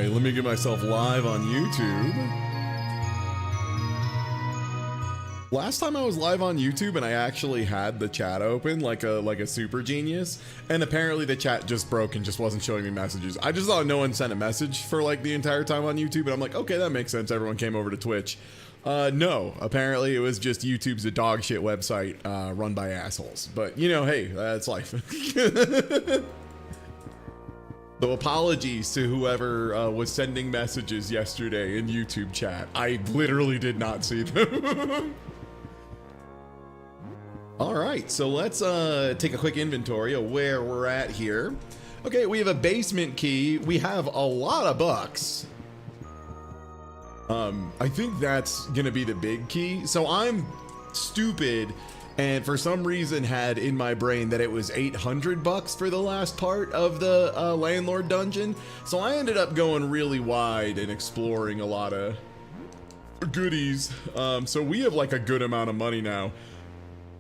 right, let me get myself live on YouTube. Last time I was live on YouTube and I actually had the chat open like a super genius, and apparently the chat just broke and just wasn't showing me messages. I just thought no one sent a message for like the entire time on YouTube, and I'm like, okay, that makes sense. Everyone came over to Twitch. No, apparently it was just YouTube's a dog shit website run by assholes. But you know, hey, that's life. So apologies to whoever was sending messages yesterday in YouTube chat. I literally did not see them. All right, so let's take a quick inventory of where we're at here. Okay, we have a basement key. We have a lot of bucks. I think that's gonna be the big key. So I'm stupid and for some reason had in my brain that it was 800 bucks for the last part of the landlord dungeon. So I ended up going really wide and exploring a lot of goodies. So we have like a good amount of money now.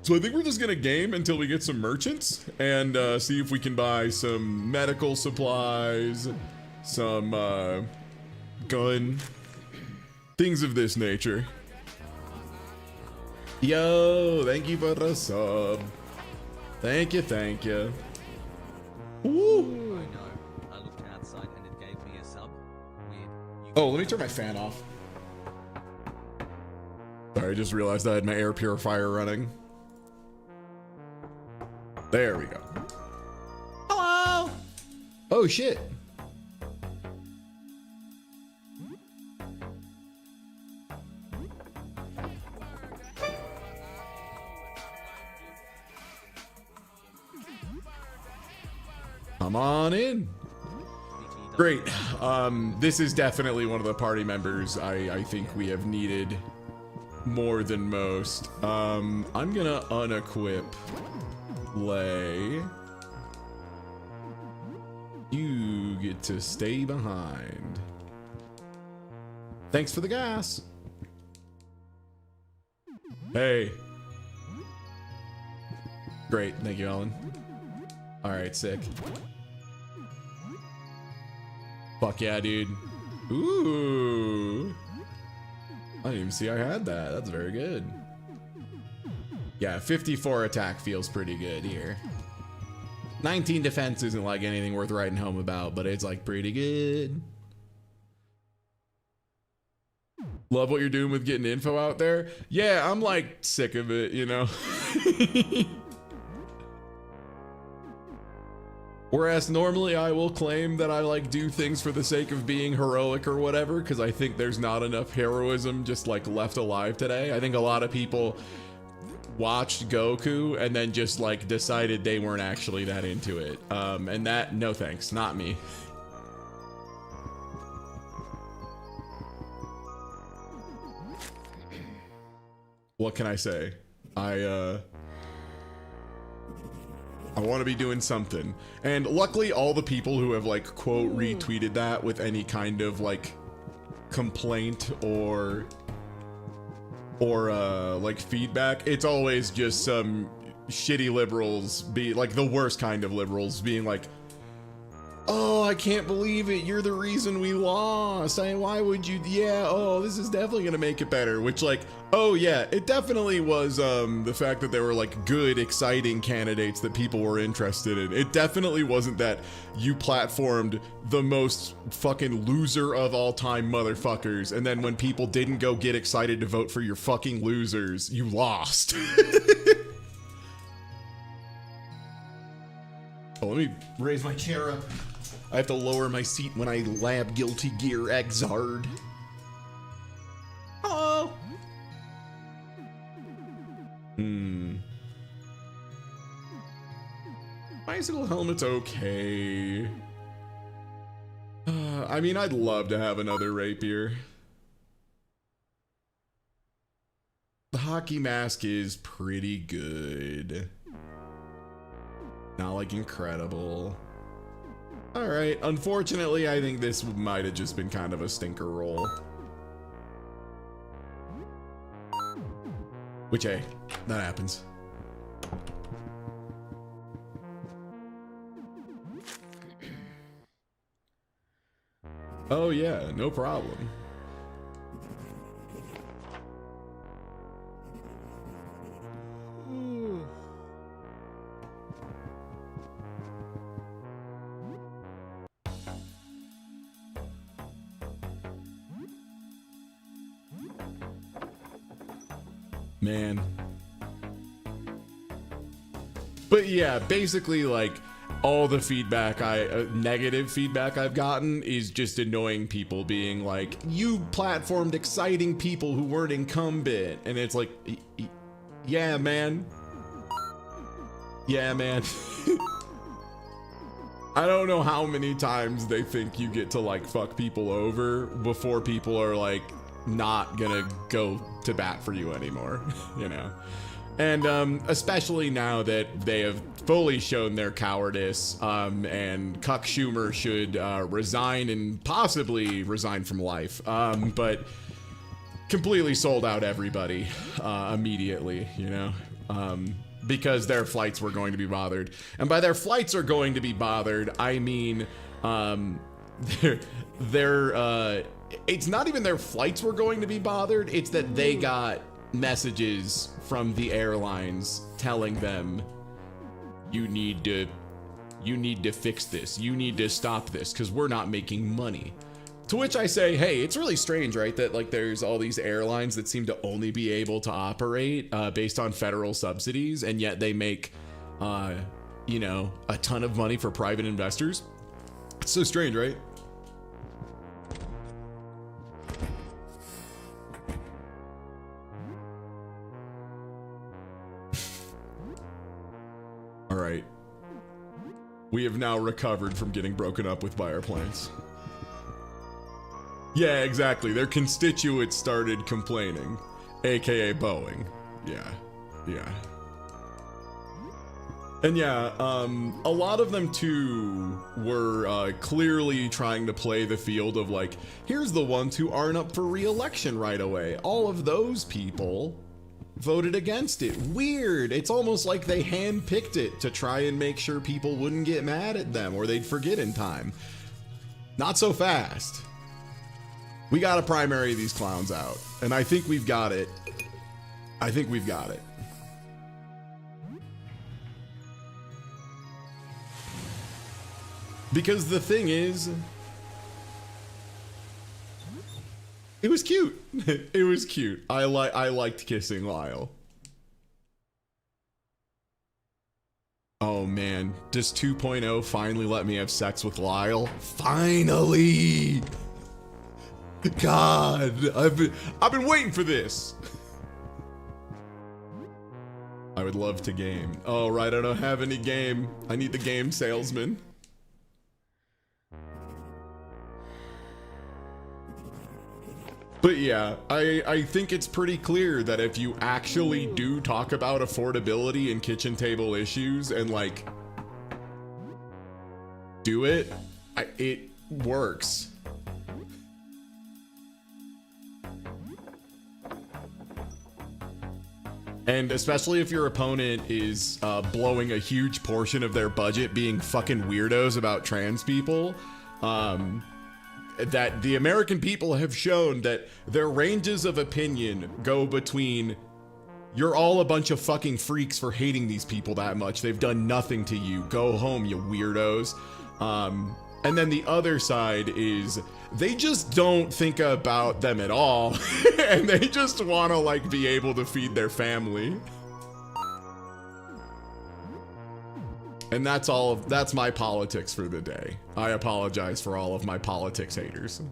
So I think we're just gonna game until we get some merchants and see if we can buy some medical supplies, some gun, things of this nature. Yo, thank you for the sub. Thank you, thank you. Woo. Oh no, I looked outside and it gave me a sub. Weird. Oh, let me turn my fan off. Sorry, I just realized I had my air purifier running. There we go. Hello. Oh shit. Come on in. Great. This is definitely one of the party members I think we have needed more than most. I'm gonna unequip Lay. You get to stay behind. Thanks for the gas. Hey. Great, thank you, Ellen. All right, sick. Fuck yeah, dude. Ooh. I didn't even see I had that. That's very good. Yeah, 54 attack feels pretty good here. 19 defense isn't like anything worth writing home about, but it's like pretty good. Love what you're doing with getting info out there. Yeah, I'm like sick of it, you know? Whereas normally I will claim that I like do things for the sake of being heroic or whatever, because I think there's not enough heroism just like left alive today. I think a lot of people watched Goku and then just like decided they weren't actually that into it. And that, no thanks, not me. What can I say? I want to be doing something. And luckily all the people who have like quote retweeted that with any kind of like complaint or like feedback, it's always just some shitty liberals, be like the worst kind of liberals, being like, oh, I can't believe it, you're the reason we lost. Why would you? Yeah, oh, this is definitely gonna make it better. Which like, oh yeah, it definitely was the fact that there were like good, exciting candidates that people were interested in. It definitely wasn't that you platformed the most fucking loser of all time motherfuckers, and then when people didn't go get excited to vote for your fucking losers, you lost. Oh, let me raise my chair up. I have to lower my seat when I lab Guilty Gear Exard. Hello. Bicycle helmet's okay. I mean, I'd love to have another rapier. The hockey mask is pretty good. Not like incredible. All right, unfortunately, I think this might have just been kind of a stinker roll. Which, hey, that happens. Oh yeah, no problem. Man. But yeah, basically like all the feedback negative feedback I've gotten is just annoying people being like, you platformed exciting people who weren't incumbent. And it's like, yeah, man. Yeah, man. I don't know how many times they think you get to like fuck people over before people are like not gonna go to bat for you anymore, you know? And especially now that they have fully shown their cowardice, and Cuck Schumer should resign and possibly resign from life, but completely sold out everybody immediately, you know, because their flights were going to be bothered. And by their flights are going to be bothered, I mean it's not even their flights were going to be bothered, it's that they got messages from the airlines telling them, you need to fix this, you need to stop this because we're not making money. To which I say, hey, it's really strange, right, that like there's all these airlines that seem to only be able to operate based on federal subsidies, and yet they make you know, a ton of money for private investors. It's so strange, right? All right. We have now recovered from getting broken up with by our planes. Yeah, exactly. Their constituents started complaining, aka Boeing. Yeah. And yeah, a lot of them too were clearly trying to play the field of like, here's the ones who aren't up for re-election right away. All of those people voted against it. Weird. It's almost like they handpicked it to try and make sure people wouldn't get mad at them or they'd forget in time. Not so fast. We gotta primary these clowns out. And I think we've got it. Because the thing is, it was cute. It was cute. I liked kissing Lyle. Oh man, does 2.0 finally let me have sex with Lyle? Finally! God, I've been waiting for this. I would love to game. Oh right, I don't have any game. I need the game salesman. But yeah, I think it's pretty clear that if you actually do talk about affordability and kitchen table issues and like do it, it works. And especially if your opponent is blowing a huge portion of their budget being fucking weirdos about trans people, that the American people have shown that their ranges of opinion go between, you're all a bunch of fucking freaks for hating these people that much, they've done nothing to you, go home you weirdos, and then the other side is they just don't think about them at all and they just want to like be able to feed their family. And that's my politics for the day. I apologize for all of my politics haters.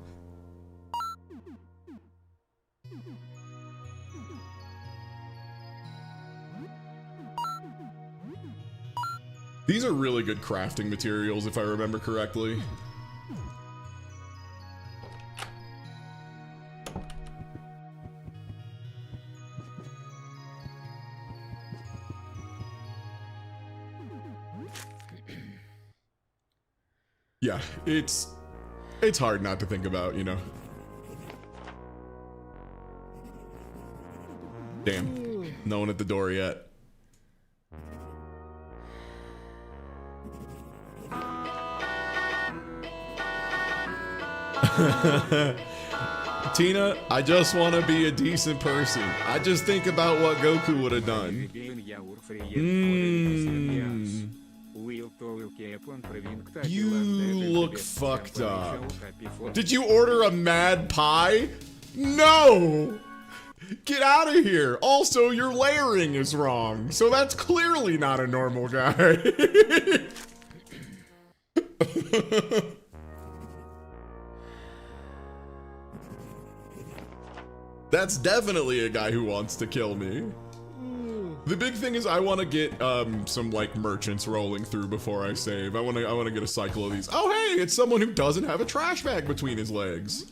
These are really good crafting materials if I remember correctly. Yeah, it's hard not to think about, you know. Damn, no one at the door yet. Tina, I just want to be a decent person. I just think about what Goku would have done. You look fucked up. Did you order a mad pie? No! Get out of here. Also, your layering is wrong. So that's clearly not a normal guy. That's definitely a guy who wants to kill me. The big thing is I want to get some like merchants rolling through before I save. I want to get a cycle of these. Oh hey, it's someone who doesn't have a trash bag between his legs.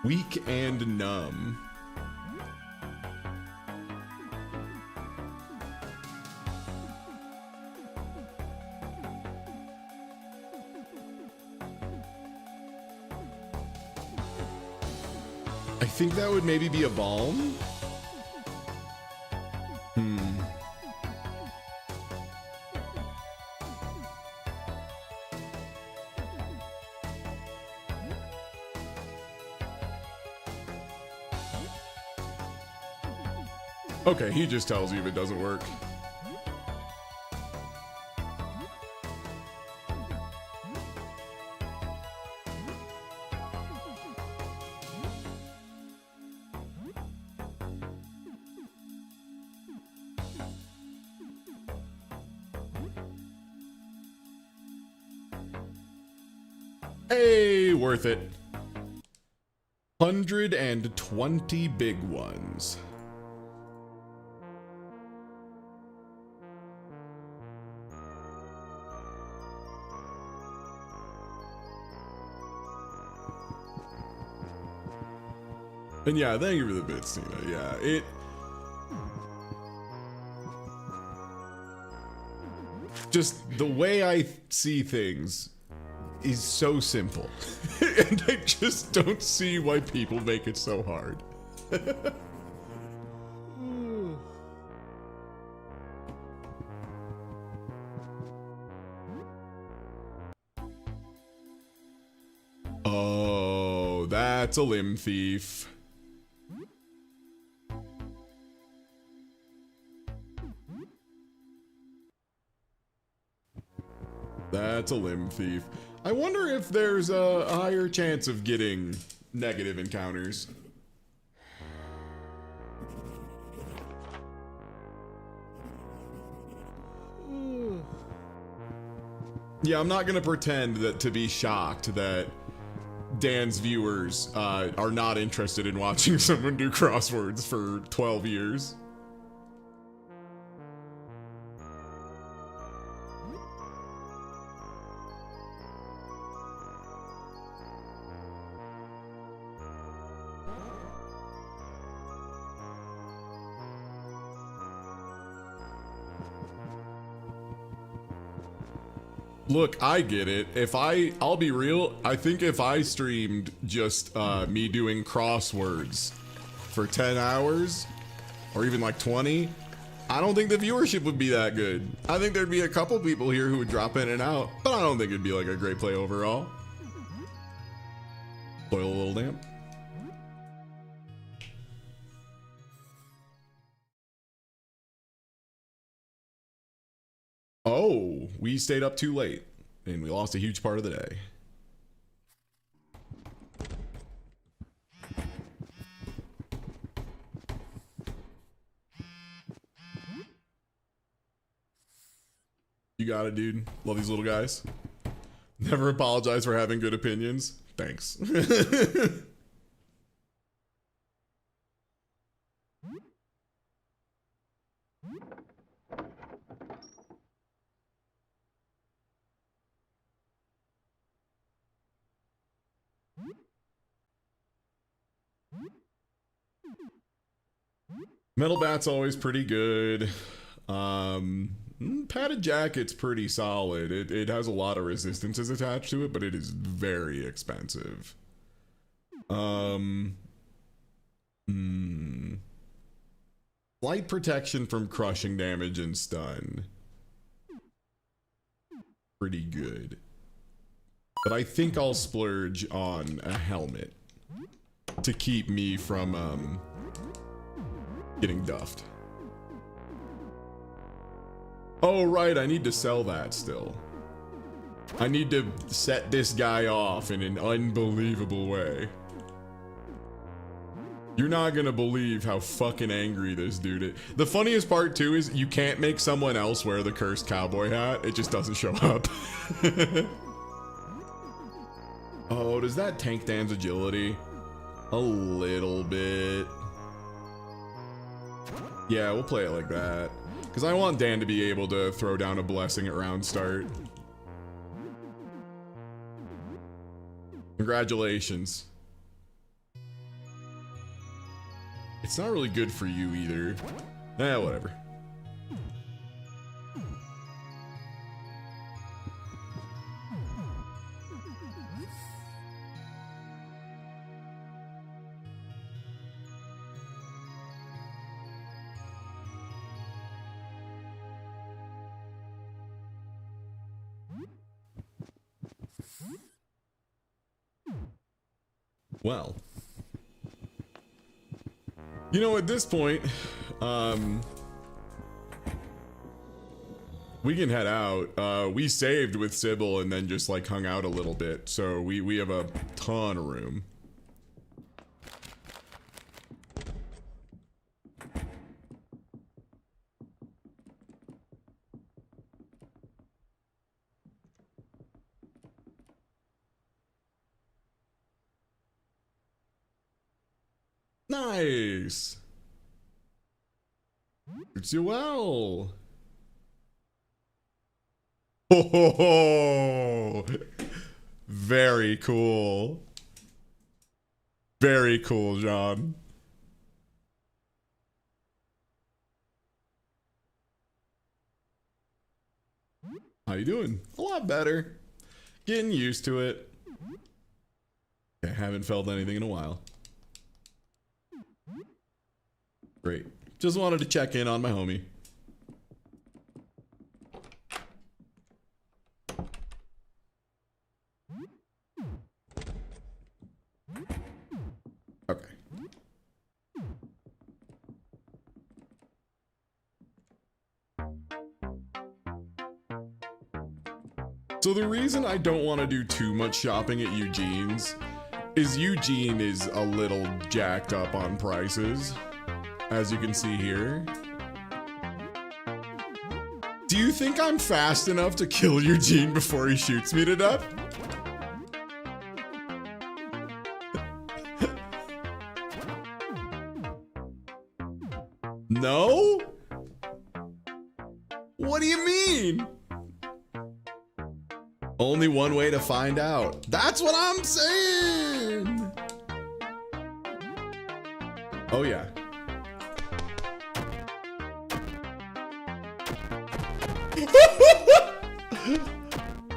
Weak and numb. I think that would maybe be a balm. Okay, he just tells you if it doesn't work. Hey, worth it. 120 big ones. And yeah, thank you for the bits, Tina. Yeah, it... Just the way I see things is so simple. And I just don't see why people make it so hard. Oh, that's a limb thief. That's a limb thief. I wonder if there's a higher chance of getting negative encounters. Yeah, I'm not gonna pretend that to be shocked that Dan's viewers are not interested in watching someone do crosswords for 12 years. Look, I get it. I'll be real, I think if I streamed just me doing crosswords for 10 hours, or even like 20, I don't think the viewership would be that good. I think there'd be a couple people here who would drop in and out, but I don't think it'd be like a great play overall. Soil a little damp. Oh, we stayed up too late, and we lost a huge part of the day. You got it, dude. Love these little guys. Never apologize for having good opinions. Thanks. Metal Bat's always pretty good. Padded Jacket's pretty solid. It has a lot of resistances attached to it, but it is very expensive. Light protection from crushing damage and stun. Pretty good. But I think I'll splurge on a helmet to keep me from getting duffed. Oh right, I need to sell that still. I need to set this guy off in an unbelievable way. You're not gonna believe how fucking angry this dude is. The funniest part too is you can't make someone else wear the cursed cowboy hat. It just doesn't show up. Oh, does that tank Dan's agility? A little bit. Yeah, we'll play it like that. Because I want Dan to be able to throw down a blessing at round start. Congratulations. It's not really good for you either. Eh, whatever. Well, you know, at this point, we can head out. We saved with Sybil and then just like hung out a little bit, so we have a ton of room. Nice. Suits you well. Ho ho ho! Very cool. Very cool, John. How you doing? A lot better. Getting used to it. I haven't felt anything in a while. Great. Just wanted to check in on my homie. Okay. So the reason I don't want to do too much shopping at Eugene's is Eugene is a little jacked up on prices, as you can see here. Do you think I'm fast enough to kill Eugene before he shoots me to death? No? What do you mean? Only one way to find out. That's what I'm saying. Oh yeah.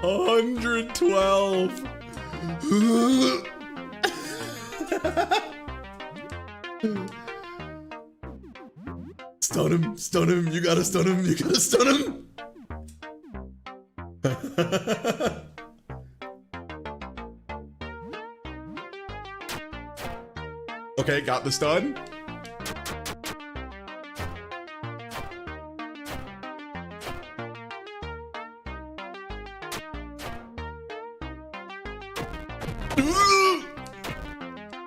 $112. Stun him, you gotta stun him, you gotta stun him. Okay, got the stun.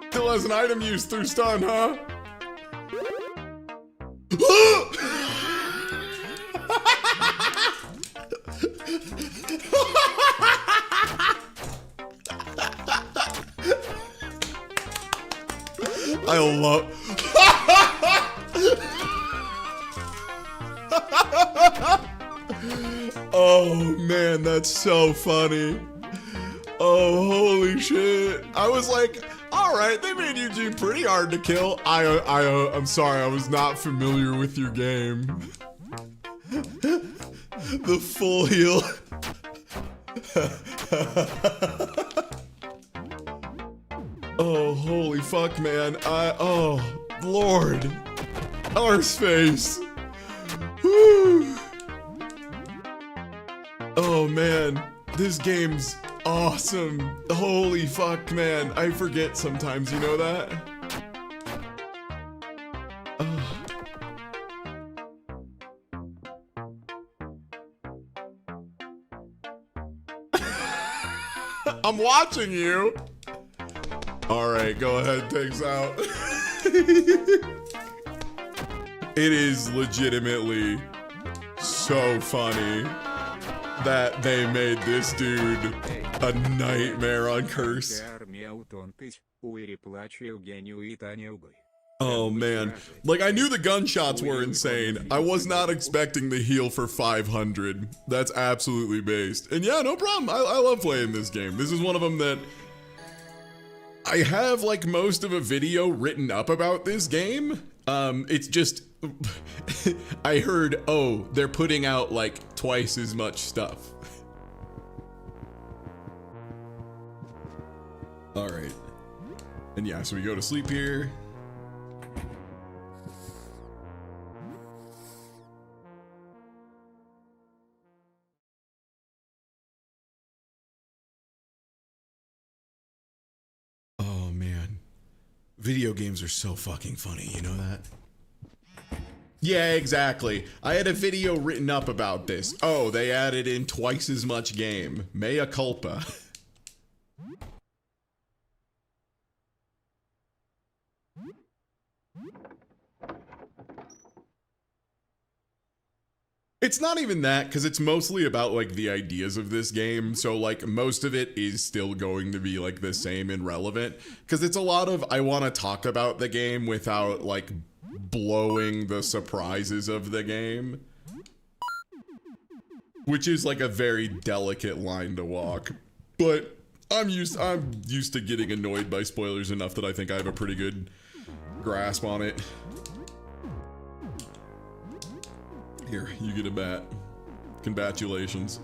Still has an item use through stun, huh? I love. Oh man, that's so funny. Oh, holy shit. I was like, all right, they made Eugene pretty hard to kill. I'm sorry, I was not familiar with your game. The full heal. Oh, holy fuck, man. lord. Arseface. Whew. Oh man, this game's awesome. Holy fuck, man. I forget sometimes, you know that? I'm watching you. All right, go ahead, takes out. It is legitimately so funny that they made this dude a nightmare on Curse. Oh man, like I knew the gunshots were insane. I was not expecting the heal for 500. That's absolutely based. And yeah, no problem. I love playing this game. This is one of them that I have like most of a video written up about this game. It's just, I heard, oh, they're putting out like twice as much stuff. All right. And yeah, so we go to sleep here. Oh man. Video games are so fucking funny, you know that? Yeah, exactly. I had a video written up about this. Oh, they added in twice as much game. Mea culpa. It's not even that, because it's mostly about like the ideas of this game. So like most of it is still going to be like the same and relevant, because it's a lot of I want to talk about the game without like blowing the surprises of the game, which is like a very delicate line to walk. But I'm used to getting annoyed by spoilers enough that I think I have a pretty good grasp on it. Here, you get a bat. Congratulations.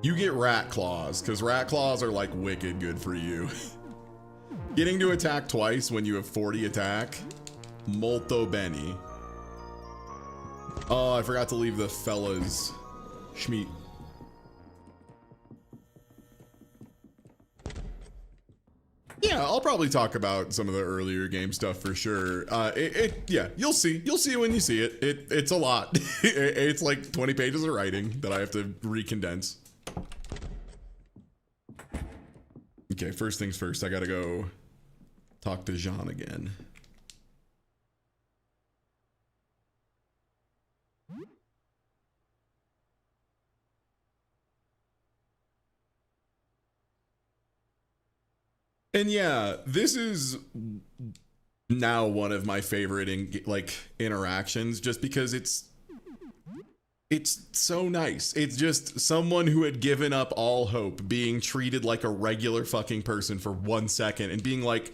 You get rat claws, because rat claws are like wicked good for you. Getting to attack twice when you have 40 attack, molto bene. Oh, I forgot to leave the fellas. Schmeat. Yeah, I'll probably talk about some of the earlier game stuff for sure. Yeah, you'll see when you see it. It's a lot. It's like 20 pages of writing that I have to recondense. Okay, first things first, I gotta go talk to Jean again. And yeah, this is now one of my favorite interactions, just because it's so nice. It's just someone who had given up all hope being treated like a regular fucking person for 1 second and being like,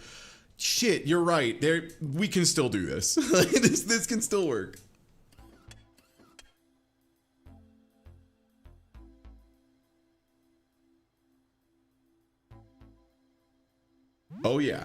shit, you're right. We can still do this. This can still work. Oh yeah.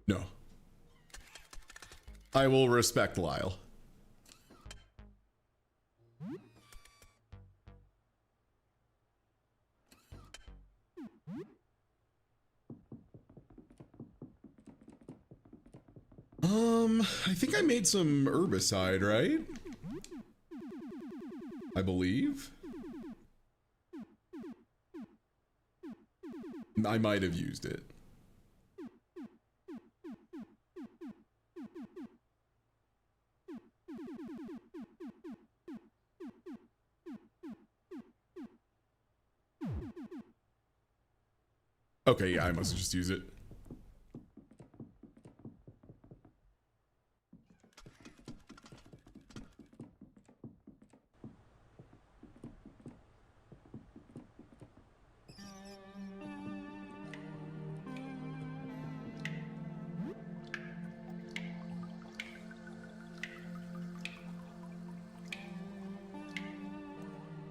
No. I will respect Lyle. I think I made some herbicide, right? I believe. I might have used it. Okay, yeah, I must have just used it.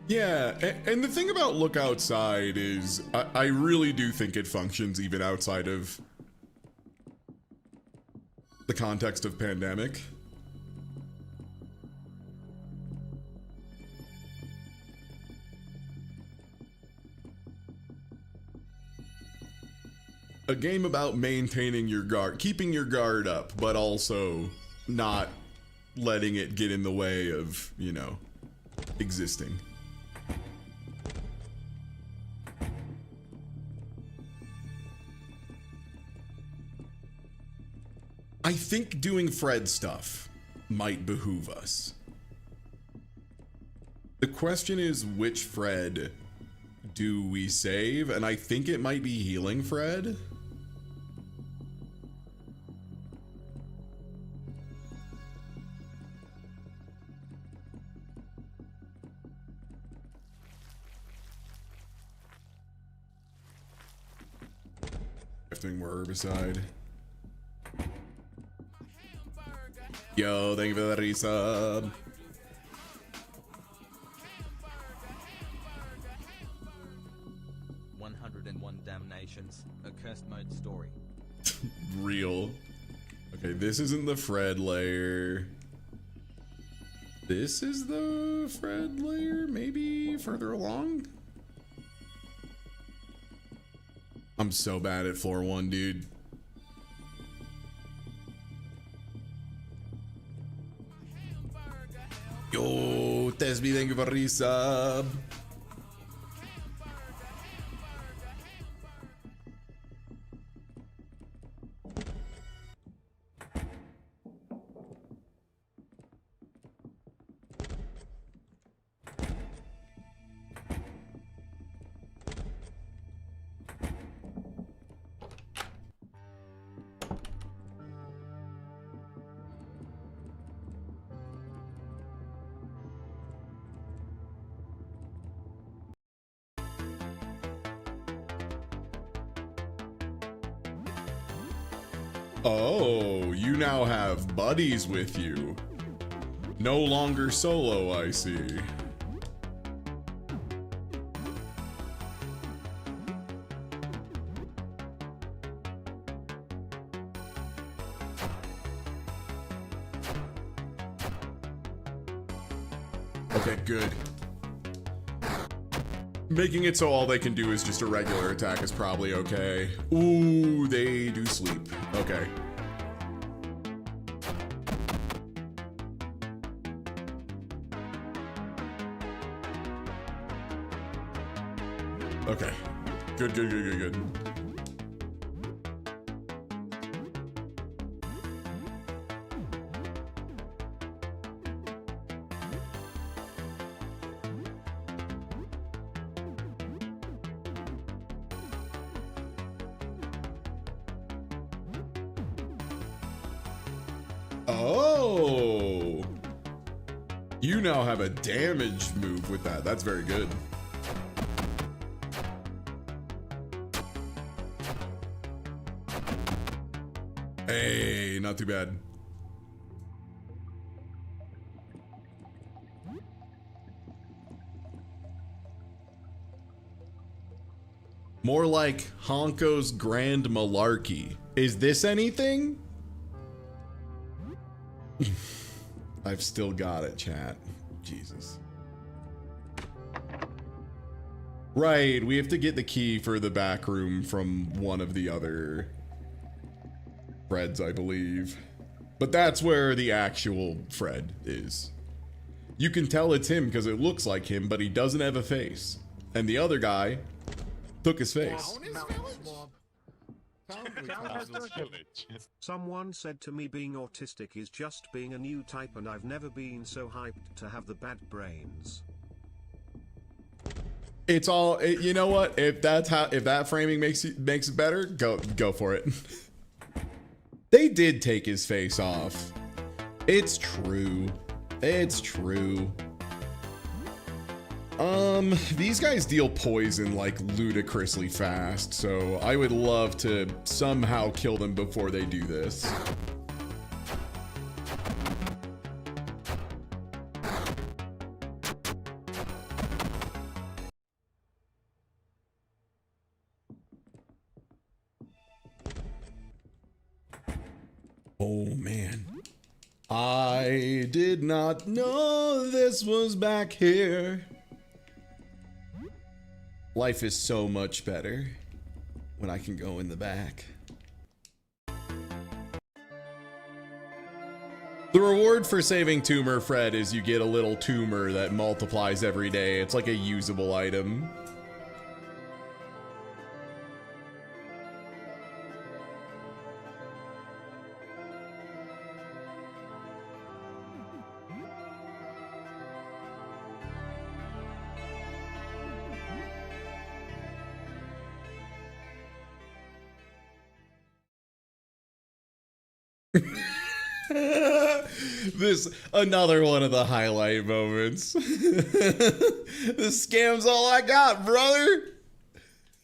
Yeah, and the thing about Look Outside is I really do think it functions even outside of the context of pandemic. A game about maintaining your guard, keeping your guard up, but also not letting it get in the way of, you know, existing. I think doing Fred stuff might behoove us. The question is, which Fred do we save? And I think it might be healing Fred. Doing more herbicide. Yo, thank you for that resub. Damnations, a cursed mode story. Real. Okay, this isn't the Fred layer. This is the Fred layer, maybe further along? I'm so bad at floor 1, dude. Yo, Tesby, thank you for resub. Oh, you now have buddies with you. No longer solo, I see. Okay, good. Making it so all they can do is just a regular attack is probably okay. Ooh, they do sleep. Okay. Okay. Good, good, good, good, good. Oh, you now have a damage move with that. That's very good. Hey, not too bad. More like Honko's Grand Malarkey. Is this anything? I've still got it, chat. Jesus. Right, we have to get the key for the back room from one of the other Freds, I believe. But that's where the actual Fred is. You can tell it's him because it looks like him, but he doesn't have a face. And the other guy took his face. Someone said to me being autistic is just being a new type, and I've never been so hyped to have the bad brains. It's all, you know what? If that's how, if that framing makes it better, go for it. They did take his face off. It's true. It's true. These guys deal poison like ludicrously fast, so I would love to somehow kill them before they do this. Oh man. I did not know this was back here. Life is so much better when I can go in the back. The reward for saving Tumor Fred is you get a little tumor that multiplies every day. It's like a usable item. This another one of the highlight moments. This scam's all I got, brother.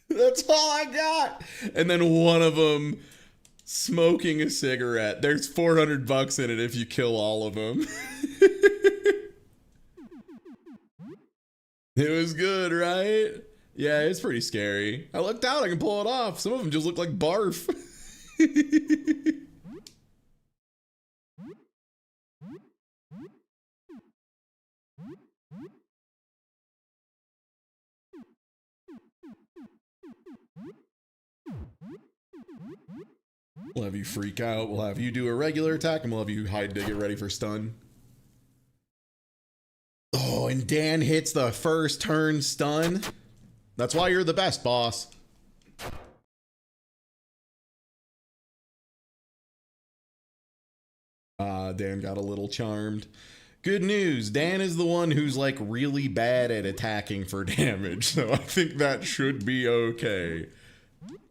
That's all I got. And then one of them smoking a cigarette. There's $400 in it if you kill all of them. It was good, right? Yeah, it's pretty scary. I looked out, I can pull it off. Some of them just look like barf. We'll have you freak out. We'll have you do a regular attack, and we'll have you hide to get ready for stun. Oh, and Dan hits the first turn stun. That's why you're the best, boss. Dan got a little charmed. Good news, Dan is the one who's like really bad at attacking for damage, so I think that should be okay.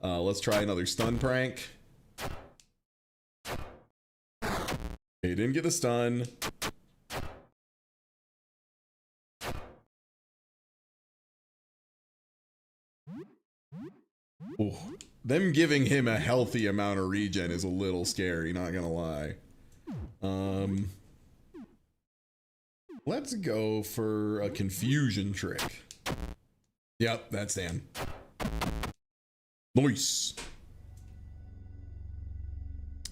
Let's try another stun prank. Okay, didn't get the stun. Ooh, them giving him a healthy amount of regen is a little scary, not gonna lie. Let's go for a confusion trick. Yep, that's Dan. Nice.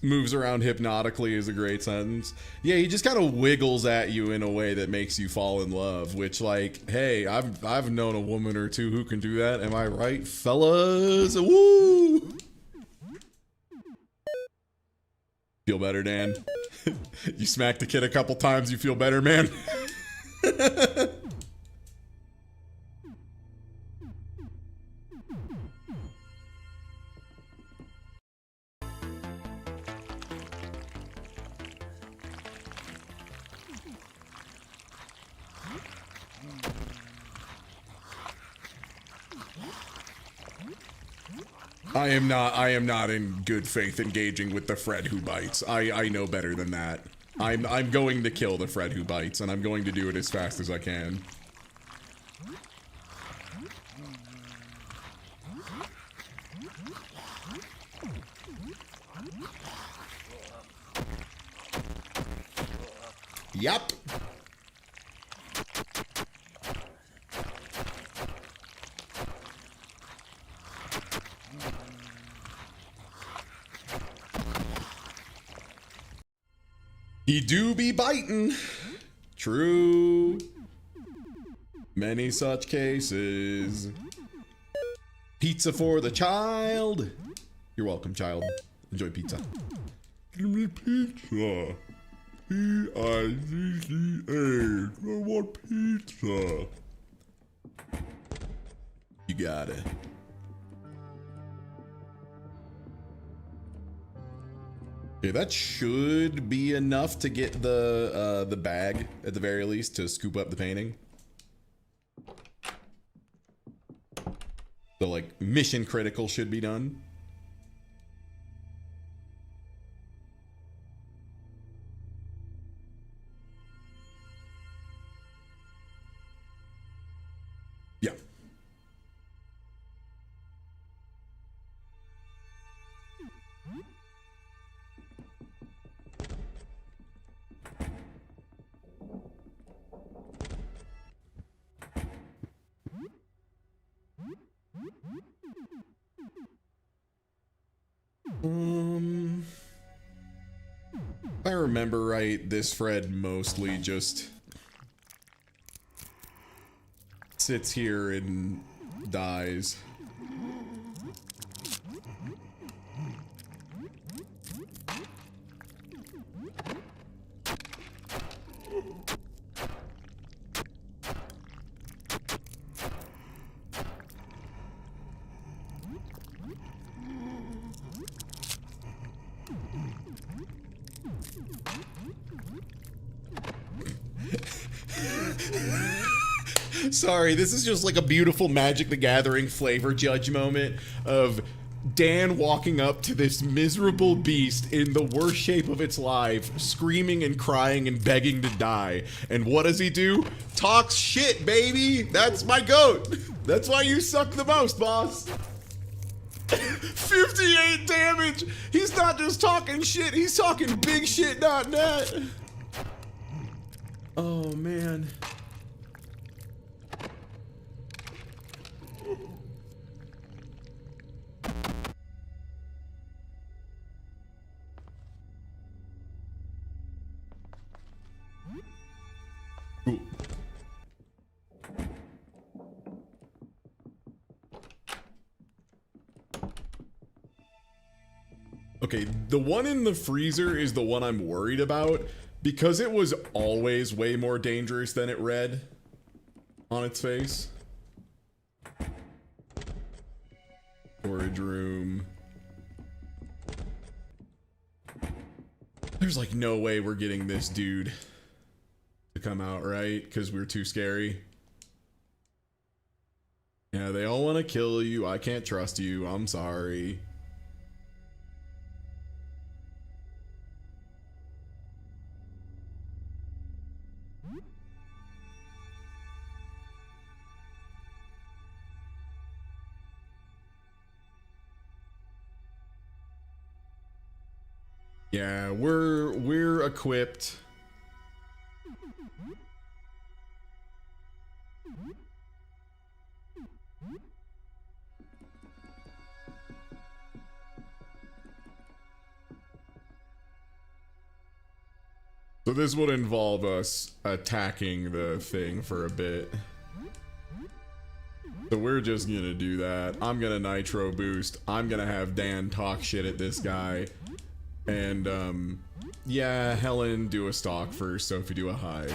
Moves around hypnotically is a great sentence. Yeah, he just kind of wiggles at you in a way that makes you fall in love, which, like, hey, I've known a woman or two who can do that. Am I right, fellas? Woo! Feel better, Dan? You smacked the kid a couple times, you feel better, man? I am not in good faith engaging with the Fred who bites. I know better than that. I'm going to kill the Fred who bites, and I'm going to do it as fast as I can. Yup. He do be biting. True. Many such cases. Pizza for the child. You're welcome, child. Enjoy pizza. Give me pizza. P-I-Z-Z-A. I want pizza. You got it. Okay, that should be enough to get the bag at the very least to scoop up the painting. So like mission critical should be done. Yeah. remember right, this Fred mostly just sits here and dies. Sorry, this is just like a beautiful Magic the Gathering flavor judge moment of Dan walking up to this miserable beast in the worst shape of its life, screaming and crying and begging to die. And what does he do? Talks shit, baby! That's my goat! That's why you suck the most, boss! 58 damage! He's not just talking shit, he's talking big shit.net! Oh, man. Ooh. Okay, the one in the freezer is the one I'm worried about because it was always way more dangerous than it read on its face. Storage room. There's like no way we're getting this dude to come out, right? Because we're too scary. Yeah, they all want to kill you. I can't trust you. I'm sorry. Yeah, we're equipped. So this would involve us attacking the thing for a bit. So we're just gonna do that. I'm gonna nitro boost. I'm gonna have Dan talk shit at this guy. And, yeah, Helen, do a stalk first, Sophie, do a hide.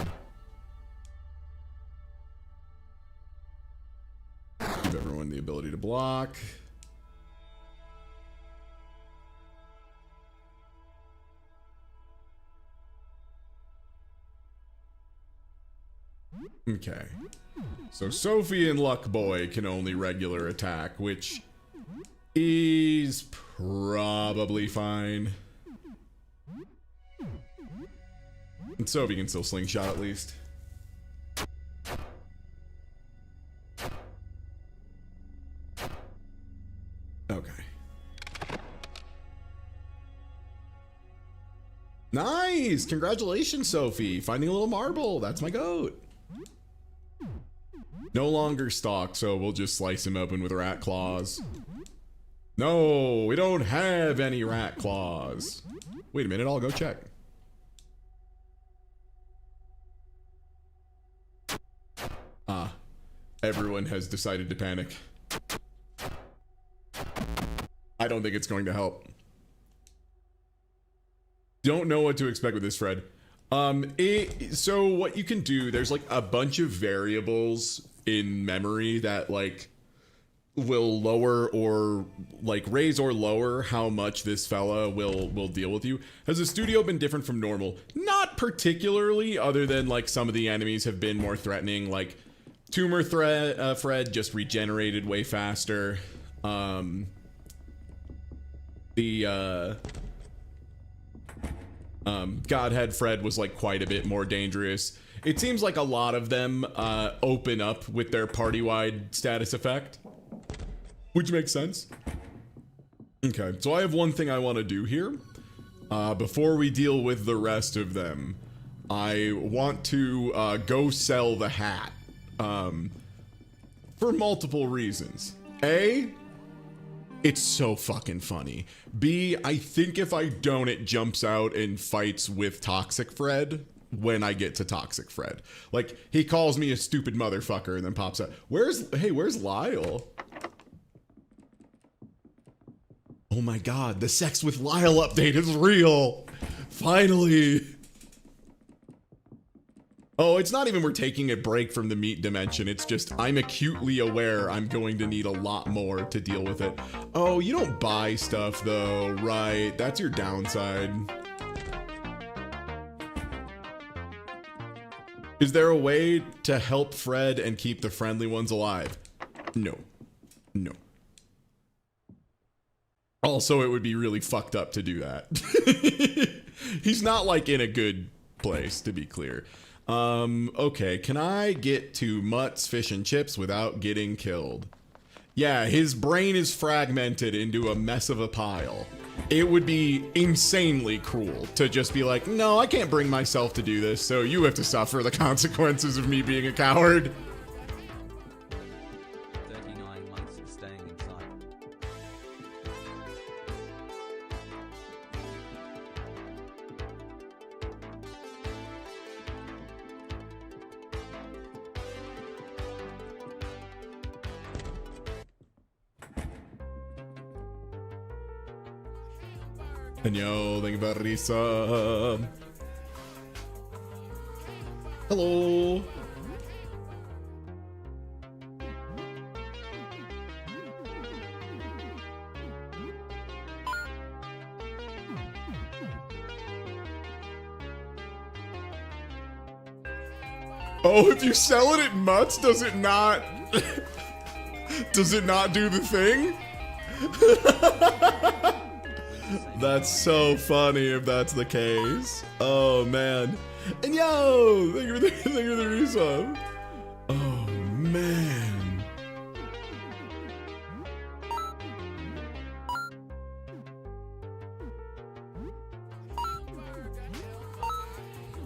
Give everyone the ability to block. Okay. So Sophie and Luck Boy can only regular attack, which is probably fine. And Sophie can still slingshot at least. Okay. Nice! Congratulations, Sophie. Finding a little marble. That's my goat. No longer stalk, so we'll just slice him open with rat claws. No, we don't have any rat claws. Wait a minute, I'll go check. Ah, everyone has decided to panic. I don't think it's going to help. Don't know what to expect with this, Fred. So what you can do, there's like a bunch of variables in memory that like will lower or like raise or lower how much this fella will deal with you. Has the studio been different from normal? Not particularly, other than like some of the enemies have been more threatening, like Tumor Fred just regenerated way faster. Godhead Fred was like quite a bit more dangerous. It seems like a lot of them open up with their party-wide status effect, which makes sense. Okay, so I have one thing I want to do here. Before we deal with the rest of them, I want to go sell the hat for multiple reasons. A, It's so fucking funny. B, I think if I don't, it jumps out and fights with Toxic Fred when I get to Toxic Fred. Like, he calls me a stupid motherfucker and then pops up. Where's Lyle? Oh my god, the Sex with Lyle update is real! Finally! Oh, it's not even we're taking a break from the meat dimension. It's just I'm acutely aware I'm going to need a lot more to deal with it. Oh, you don't buy stuff though, right? That's your downside. Is there a way to help Fred and keep the friendly ones alive? No. No. Also, it would be really fucked up to do that. He's not like in a good place, to be clear. Okay, can I get to Mutt's Fish and Chips without getting killed? Yeah, his brain is fragmented into a mess of a pile. It would be insanely cruel to just be like, no, I can't bring myself to do this, so you have to suffer the consequences of me being a coward. 39 months of staying inside. And yo, thank you for Risa. Hello. Oh, if you sell it at Mutt's, does it not? Does it not do the thing? That's so funny if that's the case. Oh man. And yo, thank you for the resub. Oh man.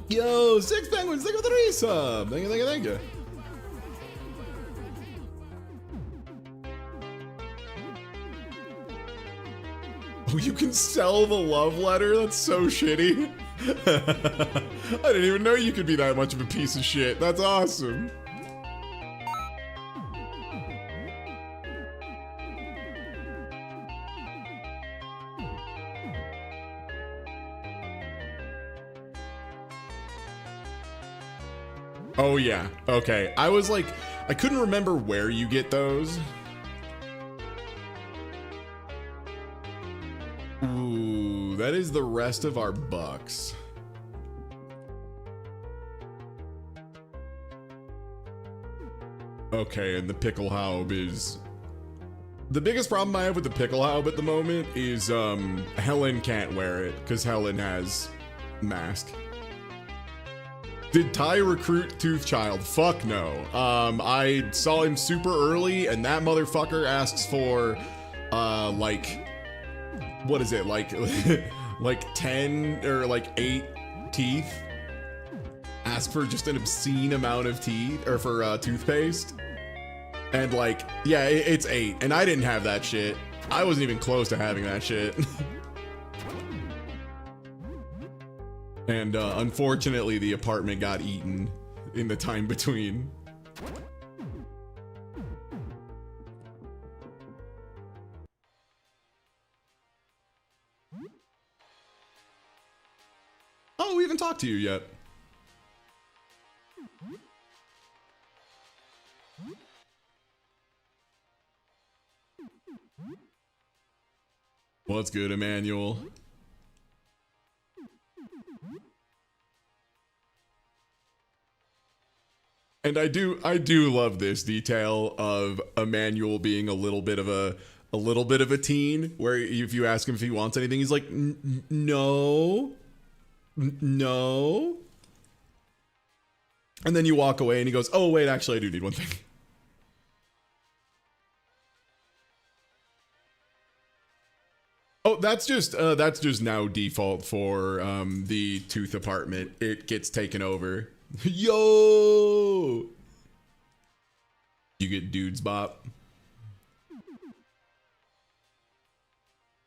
Yo, 6 penguins, thank you for the resub. Thank you, thank you, thank you. Oh, you can sell the love letter? That's so shitty. I didn't even know you could be that much of a piece of shit. That's awesome. Oh yeah, okay. I was like, I couldn't remember where you get those. Ooh, that is the rest of our bucks. Okay, and the Pickelhaub is... The biggest problem I have with the Pickelhaub at the moment is Helen can't wear it because Helen has mask. Did Ty recruit Toothchild? Fuck no. I saw him super early and that motherfucker asks for like... What is it, like, like 10 or like 8 teeth? Ask for just an obscene amount of teeth, or for toothpaste. And like, yeah, it's 8, and I didn't have that shit. I wasn't even close to having that shit. And unfortunately, the apartment got eaten in the time between. Oh, we haven't talked to you yet. What's good, Emmanuel? And I do love this detail of Emmanuel being a little bit of a teen, where if you ask him if he wants anything, he's like, no. No. And then you walk away and he goes, oh wait, actually I do need one thing. Oh, that's just now default for the tooth apartment. It gets taken over. Yo! You get dudes bop.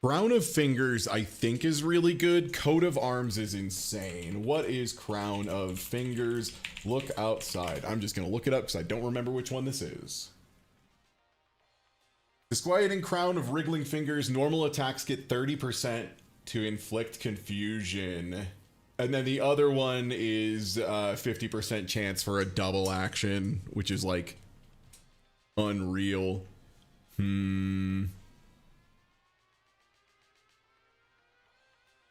Crown of Fingers, I think, is really good. Coat of Arms is insane. What is Crown of Fingers? Look outside. I'm just going to look it up because I don't remember which one this is. Disquieting Crown of Wriggling Fingers. Normal attacks get 30% to inflict confusion. And then the other one is 50% chance for a double action, which is like unreal.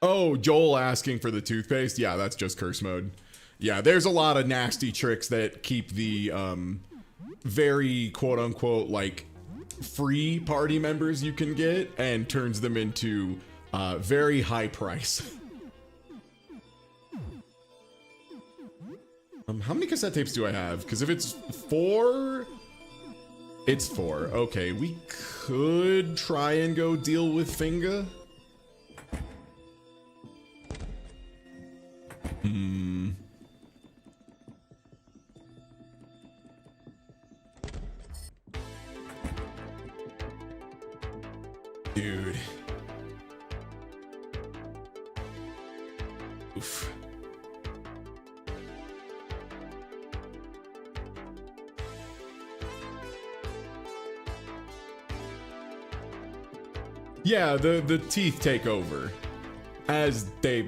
Oh, Joel asking for the toothpaste. Yeah, that's just curse mode. Yeah, there's a lot of nasty tricks that keep the very quote unquote like free party members you can get and turns them into very high price. How many cassette tapes do I have? Because if it's 4, it's 4. Okay, we could try and go deal with Finga. Dude. Oof. Yeah, the teeth take over. As they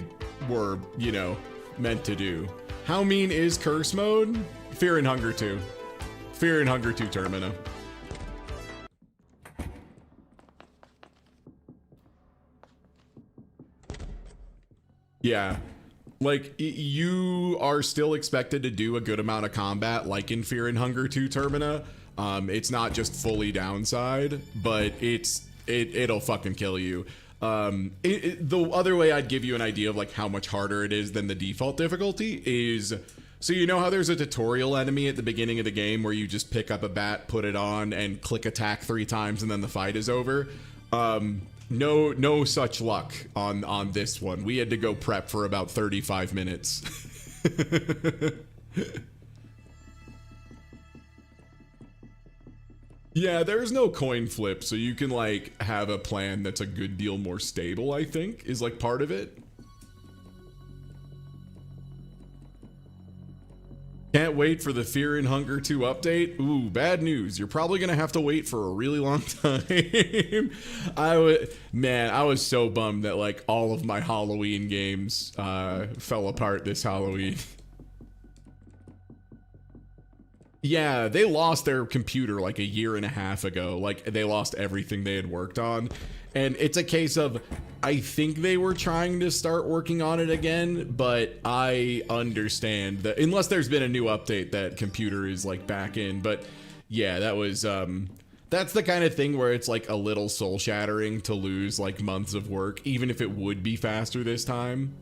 were, you know, meant to do. How mean is curse mode? Fear and Hunger 2. Fear and Hunger 2 Termina. Yeah. Like, you are still expected to do a good amount of combat, like in Fear and Hunger 2 Termina. It's not just fully downside, but it'll fucking kill you. The other way I'd give you an idea of like how much harder it is than the default difficulty is, so you know how there's a tutorial enemy at the beginning of the game where you just pick up a bat, put it on, and click attack 3 times and then the fight is over? No such luck on this one. We had to go prep for about 35 minutes. Yeah, there's no coin flip, so you can like have a plan that's a good deal more stable, I think, is like part of it. Can't wait for the Fear and Hunger 2 update. Ooh, bad news. You're probably gonna have to wait for a really long time. I was so bummed that like all of my Halloween games fell apart this Halloween. Yeah, they lost their computer like a year and a half ago. Like, they lost everything they had worked on. And it's a case of, I think they were trying to start working on it again, but I understand that unless there's been a new update, that computer is like back in. But yeah, that was, that's the kind of thing where it's like a little soul shattering to lose like months of work, even if it would be faster this time.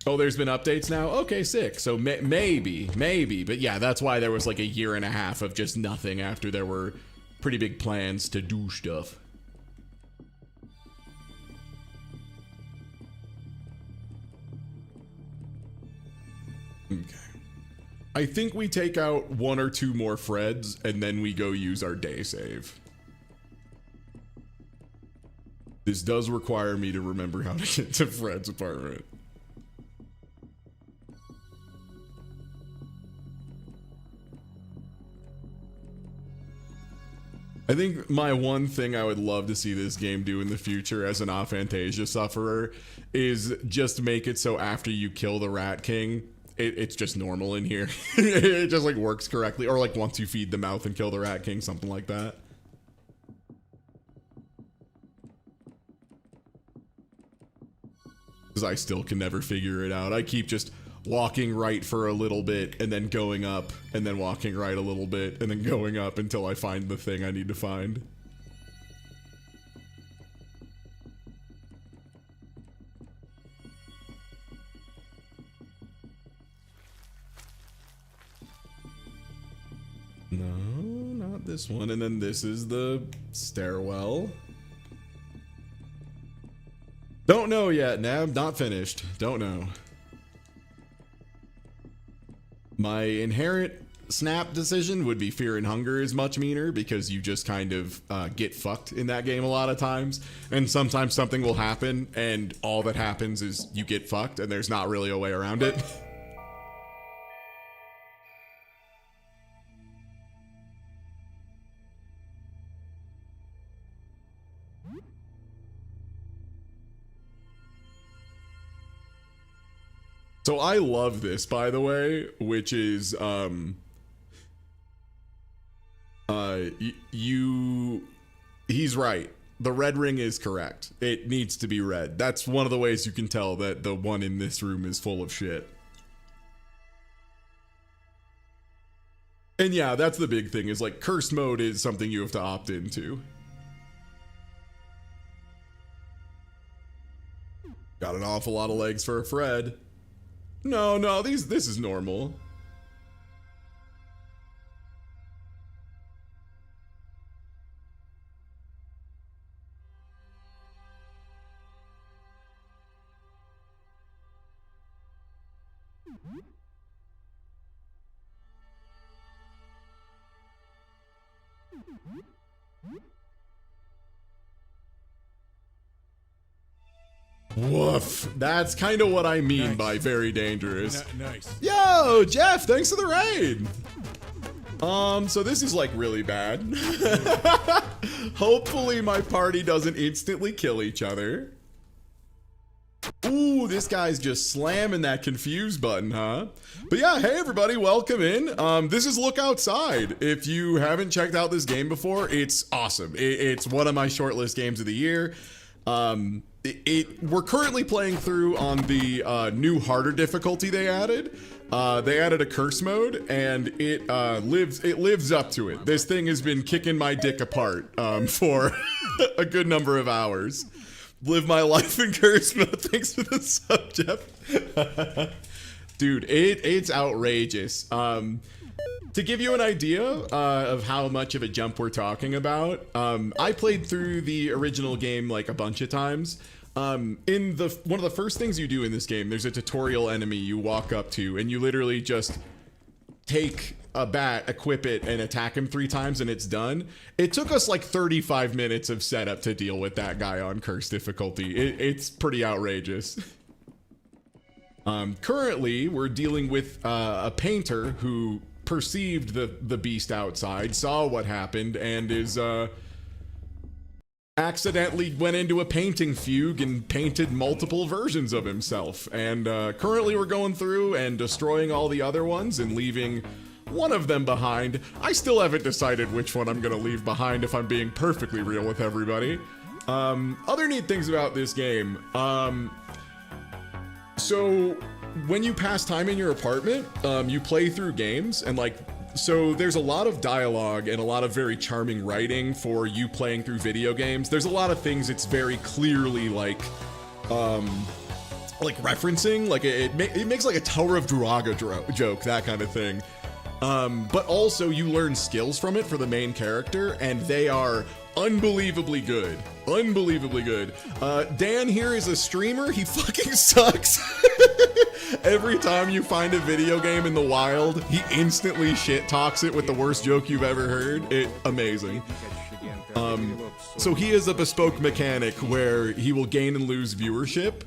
Oh, there's been updates now? Okay, sick. So maybe. But yeah, that's why there was like a year and a half of just nothing after there were pretty big plans to do stuff. Okay. I think we take out 1 or 2 more Freds and then we go use our day save. This does require me to remember how to get to Fred's apartment. I think my one thing I would love to see this game do in the future as an aphantasia sufferer is just make it so after you kill the Rat King, it's just normal in here. It just like works correctly. Or like once you feed the mouth and kill the Rat King, something like that. Because I still can never figure it out. I keep just walking right for a little bit and then going up and then walking right a little bit and then going up until I find the thing I need to find. No, not this one. And then this is the stairwell. Don't know yet, Nab. Not finished. Don't know. My inherent snap decision would be Fear and Hunger is much meaner because you just kind of get fucked in that game a lot of times. And sometimes something will happen and all that happens is you get fucked and there's not really a way around it. So I love this, by the way, which is, he's right. The red ring is correct. It needs to be red. That's one of the ways you can tell that the one in this room is full of shit. And yeah, that's the big thing, is like cursed mode is something you have to opt into. Got an awful lot of legs for a Fred. No, this is normal. Woof. That's kind of what I mean by very dangerous. Nice. Yo, Jeff, thanks for the raid. So this is like really bad. Hopefully my party doesn't instantly kill each other. Ooh, this guy's just slamming that confuse button, huh? But yeah, hey everybody, welcome in. This is Look Outside. If you haven't checked out this game before, it's awesome. It's one of my shortlist games of the year. We're currently playing through on the new harder difficulty they added. They added a curse mode, and it lives up to it. This thing has been kicking my dick apart for a good number of hours. Live my life in curse mode. Thanks for the sub, Jeff. Dude, it's outrageous. To give you an idea of how much of a jump we're talking about, I played through the original game like a bunch of times. One of the first things you do in this game, there's a tutorial enemy you walk up to, and you literally just take a bat, equip it, and attack him 3 times, and it's done. It took us like 35 minutes of setup to deal with that guy on curse difficulty. It's pretty outrageous. Currently, we're dealing with a painter who perceived the beast outside, saw what happened, and is accidentally went into a painting fugue and painted multiple versions of himself. And currently we're going through and destroying all the other ones and leaving one of them behind. I still haven't decided which one I'm gonna leave behind, if I'm being perfectly real with everybody. Other neat things about this game. So when you pass time in your apartment, you play through games, and like, so there's a lot of dialogue and a lot of very charming writing for you playing through video games. There's a lot of things it's very clearly like referencing, like it makes like a Tower of Druaga joke, that kind of thing. But also you learn skills from it for the main character, and they are unbelievably good. Unbelievably good. Dan here is a streamer. He fucking sucks. Every time you find a video game in the wild, he instantly shit talks it with the worst joke you've ever heard. Amazing. So he is a bespoke mechanic where he will gain and lose viewership.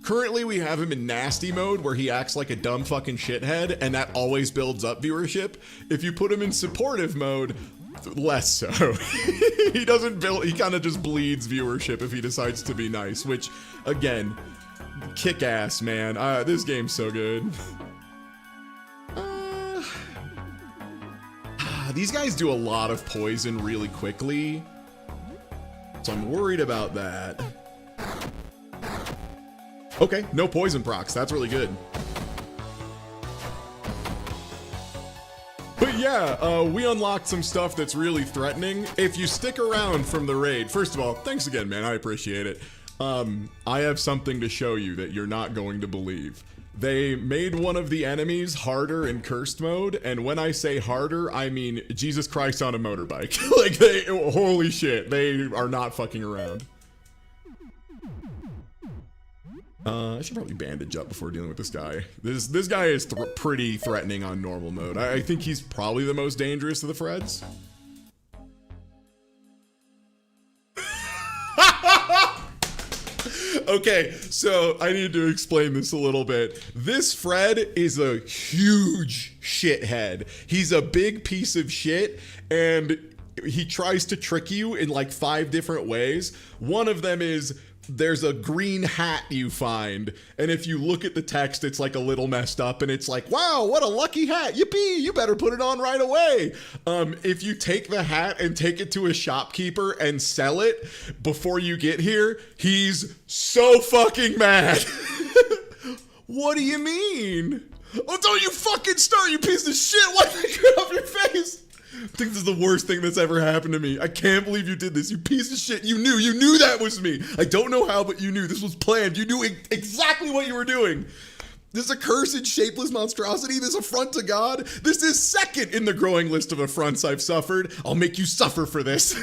Currently we have him in nasty mode where he acts like a dumb fucking shithead, and that always builds up viewership. If you put him in supportive mode, less so. He doesn't build, he kind of just bleeds viewership if he decides to be nice, which again, kick ass, man. This game's so good. These guys do a lot of poison really quickly, so I'm worried about that. Okay, no poison procs. That's really good. But yeah, we unlocked some stuff that's really threatening. If you stick around from the raid, first of all, thanks again, man. I appreciate it. I have something to show you that you're not going to believe. They made one of the enemies harder in cursed mode, and when I say harder, I mean Jesus Christ on a motorbike. Like, holy shit, they are not fucking around. I should probably bandage up before dealing with this guy. This guy is pretty threatening on normal mode. I think he's probably the most dangerous of the Freds. Okay, so I need to explain this a little bit. This Fred is a huge shithead. He's a big piece of shit, and he tries to trick you in like 5 different ways. One of them is there's a green hat you find, and if you look at the text, it's like a little messed up, and it's like, wow, what a lucky hat, yippee, you better put it on right away. If you take the hat and take it to a shopkeeper and sell it before you get here, he's so fucking mad. What do you mean? Oh, don't you fucking start, you piece of shit. Why did I cut off your face? I think this is the worst thing that's ever happened to me. I can't believe you did this, you piece of shit. You knew that was me. I don't know how, but you knew. This was planned. You knew exactly what you were doing. This accursed, shapeless monstrosity, this affront to God. This is second in the growing list of affronts I've suffered. I'll make you suffer for this.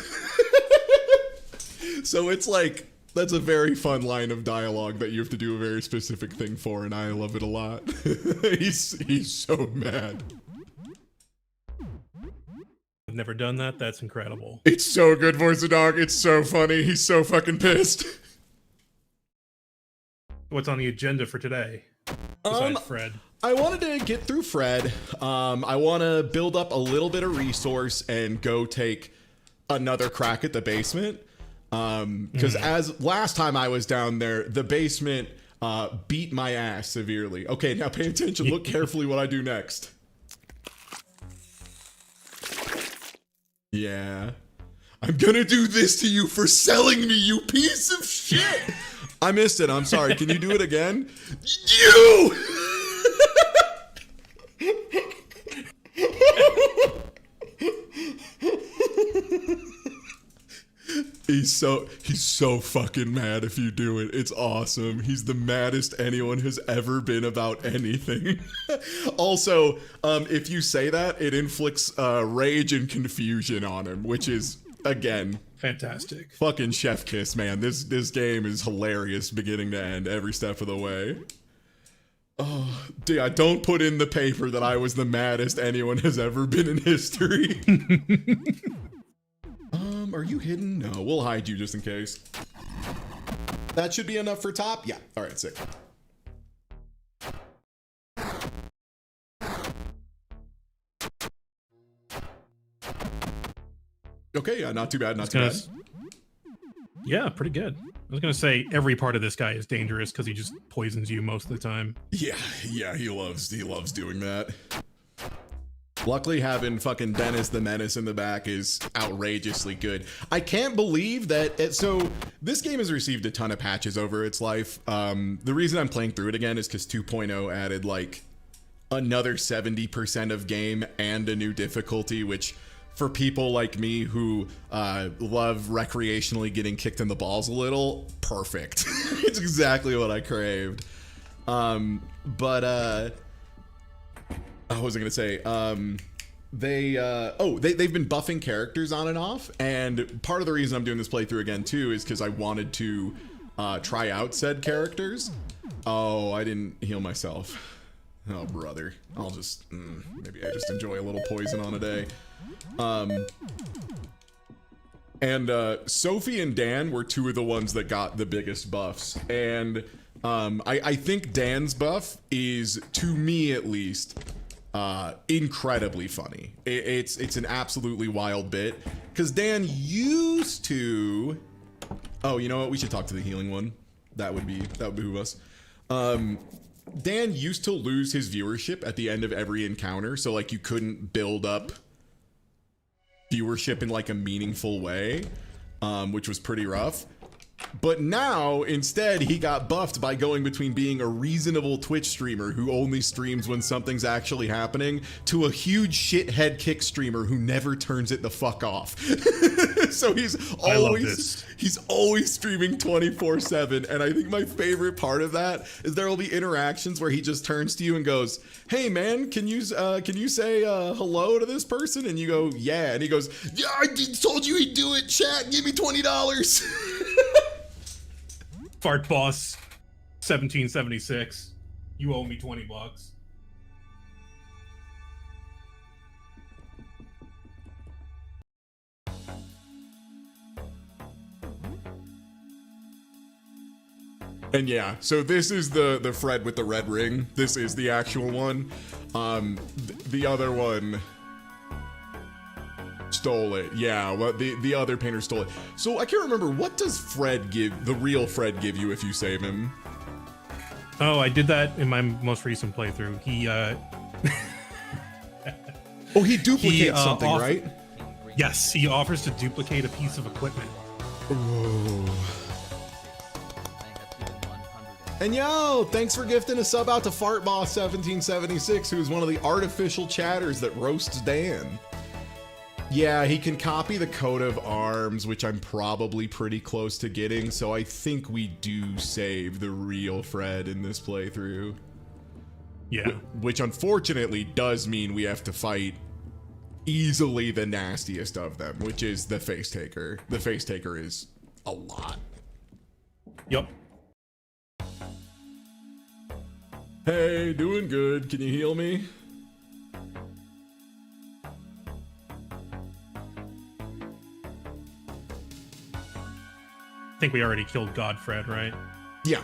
So it's like, that's a very fun line of dialogue that you have to do a very specific thing for, and I love it a lot. He's so mad. Never done that. That's incredible. It's so good, Voice of Dog. It's so funny. He's so fucking pissed. What's on the agenda for today? Besides Fred. I wanted to get through Fred. I want to build up a little bit of resource and go take another crack at the basement. Because as last time I was down there, the basement beat my ass severely. Okay, now pay attention. Look carefully what I do next. Yeah. I'm gonna do this to you for selling me, you piece of shit! I missed it, I'm sorry. Can you do it again? You! He's so fucking mad if you do it. It's awesome. He's the maddest anyone has ever been about anything. Also, if you say that, it inflicts rage and confusion on him, which is, again, fantastic. Fucking chef kiss, man. This game is hilarious beginning to end, every step of the way. Oh, dude, don't put in the paper that I was the maddest anyone has ever been in history. Are you hidden? No, we'll hide you just in case. That should be enough for top? Yeah. All right, sick. Okay, yeah, not too bad, not too bad. Yeah, pretty good. I was gonna say every part of this guy is dangerous because he just poisons you most of the time. Yeah, he loves doing that. Luckily, having fucking Dennis the Menace in the back is outrageously good. I can't believe that. So this game has received a ton of patches over its life. The reason I'm playing through it again is because 2.0 added like another 70% of game and a new difficulty, which for people like me who love recreationally getting kicked in the balls a little, perfect. It's exactly what I craved. What was I gonna say? They've been buffing characters on and off, and part of the reason I'm doing this playthrough again too is because I wanted to try out said characters. Oh, I didn't heal myself. Oh, brother. I'll just maybe I just enjoy a little poison on a day. Sophie and Dan were two of the ones that got the biggest buffs, and I think Dan's buff is, to me at least, incredibly funny. It's an absolutely wild bit because Dan used to. Oh, you know what? We should talk to the healing one. That would behoove us. Dan used to lose his viewership at the end of every encounter, so like you couldn't build up viewership in like a meaningful way, which was pretty rough. But now, instead, he got buffed by going between being a reasonable Twitch streamer who only streams when something's actually happening to a huge shithead kick streamer who never turns it the fuck off. So he's always streaming 24/7, and I think my favorite part of that is there will be interactions where he just turns to you and goes, "Hey man, can you say hello to this person?" And you go, "Yeah," and he goes, "Yeah, I told you he'd do it, chat. Give me $20." Fart boss. 1776. You owe me $20. And yeah, so this is the Fred with the red ring. This is the actual one. The other one stole it. Yeah, well, the other painter stole it. So I can't remember, what does Fred give, the real Fred give you if you save him? Oh, I did that in my most recent playthrough. He Oh, he duplicates something, right? Yes, he offers to duplicate a piece of equipment. Ooh. They have given 100. And yo, thanks for gifting a sub out to Fartboss1776, who's one of the artificial chatters that roasts Dan. Yeah, he can copy the coat of arms, which I'm probably pretty close to getting, so I think we do save the real Fred in this playthrough. Yeah. Which unfortunately does mean we have to fight easily the nastiest of them, which is the Face Taker. The Face Taker is a lot. Yep. Hey, doing good. Can you heal me? I think we already killed Godfred, right? Yeah.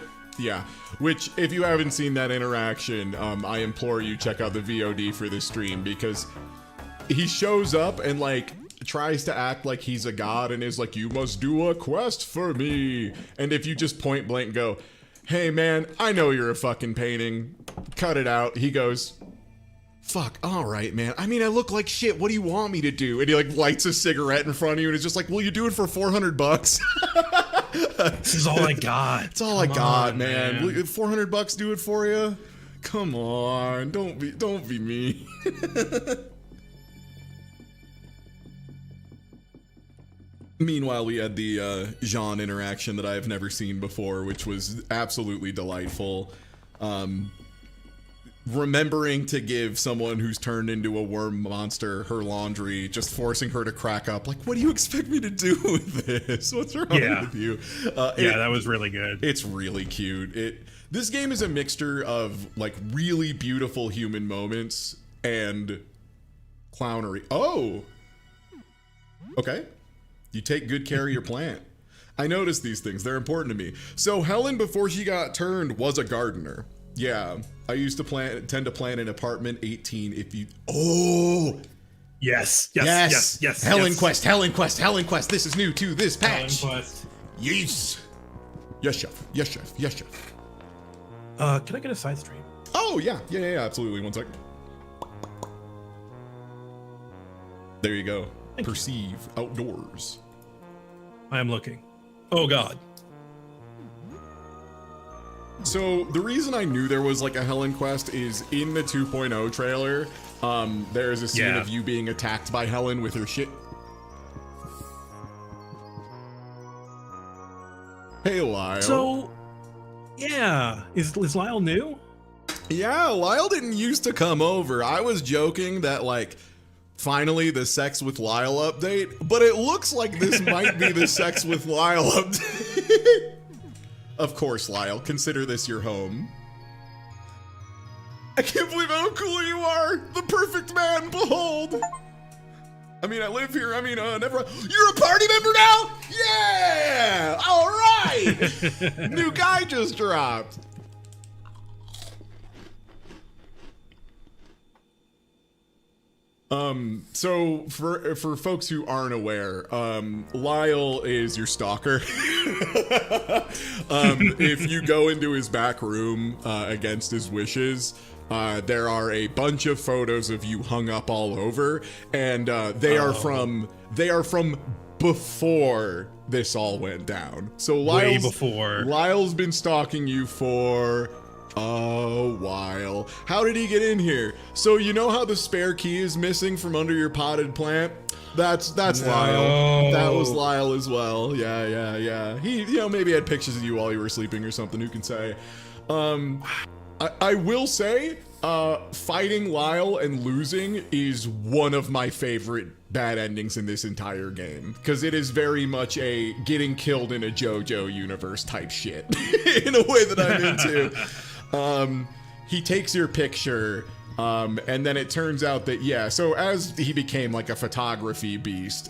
Which, if you haven't seen that interaction, I implore you check out the VOD for this stream, because he shows up and like tries to act like he's a god and is like, you must do a quest for me. And if you just point blank go, hey man, I know you're a fucking painting, cut it out, he goes, fuck, all right, man. I mean, I look like shit. What do you want me to do? And he like lights a cigarette in front of you and is just like, will you do it for $400? This is all I got. It's all I got, man. Will $400 do it for you? Come on, don't be me. Meanwhile, we had the Jean interaction that I have never seen before, which was absolutely delightful. Remembering to give someone who's turned into a worm monster her laundry, just forcing her to crack up. Like, what do you expect me to do with this? What's wrong with you? Yeah, that was really good. It's really cute. This game is a mixture of like really beautiful human moments and clownery. Oh, okay. You take good care of your plant. I noticed these things. They're important to me. So Helen, before she got turned, was a gardener. Yeah, I used to tend to plant in apartment 18. If you, Yes. Helen Quest. This is new to this patch. Helen Quest. Yes. Yes, chef. Can I get a side stream? Oh yeah, absolutely. 1 second. There you go. Thank you. Perceive outdoors. I am looking. Oh god. So the reason I knew there was like a Helen quest is in the 2.0 trailer. There's a scene of you being attacked by Helen with her shit. Hey, Lyle. So, yeah, is Lyle new? Yeah, Lyle didn't used to come over. I was joking that like, finally the Sex with Lyle update, but it looks like this might be the Sex with Lyle update. Of course, Lyle, consider this your home. I can't believe how cool you are! The perfect man, behold! I mean, I live here, never. You're a party member now? Yeah! Alright! New guy just dropped. So for folks who aren't aware, Lyle is your stalker. If you go into his back room, against his wishes, there are a bunch of photos of you hung up all over, and they are from before this all went down. So way before. Lyle's been stalking you for a while. How did he get in here? So you know how the spare key is missing from under your potted plant? That's Lyle. That was Lyle as well. Yeah. He, maybe had pictures of you while you were sleeping or something. Who can say? I will say fighting Lyle and losing is one of my favorite bad endings in this entire game, because it is very much a getting killed in a JoJo universe type shit in a way that I'm into. He takes your picture, and then it turns out that, yeah, so as he became like a photography beast,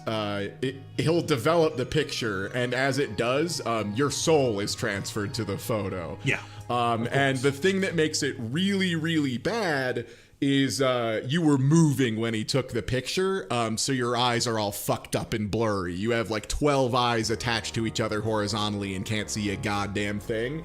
he'll develop the picture, and as it does, your soul is transferred to the photo. Yeah. And the thing that makes it really, really bad is you were moving when he took the picture, so your eyes are all fucked up and blurry. You have like 12 eyes attached to each other horizontally and can't see a goddamn thing.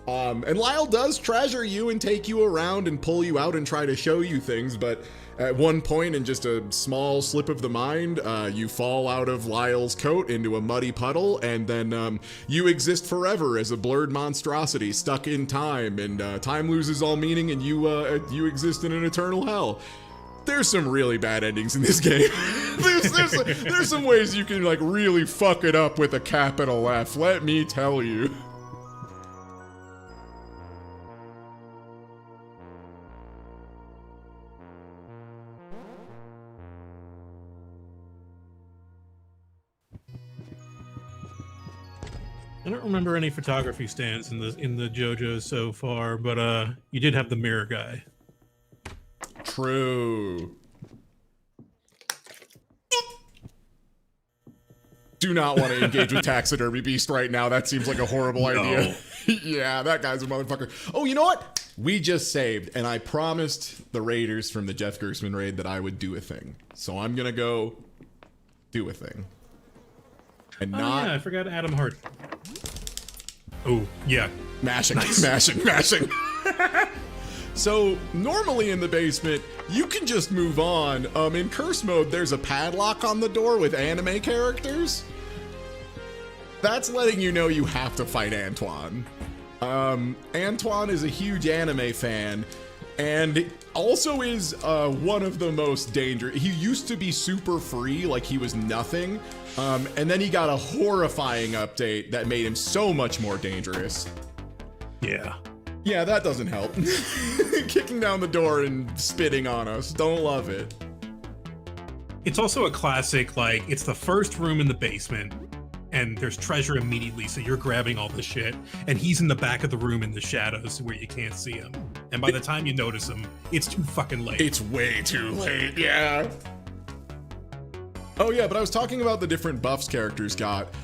And Lyle does treasure you and take you around and pull you out and try to show you things, but at one point, in just a small slip of the mind, you fall out of Lyle's coat into a muddy puddle, and then you exist forever as a blurred monstrosity stuck in time, and time loses all meaning, and you exist in an eternal hell. There's some really bad endings in this game. there's some ways you can like really fuck it up with a capital F, let me tell you. I don't remember any photography stands in the JoJo's so far, but you did have the mirror guy. True. Do not want to engage with Taxidermy Beast right now. That seems like a horrible idea. Yeah, that guy's a motherfucker. Oh, you know what? We just saved, and I promised the raiders from the Jeff Gersman raid that I would do a thing. So I'm gonna go do a thing. And Yeah, I forgot Adam Hart. Oh, yeah. Mashing, Nice. mashing. So, normally in the basement, you can just move on. In curse mode, there's a padlock on the door with anime characters. That's letting you know you have to fight Antoine. Antoine is a huge anime fan, and also is one of the most dangerous. He used to be super free, like he was nothing, and then he got a horrifying update that made him so much more dangerous. Yeah. Yeah, that doesn't help. Kicking down the door and spitting on us. Don't love it. It's also a classic, like, it's the first room in the basement, and there's treasure immediately, so you're grabbing all the shit, and he's in the back of the room in the shadows where you can't see him. And by the time you notice him, it's too fucking late. It's way too late, yeah. Oh yeah, but I was talking about the different buffs characters got.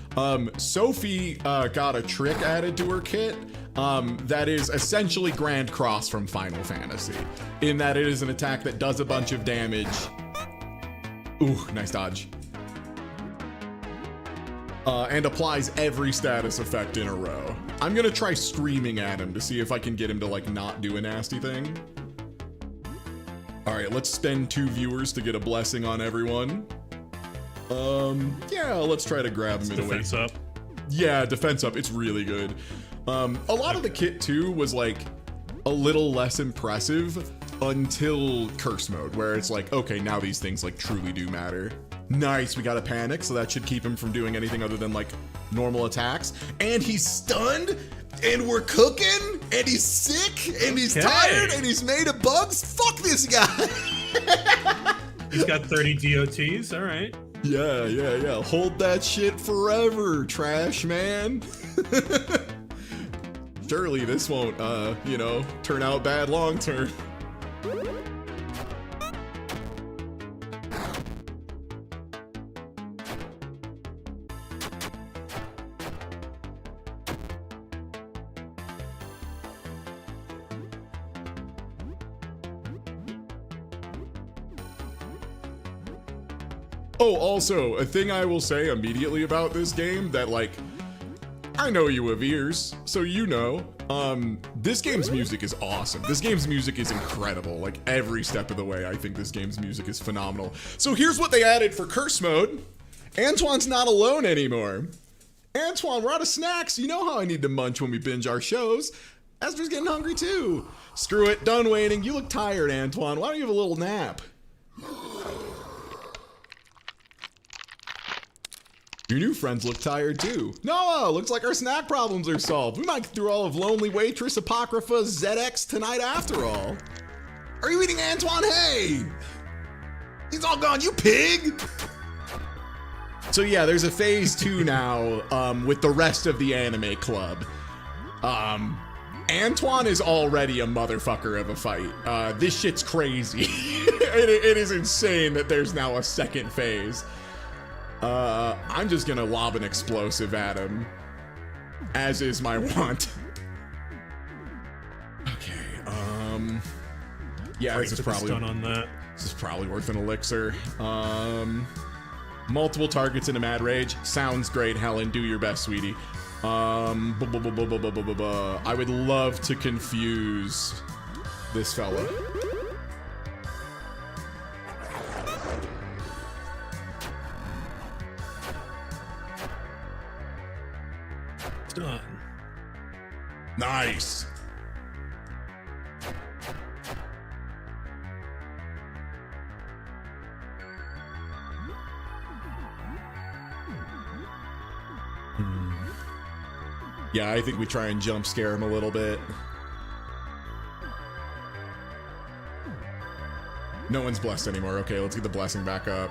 Sophie got a trick added to her kit. That is essentially Grand Cross from Final Fantasy, in that it is an attack that does a bunch of damage. Ooh, nice dodge. And applies every status effect in a row. I'm gonna try screaming at him to see if I can get him to like not do a nasty thing. All right, let's spend 2 viewers to get a blessing on everyone. Yeah, let's try to grab him in a way. Defense up. Yeah, defense up. It's really good. A lot of the kit too was like a little less impressive until curse mode, where it's like, okay, now these things like truly do matter. Nice, we got a panic, so that should keep him from doing anything other than like normal attacks. And he's stunned, and we're cooking, and he's sick, and he's tired, and he's made of bugs. Fuck this guy. He's got 30 DOTs, all right. Yeah. Hold that shit forever, trash man. Surely this won't, turn out bad long term. Oh, also, a thing I will say immediately about this game that, like, I know you have ears, so you know. This game's music is awesome. This game's music is incredible. Like, every step of the way, I think this game's music is phenomenal. So here's what they added for curse mode. Antoine's not alone anymore. Antoine, we're out of snacks. You know how I need to munch when we binge our shows. Esther's getting hungry too. Screw it, done waiting. You look tired, Antoine. Why don't you have a little nap? Your new friends look tired too. No, looks like our snack problems are solved. We might get through all of Lonely Waitress Apocrypha ZX tonight after all. Are you eating Antoine? Hey! He's all gone, you pig! So yeah, there's a phase 2 now with the rest of the anime club. Antoine is already a motherfucker of a fight. This shit's crazy. It is insane that there's now a second phase. I'm just gonna lob an explosive at him, as is my want. Okay, yeah, This is probably worth an elixir. Multiple targets in a mad rage. Sounds great, Helen. Do your best, sweetie. I would love to confuse this fella. Done. Nice. Yeah, I think we try and jump scare him a little bit. No one's blessed anymore. Okay, let's get the blessing back up.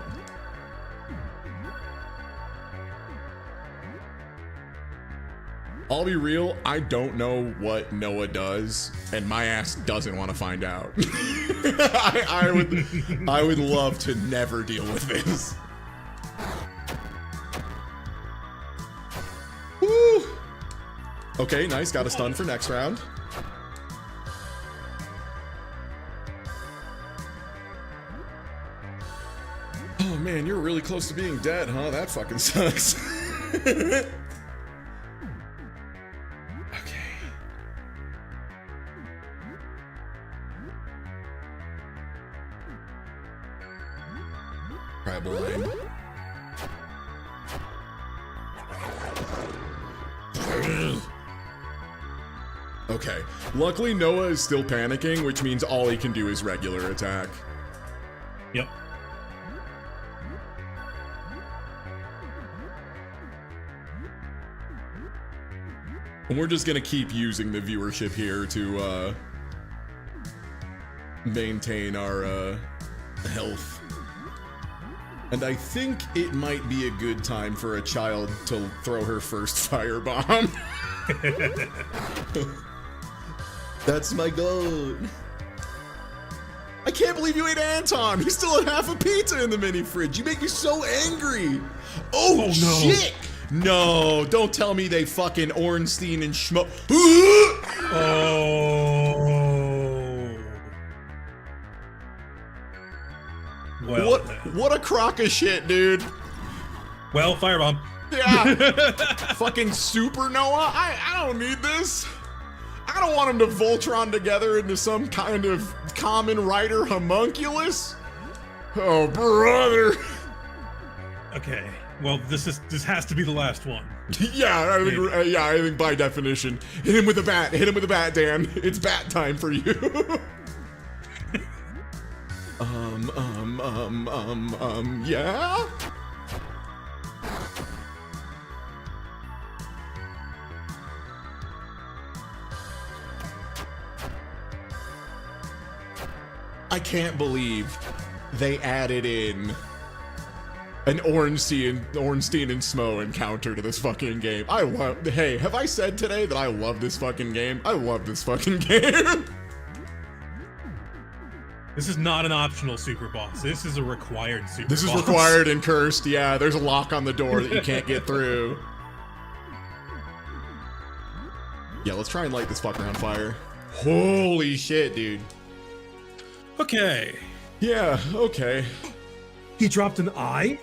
I'll be real, I don't know what Noah does, and my ass doesn't want to find out. I would love to never deal with this. Woo! Okay, nice. Got a stun for next round. Oh man, you're really close to being dead, huh? That fucking sucks. Okay. Tribal line. Okay. Luckily, Noah is still panicking, which means all he can do is regular attack. Yep. And we're just gonna keep using the viewership here to maintain our health. And I think it might be a good time for a child to throw her first firebomb. That's my goal. I can't believe you ate Anton. He still had half a pizza in the mini fridge. You make me so angry. Oh no. Shit. No, don't tell me they fucking Ornstein and Schmo. Oh. Well, What a crock of shit, dude. Well, firebomb. Yeah. Fucking super Noah. I don't need this. I don't want him to Voltron together into some kind of common rider homunculus. Oh, brother. Okay. Well, this has to be the last one. Yeah, I think by definition. Hit him with a bat. Hit him with a bat, Dan. It's bat time for you. Yeah? I can't believe they added in an Ornstein and Smo encounter to this fucking game. Hey, have I said today that I love this fucking game? I love this fucking game. This is not an optional super boss. This is a required super boss. This is required and cursed. Yeah, there's a lock on the door that you can't get through. Yeah, let's try and light this fucker on fire. Holy shit, dude. Okay. Yeah, okay. He dropped an eye?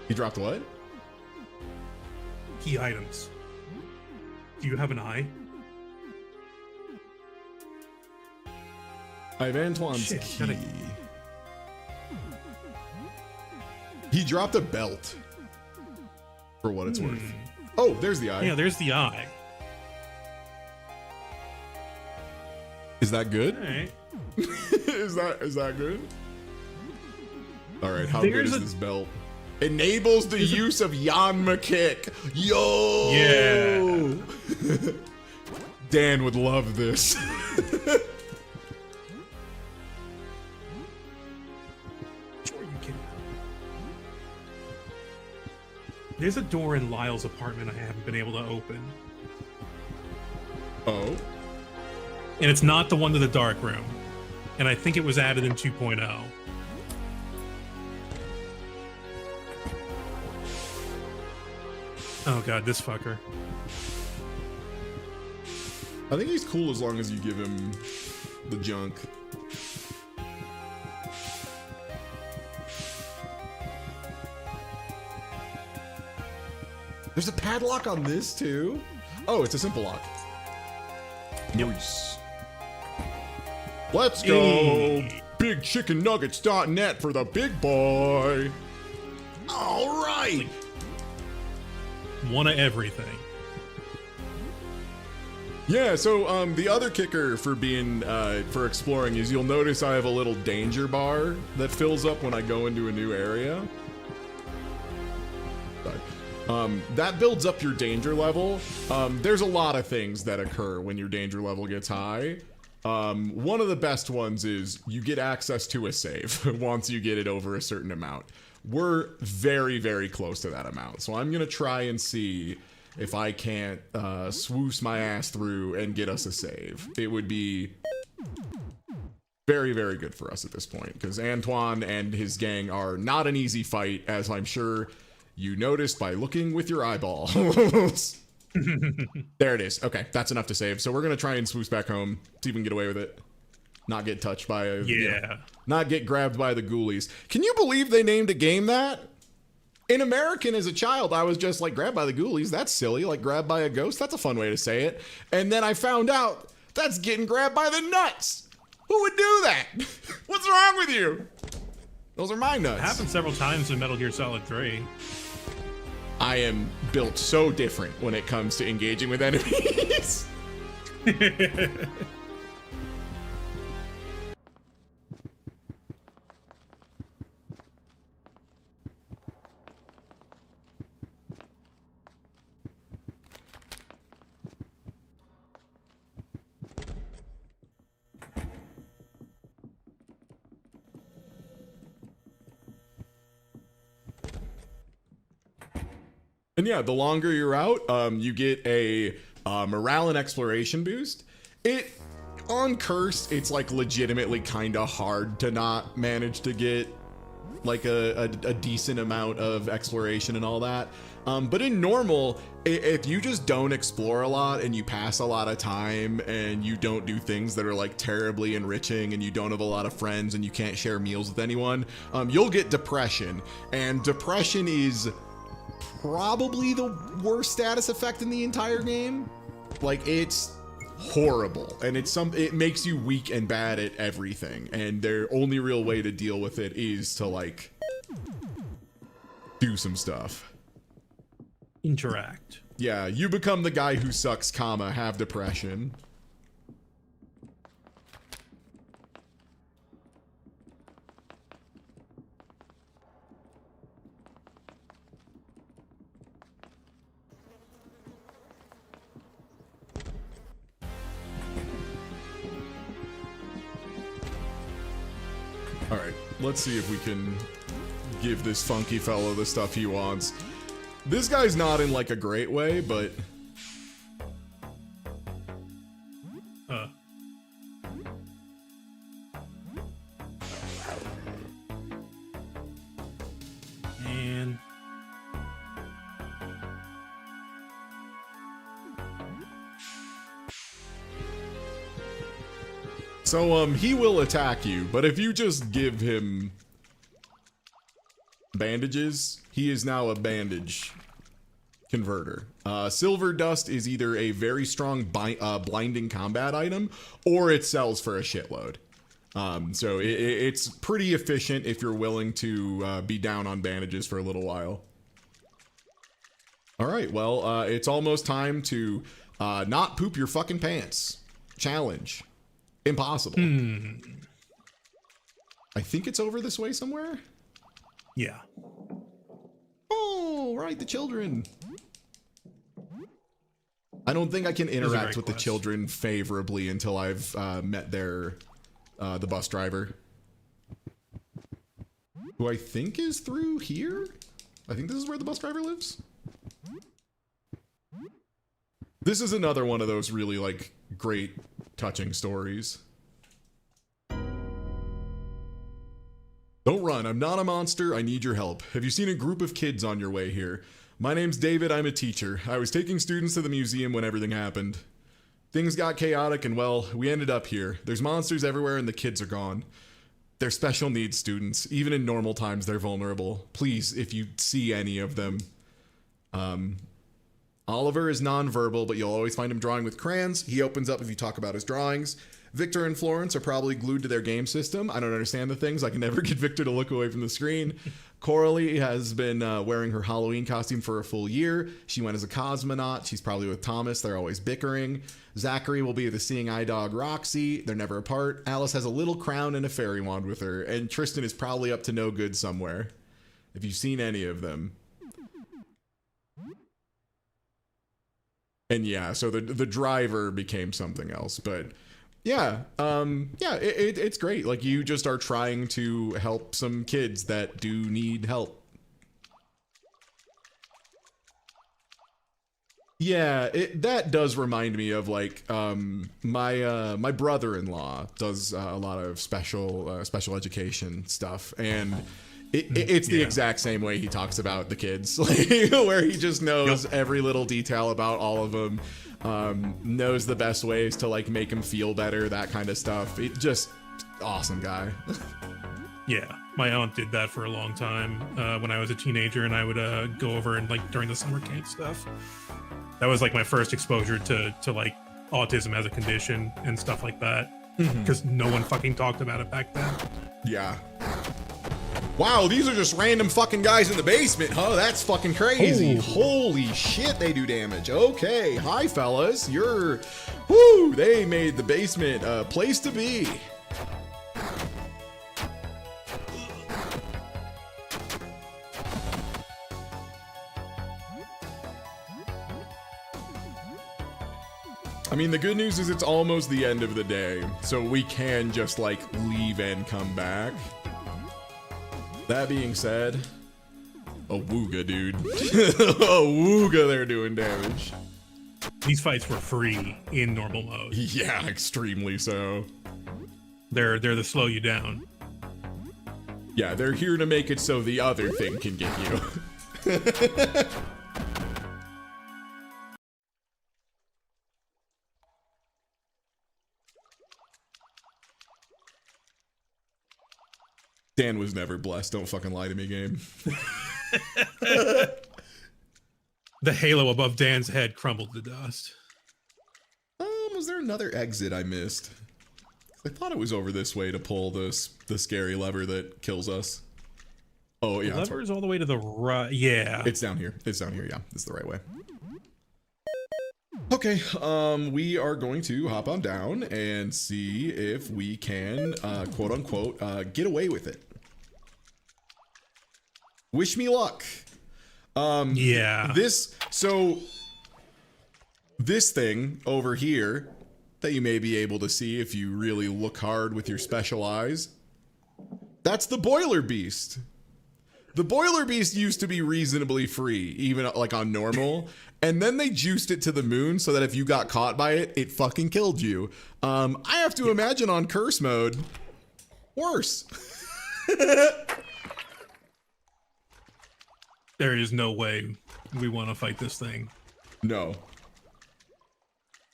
He dropped what? Key items. Do you have an eye? I have Antoine's Shit, key. He dropped a belt. For what it's worth. Oh, there's the eye. Yeah, there's the eye. Is that good? All right. is that good? All right, how There's good is this belt? Enables the use of Yanma kick. Yo! Yeah. Dan would love this. There's a door in Lyle's apartment I haven't been able to open. Oh. And it's not the one to the dark room. And I think it was added in 2.0. Oh god, this fucker. I think he's cool as long as you give him the junk. There's a padlock on this too? Oh, it's a simple lock. Nice. Let's go! Hey. BigChickenNuggets.net for the big boy! Alright! One of everything. Yeah, so the other kicker for being for exploring is you'll notice I have a little danger bar that fills up when I go into a new area. Sorry. That builds up your danger level. There's a lot of things that occur when your danger level gets high. One of the best ones is you get access to a save once you get it over a certain amount. We're very, very close to that amount, so I'm gonna try and see if I can't swoosh my ass through and get us a save. It would be very, very good for us at this point, because Antoine and his gang are not an easy fight, as I'm sure you noticed by looking with your eyeballs. There it is. Okay, that's enough to save. So we're gonna try and swoosh back home, see if we can get away with it. Not get touched by a, not get grabbed by the ghoulies. Can you believe they named a game that? In American, as a child, I was just like, grabbed by the ghoulies, that's silly. Like, grabbed by a ghost, that's a fun way to say it. And then I found out, that's getting grabbed by the nuts. Who would do that? What's wrong with you? Those are my nuts. It happened several times in Metal Gear Solid 3. I am built so different when it comes to engaging with enemies. And yeah, the longer you're out, you get a morale and exploration boost. On Cursed, it's like legitimately kind of hard to not manage to get like a decent amount of exploration and all that. But in normal, if you just don't explore a lot and you pass a lot of time and you don't do things that are like terribly enriching and you don't have a lot of friends and you can't share meals with anyone, you'll get depression. And depression is probably the worst status effect in the entire game. Like, it's horrible, and it makes you weak and bad at everything, and their only real way to deal with it is to like do some stuff. Interact. Yeah, you become the guy who sucks, comma, have depression. All right, let's see if we can give this funky fellow the stuff he wants. This guy's not in like a great way, but man. so he will attack you, but if you just give him bandages, he is now a bandage converter. Silver Dust is either a very strong blinding combat item, or it sells for a shitload. So it's pretty efficient if you're willing to be down on bandages for a little while. All right, well, it's almost time to not poop your fucking pants. Challenge. Impossible. I think it's over this way somewhere. Yeah. Oh, right, the children. I don't think I can interact with the children favorably until I've met the bus driver, who I think is through here. I think this is where the bus driver lives. This is another one of those really, like, great, touching stories. Don't run, I'm not a monster, I need your help. Have you seen a group of kids on your way here? My name's David, I'm a teacher. I was taking students to the museum when everything happened. Things got chaotic and, well, we ended up here. There's monsters everywhere and the kids are gone. They're special needs students. Even in normal times, they're vulnerable. Please, if you see any of them. Oliver is nonverbal, but you'll always find him drawing with crayons. He opens up if you talk about his drawings. Victor and Florence are probably glued to their game system. I don't understand the things. I can never get Victor to look away from the screen. Coralie has been wearing her Halloween costume for a full year. She went as a cosmonaut. She's probably with Thomas. They're always bickering. Zachary will be the seeing eye dog Roxy. They're never apart. Alice has a little crown and a fairy wand with her. And Tristan is probably up to no good somewhere. If you've seen any of them. And yeah, so the driver became something else, but yeah, it's great. Like, you just are trying to help some kids that do need help. Yeah, that does remind me of, like, my brother-in-law does a lot of special education stuff, and it's the exact same way he talks about the kids, like, where he just knows every little detail about all of them, knows the best ways to, like, make them feel better, that kind of stuff. Just awesome guy. Yeah, my aunt did that for a long time when I was a teenager, and I would go over and, like, during the summer camp stuff. That was, like, my first exposure to like autism as a condition and stuff like that, because no one fucking talked about it back then. Yeah. Wow, these are just random fucking guys in the basement, huh? That's fucking crazy. Oh. Holy shit, they do damage. Okay, hi fellas. Whoo, they made the basement a place to be. I mean, the good news is it's almost the end of the day, so we can just, like, leave and come back. That being said, Awooga, dude. Awooga, they're doing damage. These fights were free in normal mode. Yeah, extremely so. They're to slow you down. Yeah, they're here to make it so the other thing can get you. Dan was never blessed. Don't fucking lie to me, game. The halo above Dan's head crumbled to dust. Was there another exit I missed? I thought it was over this way to pull the scary lever that kills us. Oh, yeah. The lever is all the way to the right. Yeah. It's down here. It's down here. Yeah, it's the right way. Okay, we are going to hop on down and see if we can, quote unquote, get away with it. Wish me luck. Yeah. This thing over here that you may be able to see if you really look hard with your special eyes, that's the Boiler Beast. The Boiler Beast used to be reasonably free, even like on normal, and then they juiced it to the moon so that if you got caught by it, it fucking killed you. I have to imagine on curse mode, worse. There is no way we want to fight this thing. No.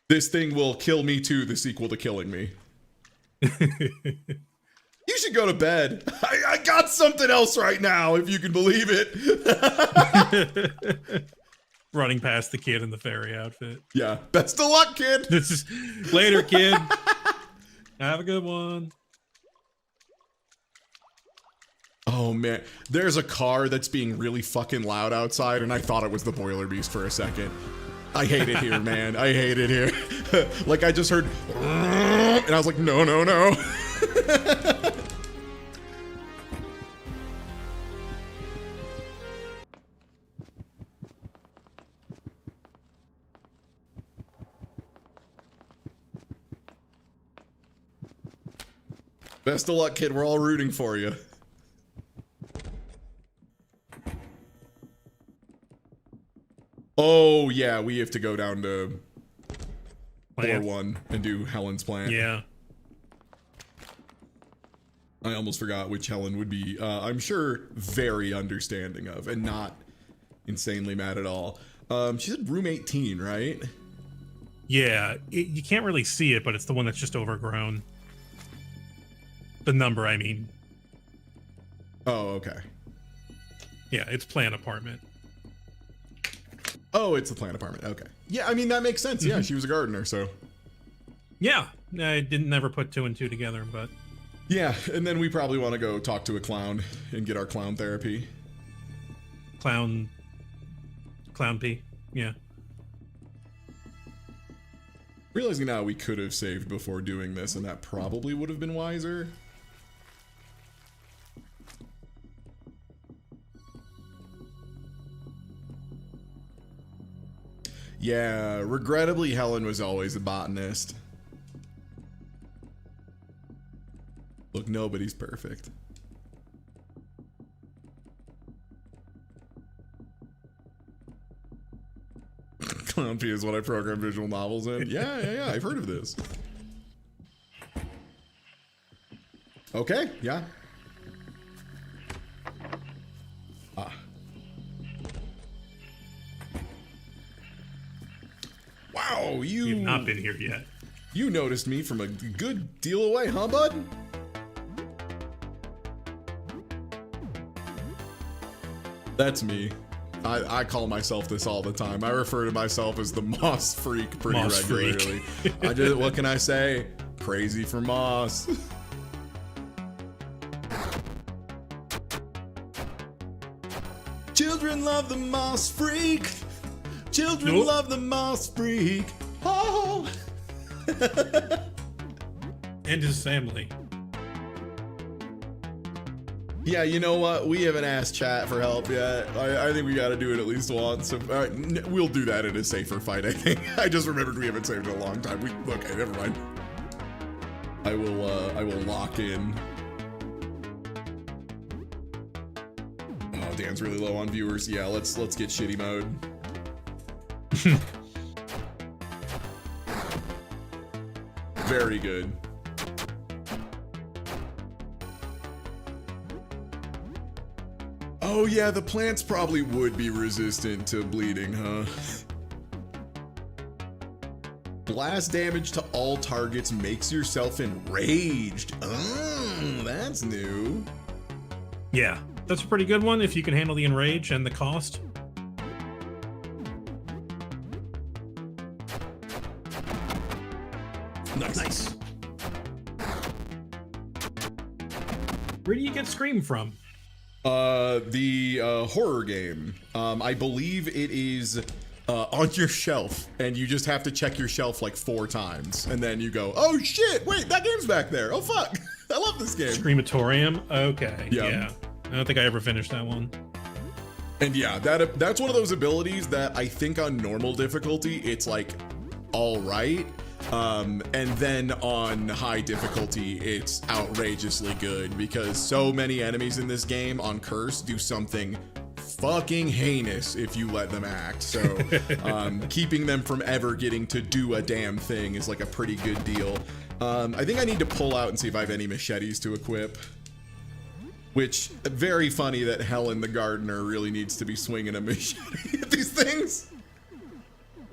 This thing will kill me too, the sequel to killing me. You should go to bed. I got something else right now, if you can believe it. Running past the kid in the fairy outfit. Yeah. Best of luck, kid. This is later, kid. Have a good one. Oh man, there's a car that's being really fucking loud outside, and I thought it was the Boiler Beast for a second. I hate it here, man. I hate it here. Like, I just heard, and I was like, no, no, no. Best of luck, kid. We're all rooting for you. Oh, yeah, we have to go down to floor Plants. 1 and do Helen's plant. Yeah. I almost forgot which Helen would be, I'm sure, very understanding of and not insanely mad at all. She said room 18, right? Yeah, you can't really see it, but it's the one that's just overgrown. The number, I mean. Oh, okay. Yeah, it's plant apartment. Oh, it's the plant apartment. Okay. Yeah, I mean, that makes sense. Yeah, she was a gardener, so. Yeah, I didn't never put 2 and 2 together, but Yeah, and then we probably want to go talk to a clown and get our clown therapy. clown P. Yeah. Realizing now we could have saved before doing this, and that probably would have been wiser. Yeah, regrettably, Helen was always a botanist. Look, nobody's perfect. Clown P is what I program visual novels in. Yeah, I've heard of this. Okay, yeah. Ah. Wow, You've not been here yet. You noticed me from a good deal away, huh, bud? That's me. I call myself this all the time. I refer to myself as the moss freak pretty Moss freak. regularly. What can I say? Crazy for moss. Children love the moss freak. Children Nope. love the moss freak. Oh. And his family. Yeah, you know what? We haven't asked chat for help yet. I think we got to do it at least once. So, all right, we'll do that in a safer fight, I think. I just remembered we haven't saved in a long time. Okay, never mind. I will lock in. Oh, Dan's really low on viewers. Yeah, let's get shitty mode. Very good. Oh yeah, the plants probably would be resistant to bleeding, huh? Blast damage to all targets makes yourself enraged. Oh, that's new. Yeah, that's a pretty good one if you can handle the enrage and the cost. Nice. Where do you get Scream from? The horror game. I believe it is on your shelf, and you just have to check your shelf like 4 times, and then you go, oh shit, wait, that game's back there. Oh fuck, I love this game. Screamatorium? Okay, Yeah. yeah. I don't think I ever finished that one. And yeah, that's one of those abilities that I think on normal difficulty, it's like all right. And then on high difficulty, it's outrageously good because so many enemies in this game on Curse do something fucking heinous if you let them act. So keeping them from ever getting to do a damn thing is like a pretty good deal. I think I need to pull out and see if I have any machetes to equip. Which, very funny that Helen the gardener really needs to be swinging a machete at these things.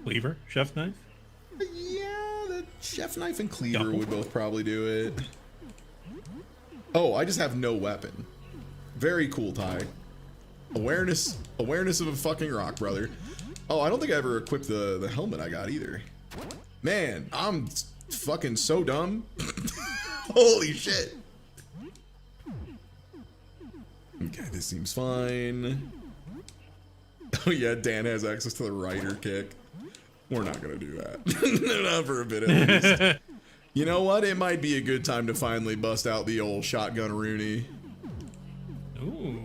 Cleaver? Chef knife? Yeah, the chef knife and cleaver Double. would both probably do it. Oh, I just have no weapon. Very cool, Ty. Awareness of a fucking rock, brother. Oh, I don't think I ever equipped the helmet I got either. Man, I'm fucking so dumb. Holy shit. Okay, this seems fine. Oh yeah, Dan has access to the rider kick. We're not gonna do that. Not for a bit at least. You know what? It might be a good time to finally bust out the old shotgun Rooney. Ooh.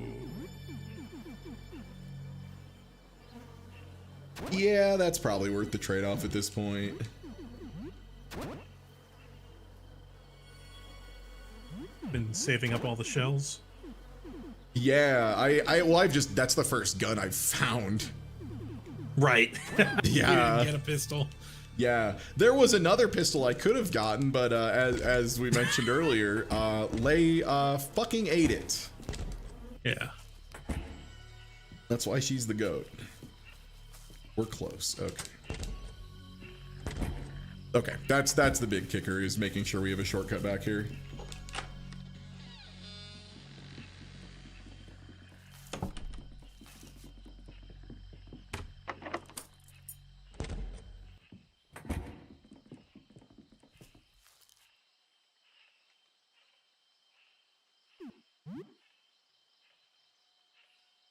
Yeah, that's probably worth the trade-off at this point. Been saving up all the shells. Yeah, I've just, that's the first gun I've found. Right. Yeah. You didn't get a pistol. Yeah, there was another pistol I could have gotten, but as we mentioned earlier, Lei fucking ate it. Yeah. That's why she's the goat. We're close. Okay. Okay, that's the big kicker, is making sure we have a shortcut back here.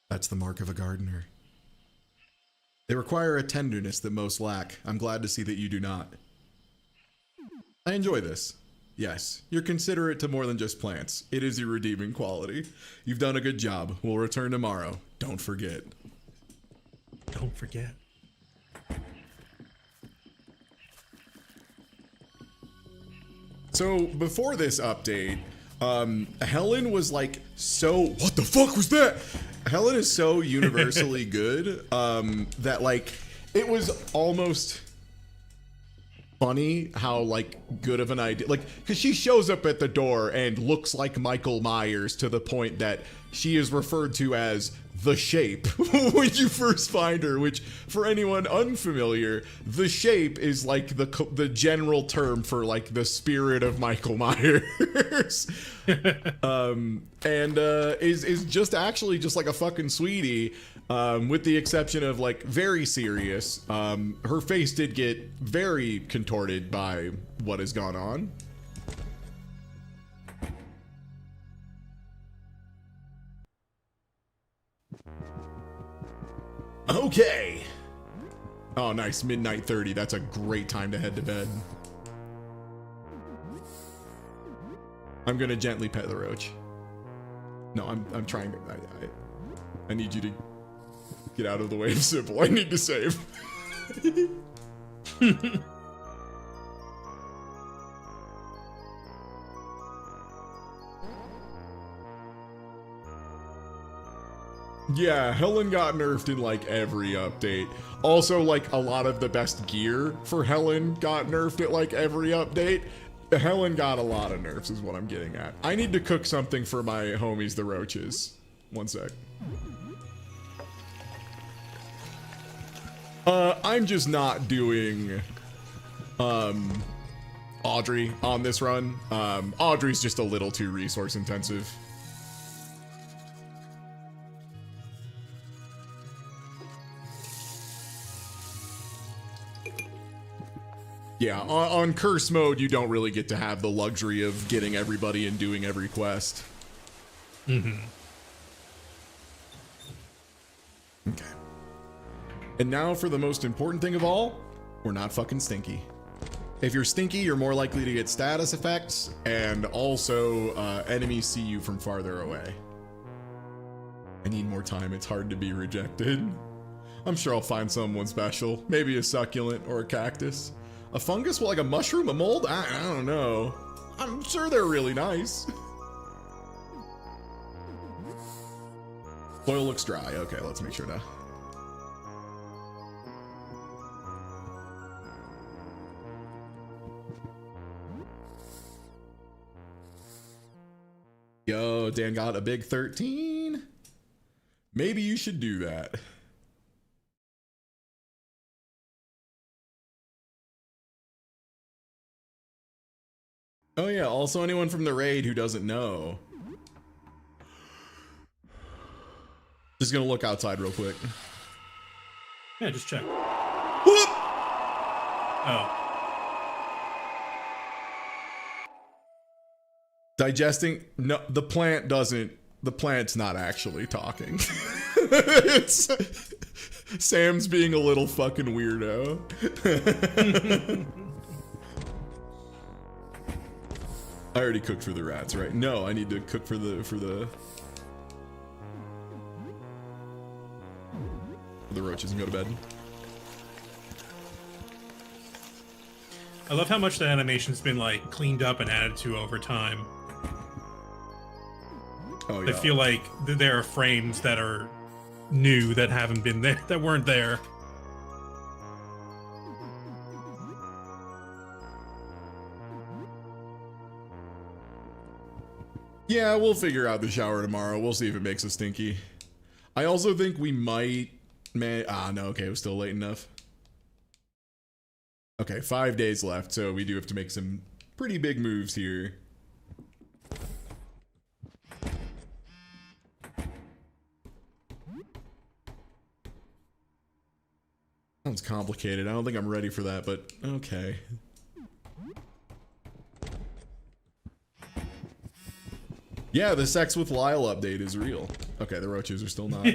That's the mark of a gardener. They require a tenderness that most lack. I'm glad to see that you do not. I enjoy this. Yes, you're considerate to more than just plants. It is your redeeming quality. You've done a good job. We'll return tomorrow. Don't forget. Don't forget. So before this update, Helen was like, so what the fuck was that? Helen is so universally good that like it was almost funny how like good of an idea, like, because she shows up at the door and looks like Michael Myers to the point that she is referred to as the Shape when you first find her, which for anyone unfamiliar, the Shape is like the general term for like the spirit of Michael Myers. Is just actually just like a fucking sweetie, with the exception of like very serious. Her face did get very contorted by what has gone on. Okay. Oh, nice. Midnight 30. That's a great time to head to bed. I'm gonna gently pet the roach. No, I'm trying to. I need you to get out of the way of Sybil. I need to save. Yeah, Helen got nerfed in like every update. Also, like a lot of the best gear for Helen got nerfed at like every update. Helen got a lot of nerfs is what I'm getting at. I need to cook something for my homies, the roaches. One sec. I'm just not doing Audrey on this run. Audrey's just a little too resource intensive. Yeah, on curse mode, you don't really get to have the luxury of getting everybody and doing every quest. Mm-hmm. Okay. And now for the most important thing of all, we're not fucking stinky. If you're stinky, you're more likely to get status effects, and also enemies see you from farther away. I need more time, it's hard to be rejected. I'm sure I'll find someone special, maybe a succulent or a cactus. A fungus? Well, like a mushroom? A mold? I don't know. I'm sure they're really nice. Soil looks dry. Okay, let's make sure to... Yo, Dan got a big 13. Maybe you should do that. Oh yeah, also anyone from the raid who doesn't know. Just gonna look outside real quick. Yeah, just check. Whoop! Oh. Digesting? No, the plant doesn't. The plant's not actually talking. It's Sam's being a little fucking weirdo. I already cooked for the rats, right? No, I need to cook for the roaches and go to bed. I love how much the animation's been like cleaned up and added to over time. Oh yeah. I feel like there are frames that are new that haven't been there, that weren't there. Yeah, we'll figure out the shower tomorrow. We'll see if it makes us stinky. I also think we might... no, okay, it was still late enough. Okay, 5 days left, so we do have to make some pretty big moves here. Sounds complicated. I don't think I'm ready for that, but okay. Yeah, the Sex with Lyle update is real. Okay, the roaches are still not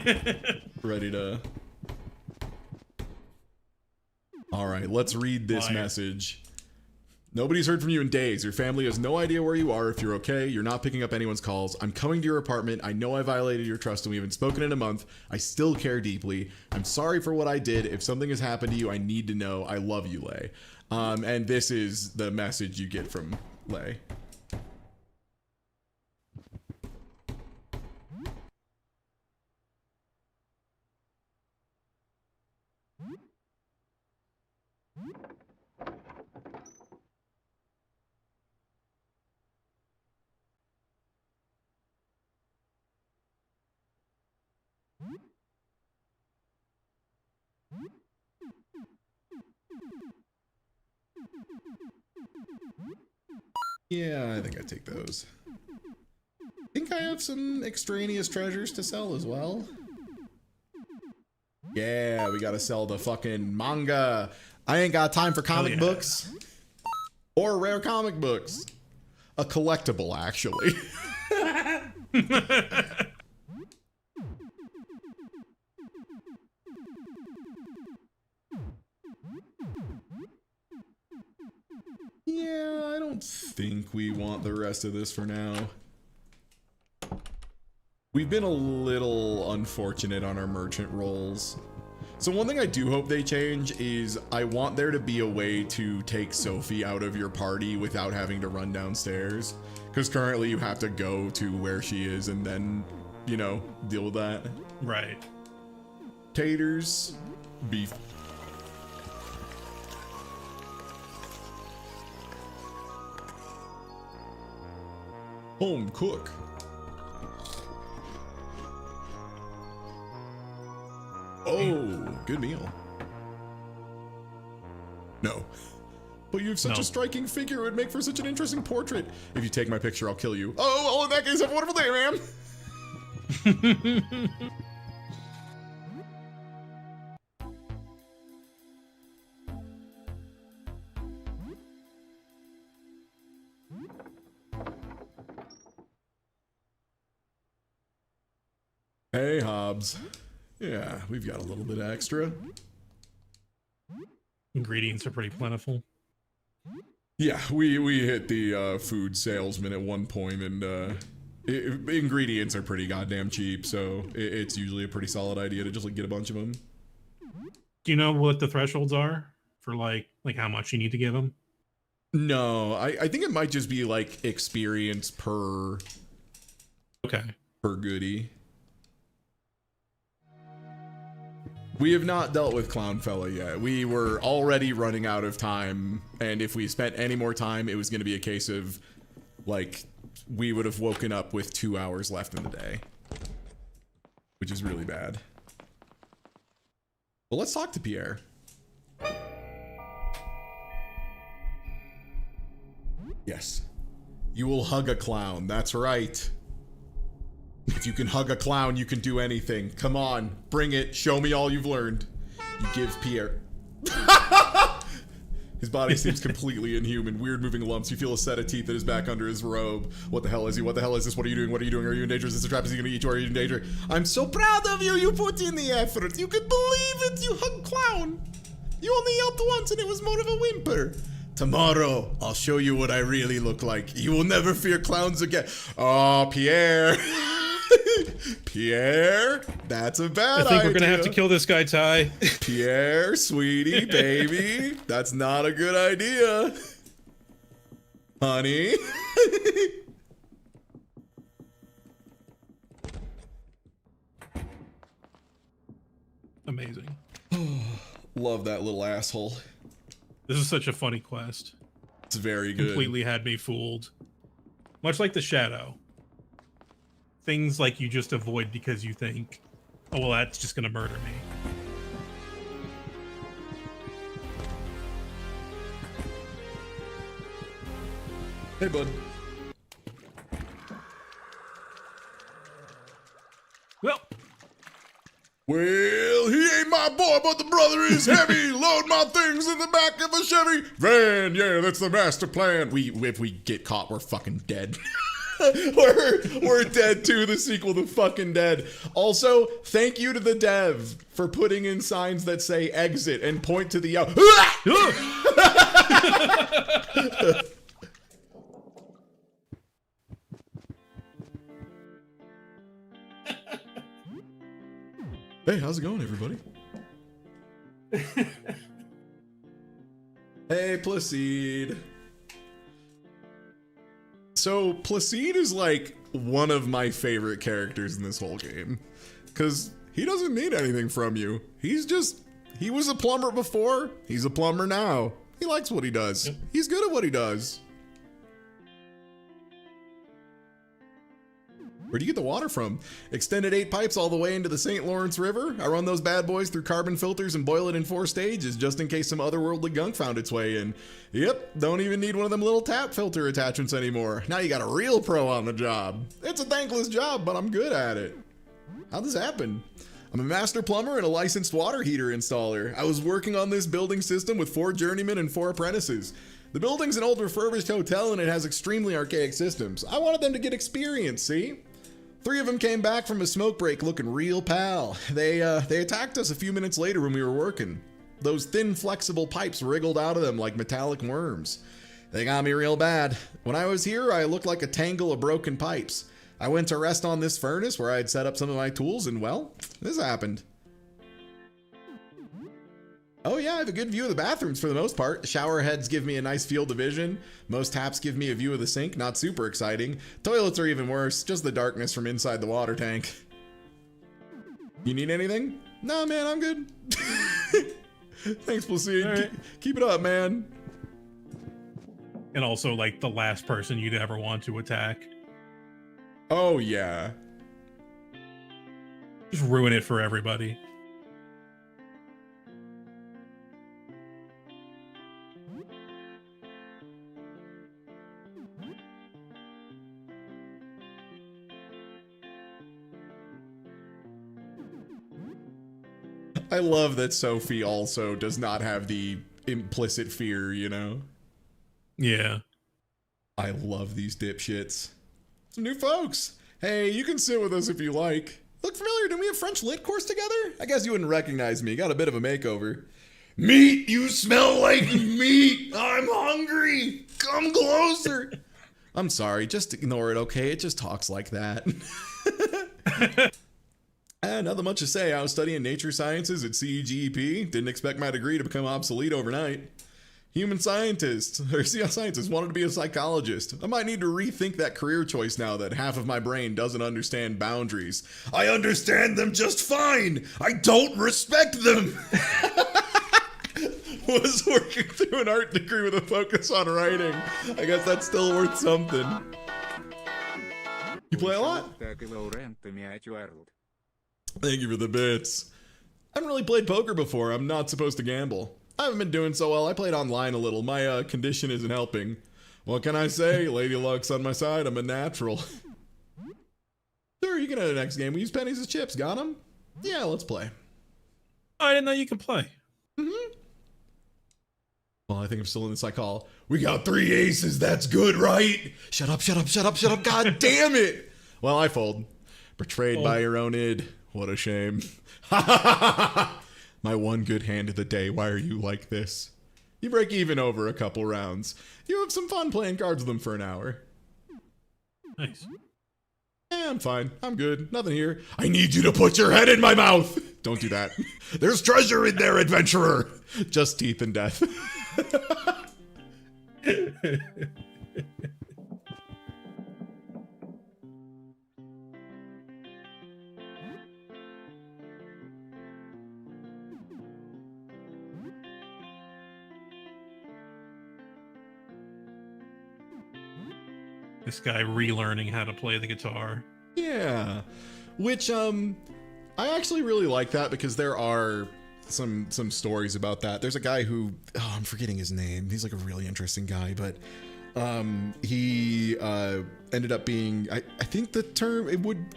ready to... Alright, let's read this message. Nobody's heard from you in days. Your family has no idea where you are, if you're okay. You're not picking up anyone's calls. I'm coming to your apartment. I know I violated your trust and we haven't spoken in a month. I still care deeply. I'm sorry for what I did. If something has happened to you, I need to know. I love you, Lay. And this is the message you get from Lay. Yeah, I think I take those. I think I have some extraneous treasures to sell as well. Yeah, we gotta sell the fucking manga. I ain't got time for comic books. Or rare comic books. A collectible, actually. Yeah, I don't think we want the rest of this for now. We've been a little unfortunate on our merchant rolls. So one thing I do hope they change is I want there to be a way to take Sophie out of your party without having to run downstairs. Because currently you have to go to where she is and then, you know, deal with that. Right. Taters, beef. Home cook. Oh, good meal. No. But you have such a striking figure. It would make for such an interesting portrait. If you take my picture, I'll kill you. Oh, well, in that case, have a wonderful day, ma'am. Hey, Hobbs. Yeah, we've got a little bit extra. Ingredients are pretty plentiful. Yeah, we hit the food salesman at one point, and ingredients are pretty goddamn cheap, so it's usually a pretty solid idea to just like get a bunch of them. Do you know what the thresholds are for like how much you need to give them? No, I think it might just be like experience per goodie. We have not dealt with Clownfella yet. We were already running out of time, and if we spent any more time, it was going to be a case of, like, we would have woken up with 2 hours left in the day. Which is really bad. Well, let's talk to Pierre. Yes. You will hug a clown, that's right. If you can hug a clown, you can do anything. Come on, bring it. Show me all you've learned. You give Pierre. His body seems completely inhuman. Weird moving lumps. You feel a set of teeth at his back under his robe. What the hell is he? What the hell is this? What are you doing? What are you doing? Are you in danger? Is this a trap? Is he gonna eat you? Are you in danger? I'm so proud of you. You put in the effort. You could believe it. You hug clown. You only yelped once and it was more of a whimper. Tomorrow, I'll show you what I really look like. You will never fear clowns again. Oh, Pierre. Pierre, that's a bad idea. I think we're gonna have to kill this guy, Ty. Pierre, sweetie, baby, that's not a good idea. Honey. Amazing. Love that little asshole. This is such a funny quest. It's very good. Completely had me fooled. Much like the Shadow. things like you just avoid because you think, oh, well, that's just going to murder me. Hey, bud. Well, he ain't my boy, but the brother is heavy. Load my things in the back of a Chevy van. Yeah, that's the master plan. If we get caught, we're fucking dead. we're dead too. The sequel to Fucking Dead. Also, thank you to the dev for putting in signs that say exit and point to the Hey, how's it going, everybody? Hey, Placide. So, Placide is like one of my favorite characters in this whole game. Because he doesn't need anything from you. He was a plumber before, he's a plumber now. He likes what he does. Yep. He's good at what he does. Where'd you get the water from? Extended 8 pipes all the way into the St. Lawrence River. I run those bad boys through carbon filters and boil it in 4 stages just in case some otherworldly gunk found its way in. Yep, don't even need one of them little tap filter attachments anymore. Now you got a real pro on the job. It's a thankless job, but I'm good at it. How'd this happen? I'm a master plumber and a licensed water heater installer. I was working on this building system with 4 journeymen and 4 apprentices. The building's an old refurbished hotel and it has extremely archaic systems. I wanted them to get experience, see? 3 of them came back from a smoke break looking real pal. They attacked us a few minutes later when we were working. Those thin, flexible pipes wriggled out of them like metallic worms. They got me real bad. When I was here, I looked like a tangle of broken pipes. I went to rest on this furnace where I had set up some of my tools and, well, this happened. Oh yeah, I have a good view of the bathrooms for the most part. Shower heads give me a nice field of vision. Most taps give me a view of the sink, not super exciting. Toilets are even worse, just the darkness from inside the water tank. You need anything? Nah, man, I'm good. Thanks, Placide. Right. Keep it up, man. And also, like, the last person you'd ever want to attack. Oh, yeah. Just ruin it for everybody. I love that Sophie also does not have the implicit fear, you know? Yeah. I love these dipshits. Some new folks. Hey, you can sit with us if you like. Look familiar, didn't we have French lit course together? I guess you wouldn't recognize me, got a bit of a makeover. Meat, you smell like meat! I'm hungry! Come closer! I'm sorry, just ignore it, okay? It just talks like that. Nothing much to say. I was studying nature sciences at CEGEP. Didn't expect my degree to become obsolete overnight. Human scientist, or scientist, wanted to be a psychologist. I might need to rethink that career choice now that half of my brain doesn't understand boundaries. I understand them just fine. I don't respect them. Was working through an art degree with a focus on writing. I guess that's still worth something. You play a lot? Thank you for the bits. I haven't really played poker before. I'm not supposed to gamble. I haven't been doing so well. I played online a little. My condition isn't helping. What can I say? Lady Luck's on my side. I'm a natural. Sure, you can have the next game. We use pennies as chips. Got them? Yeah, let's play. Oh, I didn't know you could play. Mm-hmm. Well, I think I'm still in the psychol. We got 3 aces. That's good, right? Shut up, shut up, shut up, shut up. God damn it. Well, I fold. Betrayed by your own id. What a shame. My one good hand of the day. Why are you like this? You break even over a couple rounds. You have some fun playing cards with them for an hour. Nice. Yeah, I'm fine. I'm good. Nothing here. I need you to put your head in my mouth. Don't do that. There's treasure in there, adventurer. Just teeth and death. This guy relearning how to play the guitar. Yeah. Which I actually really like that because there are some stories about that. There's a guy who I'm forgetting his name. He's like a really interesting guy, but he ended up being I think the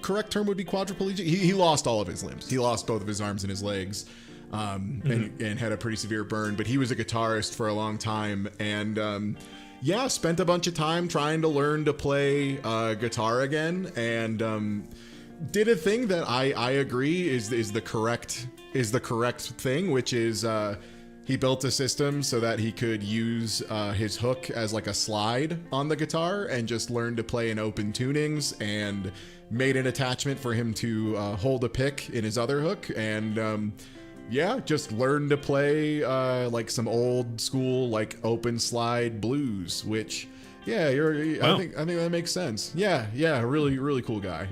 correct term would be quadriplegic. He lost all of his limbs. He lost both of his arms and his legs. And had a pretty severe burn, but he was a guitarist for a long time, and spent a bunch of time trying to learn to play guitar again, and did a thing that I agree is the correct thing, which is he built a system so that he could use his hook as like a slide on the guitar and just learn to play in open tunings, and made an attachment for him to hold a pick in his other hook, and just learn to play like some old school like open slide blues, which I think that makes sense. Yeah, really, really cool guy.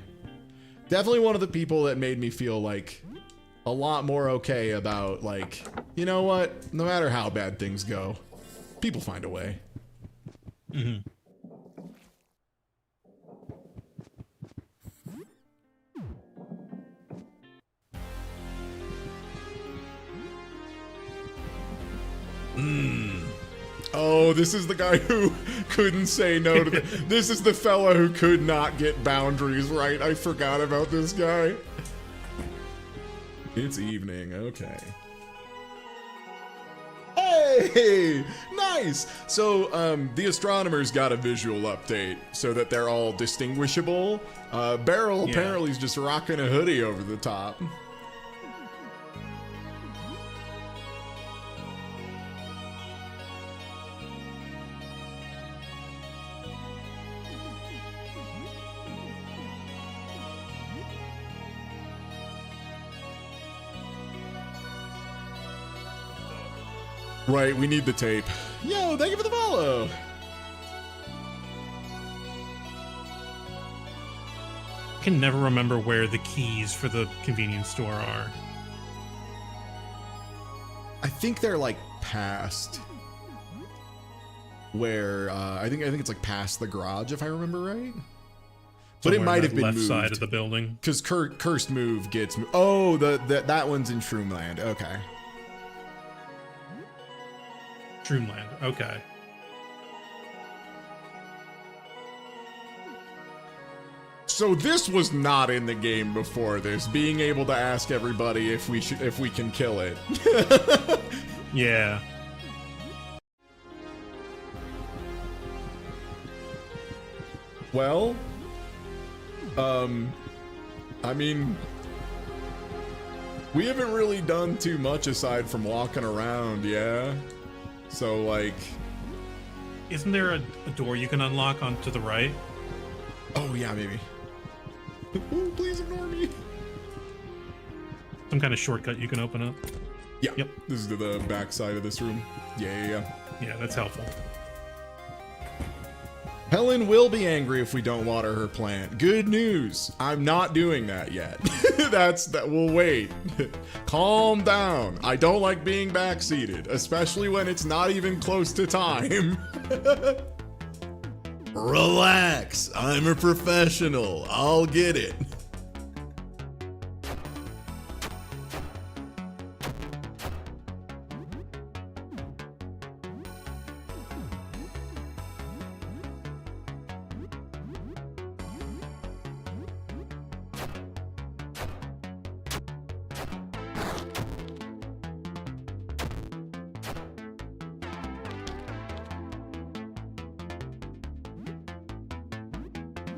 Definitely one of the people that made me feel like a lot more okay about like, you know what, no matter how bad things go, people find a way. Mm-hmm. Oh, this is the guy who couldn't say no to this is the fella who could not get boundaries right. I forgot about this guy. It's evening, okay. Hey, nice. So the astronomers got a visual update so that they're all distinguishable. Beryl apparently is just rocking a hoodie over the top. Right, we need the tape. Yo, thank you for the follow. I can never remember where the keys for the convenience store are. I think they're like past where I think it's like past the garage if I remember right. But it might have been left moved. Side of the building. Because Cursed Move gets moved. Oh, that one's in Shroomland. Okay. Dreamland. Okay. So this was not in the game before this. Being able to ask everybody if we can kill it. Yeah. Well, I mean, we haven't really done too much aside from walking around, yeah? So, like... Isn't there a door you can unlock onto the right? Oh, yeah, maybe. Ooh, please ignore me. Some kind of shortcut you can open up? Yeah. Yep. This is to the back side of this room. Yeah. Yeah, that's helpful. Helen will be angry if we don't water her plant. Good news. I'm not doing that yet. We'll wait. Calm down. I don't like being backseated, especially when it's not even close to time. Relax. I'm a professional. I'll get it.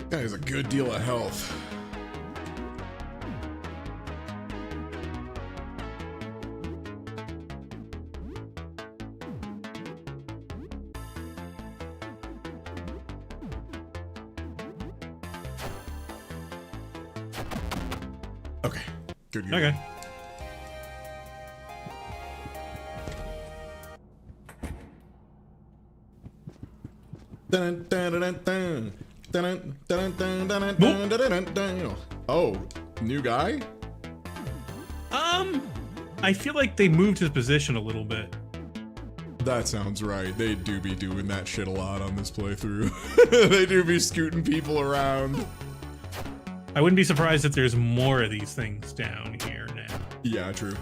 That is a good deal of health. Okay. Good. Okay. Dun, dun, dun, dun, dun. Dun, dun, dun, dun, dun, dun, dun, dun, dun. Oh, new guy? I feel like they moved his position a little bit. That sounds right. They do be doing that shit a lot on this playthrough. They do be scooting people around. I wouldn't be surprised if there's more of these things down here now. Yeah, true.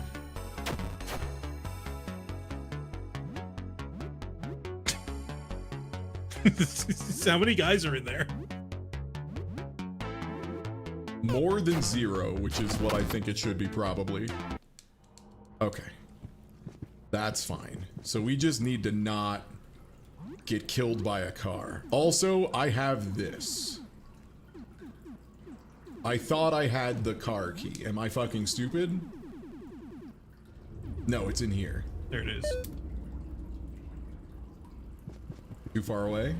How many guys are in there? More than 0, which is what I think it should be probably. Okay. That's fine. So we just need to not get killed by a car. Also, I have this. I thought I had the car key. Am I fucking stupid? No, it's in here. There it is. Too far away?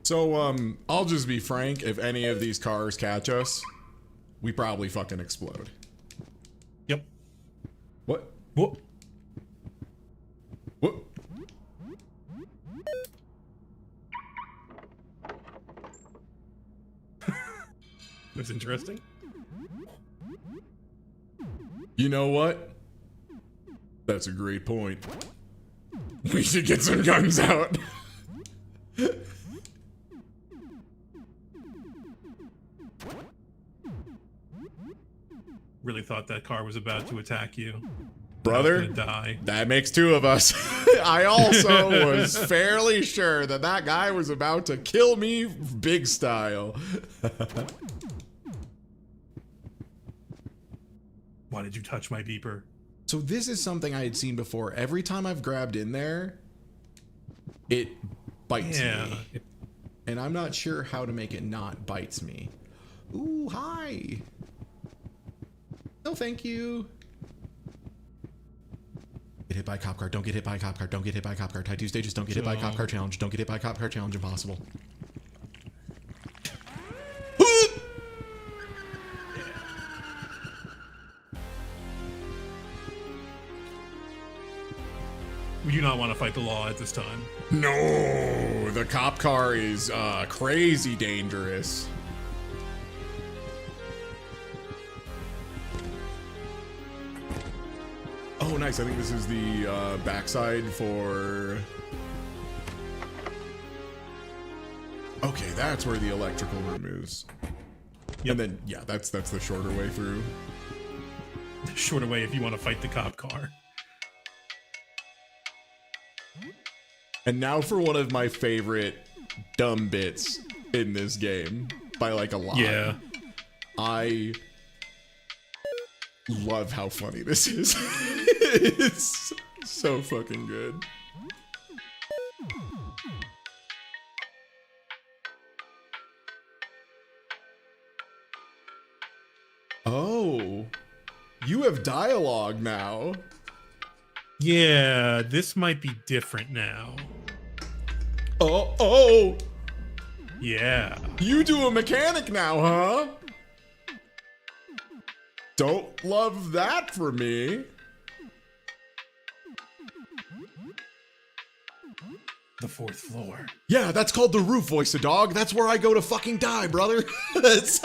So, I'll just be frank. If any of these cars catch us, we probably fucking explode. Yep. What? Whoop. What? That's interesting. You know what? That's a great point. We should get some guns out. Really thought that car was about to attack you. Brother, I was gonna die. that makes 2 of us. I also was fairly sure that that guy was about to kill me big style. Why did you touch my beeper? So this is something I had seen before. Every time I've grabbed in there, it bites me. And I'm not sure how to make it not bites me. Ooh, hi. No, thank you. Get hit by a cop car. Don't get hit by a cop car. Don't get hit by a cop car. Type 2 stages. Don't get hit by a cop car challenge. Don't get hit by a cop car challenge. Impossible. We do not want to fight the law at this time. No, the cop car is crazy dangerous. Oh, nice. I think this is the backside for... Okay, that's where the electrical room is. Yep. And then, yeah, that's the shorter way through. Short away if you want to fight the cop car. And now for one of my favorite dumb bits in this game, by like a lot. Yeah. I love how funny this is. It's so fucking good. Oh, you have dialogue now. Yeah, this might be different now. Oh, Yeah. you do a mechanic now, huh? Don't love that for me. The 4th floor. Yeah, that's called the roof, voice of dog. That's where I go to fucking die, brother. That's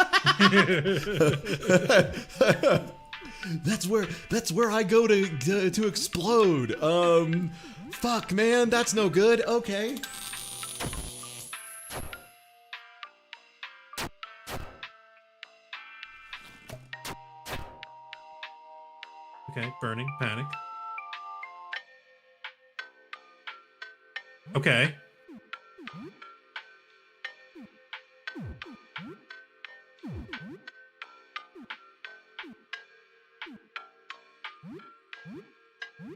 where I go to explode. Fuck, man, that's no good. Okay. Okay, burning, panic. Okay.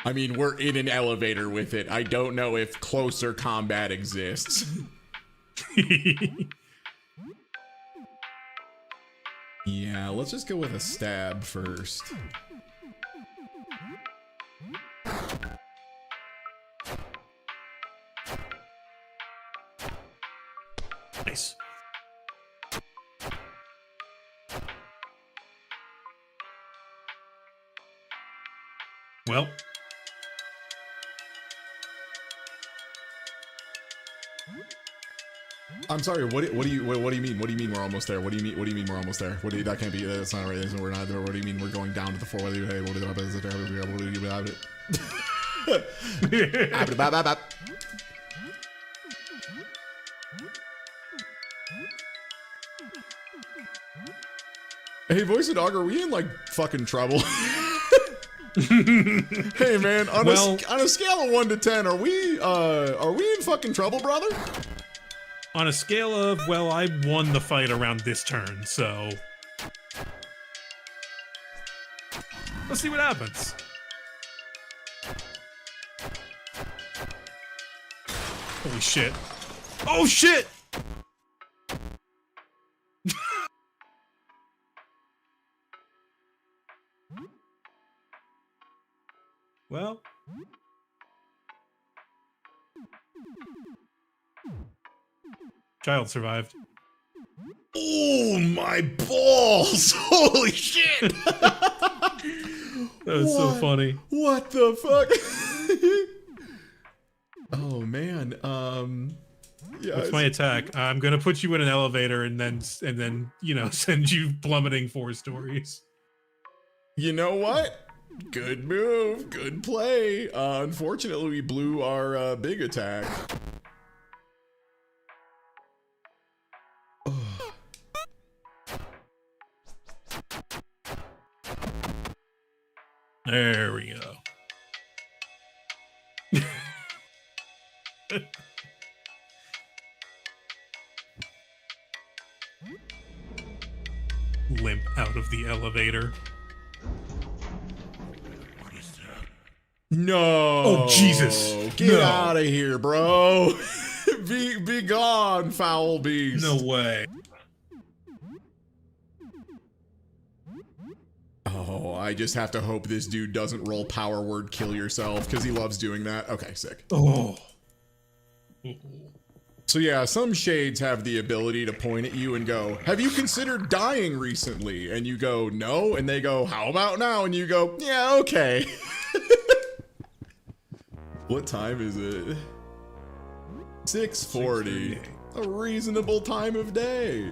I mean, we're in an elevator with it. I don't know if closer combat exists. Yeah, let's just go with a stab first. Nice. Well, I'm sorry. What do you mean? What do you mean we're almost there? What do you mean we're almost there? That can't be. That's not right. We're not there. What do you mean we're going down to the floor? What do you mean? Hey, Voice of Dog, are we in like fucking trouble? Hey man, on a scale of 1 to 10, are we in fucking trouble, brother? On a scale of, well, I won the fight around this turn, so let's see what happens. Holy shit. Oh shit! Well, child survived. Oh my balls! Holy shit! That was so funny. What the fuck? Oh man. Yeah. What's my attack? I'm gonna put you in an elevator and then you know send you plummeting 4 stories. You know what? Good move. Good play. Unfortunately, we blew our big attack. There we go. Limp out of the elevator. No. Oh, Jesus. Get No. out of here, bro. be gone, foul beast. No way. Oh, I just have to hope this dude doesn't roll power word kill yourself because he loves doing that. Okay, sick. Oh. So yeah, some shades have the ability to point at you and go, have you considered dying recently? And you go, no. And they go, how about now? And you go, yeah, okay. What time is it? 6:40. A reasonable time of day.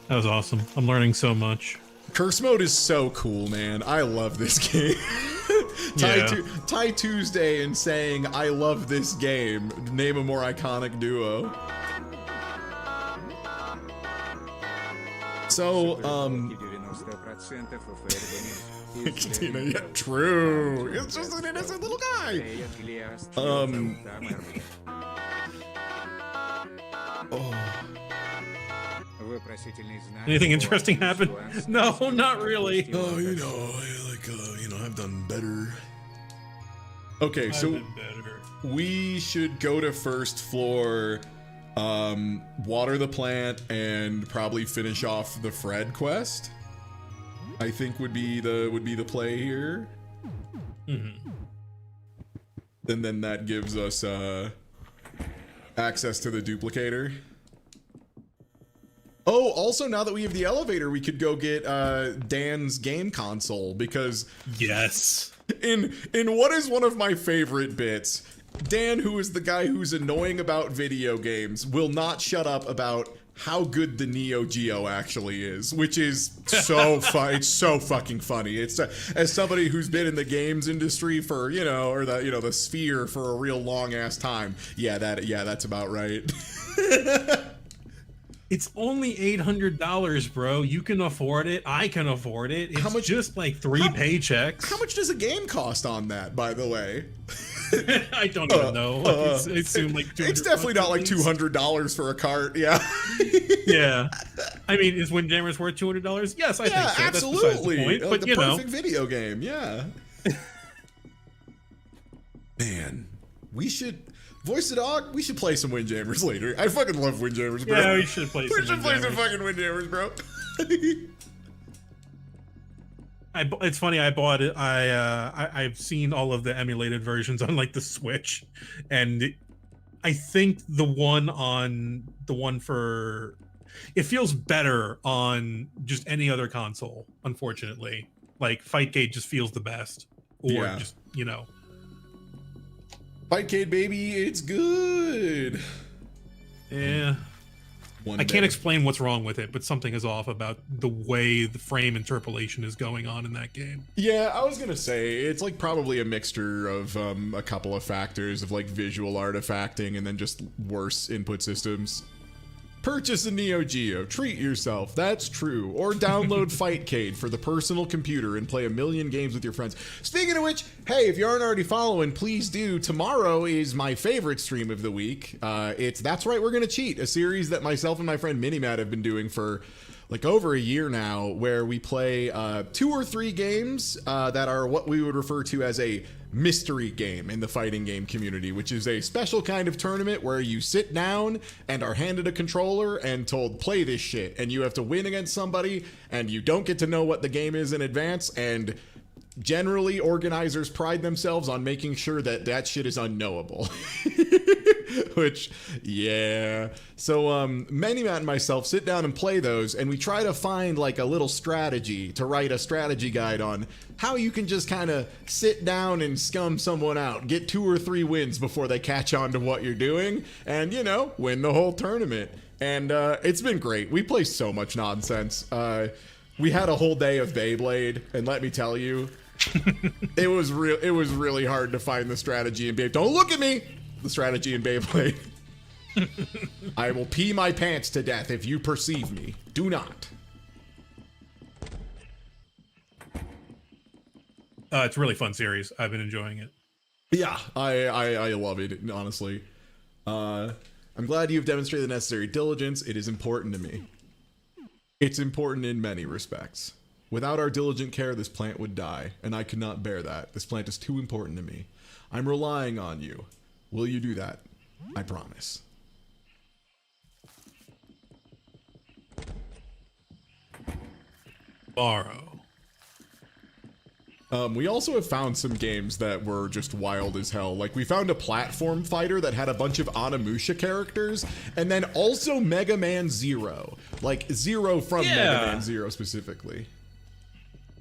That was awesome. I'm learning so much. Curse mode is so cool, man. I love this game. Ty Tuesday and saying, I love this game. Name a more iconic duo. So, yeah, true. It's just an innocent little guy. Anything interesting happen? No, not really. Oh, I've done better. Okay, so we should go to first floor, water the plant, and probably finish off the Fred quest. I think would be the play here. Mm-hmm. And then that gives us access to the duplicator. Oh, also now that we have the elevator, we could go get Dan's game console because yes, in what is one of my favorite bits, Dan, who is the guy who's annoying about video games, will not shut up about how good the Neo Geo actually is, which is so fun. It's so fucking funny. It's as somebody who's been in the games industry for the sphere for a real long ass time. Yeah, that's about right. It's only $800, bro. You can afford it. I can afford it. It's how much, just like 3 paychecks. How much does a game cost on that, by the way? I don't even know. It seemed like it's definitely not like $200 for a cart. Yeah. Yeah. I mean, is Windjammers worth $200? Yes, I think so. Absolutely. That's the point, but the perfect video game. Yeah. Man, we should. Voice the Dog, we should play some Windjammers later. I fucking love Windjammers, bro. Yeah, we should play some some fucking Windjammers, bro. It's funny, I bought it. I've seen all of the emulated versions on like the Switch, and I think the one for it feels better on just any other console, unfortunately. Like Fightcade just feels the best. Or just, Fightcade, baby, it's good. Yeah. I can't explain what's wrong with it, but something is off about the way the frame interpolation is going on in that game. Yeah, I was gonna say it's like probably a mixture of a couple of factors of like visual artifacting and then just worse input systems. Purchase a Neo Geo, treat yourself, that's true. Or download Fightcade for the personal computer and play a million games with your friends. Speaking of which, hey, if you aren't already following, please do. Tomorrow is my favorite stream of the week. It's That's Right, We're Gonna Cheat, a series that myself and my friend Minimat have been doing for like over a year now, where we play 2 or 3 games that are what we would refer to as a mystery game in the fighting game community, which is a special kind of tournament where you sit down and are handed a controller and told, play this shit, and you have to win against somebody, and you don't get to know what the game is in advance, and generally organizers pride themselves on making sure that that shit is unknowable. Which, yeah. So, Minimat and myself sit down and play those, and we try to find like a little strategy to write a strategy guide on how you can just kind of sit down and scum someone out, get 2 or 3 wins before they catch on to what you're doing, and, you know, win the whole tournament. And it's been great. We play so much nonsense. We had a whole day of Beyblade, and let me tell you, it was really hard to find the strategy in Beyblade. Don't look at me! The strategy in Beyblade. I will pee my pants to death if you perceive me. Do not. It's a really fun series. I've been enjoying it. Yeah, I love it, honestly. I'm glad you've demonstrated the necessary diligence. It is important to me. It's important in many respects. Without our diligent care, this plant would die, and I could not bear that. This plant is too important to me. I'm relying on you. Will you do that? I promise. Borrow. We also have found some games that were just wild as hell. Like, we found a platform fighter that had a bunch of Onimusha characters, and then also Mega Man Zero. Like, Zero from Mega Man Zero specifically.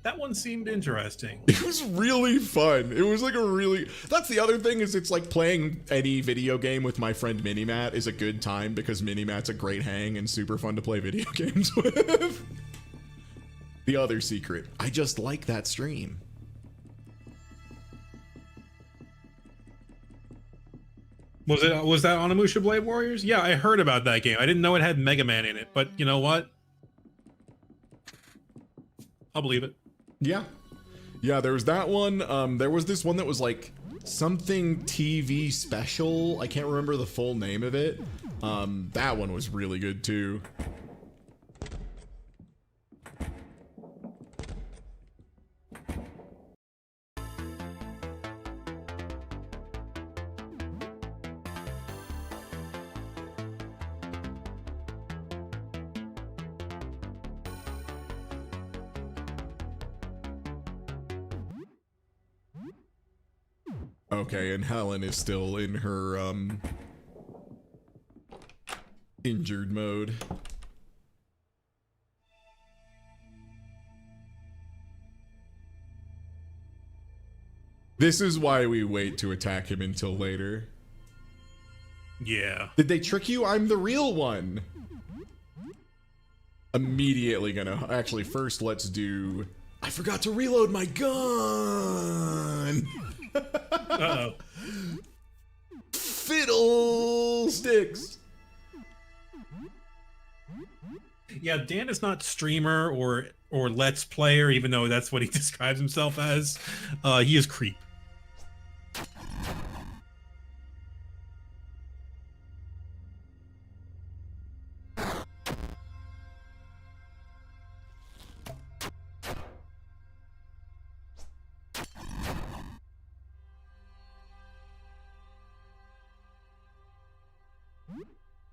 That one seemed interesting. It was really fun. It was like a really... That's the other thing, is it's like playing any video game with my friend Minimat is a good time because Minimat's a great hang and super fun to play video games with. The other secret, I just like that stream. Was that Onimusha Blade Warriors? Yeah, I heard about that game. I didn't know it had Mega Man in it, but you know what? I'll believe it. Yeah, there was that one. There was this one that was like something TV special. I can't remember the full name of it. That one was really good too. Okay, and Helen is still in her, injured mode. This is why we wait to attack him until later. Yeah. Did they trick you? I'm the real one. Immediately gonna... Actually, first let's do... I forgot to reload my gun! Uh-oh. Fiddlesticks! Yeah, Dan is not streamer or let's player, even though that's what he describes himself as. He is creep.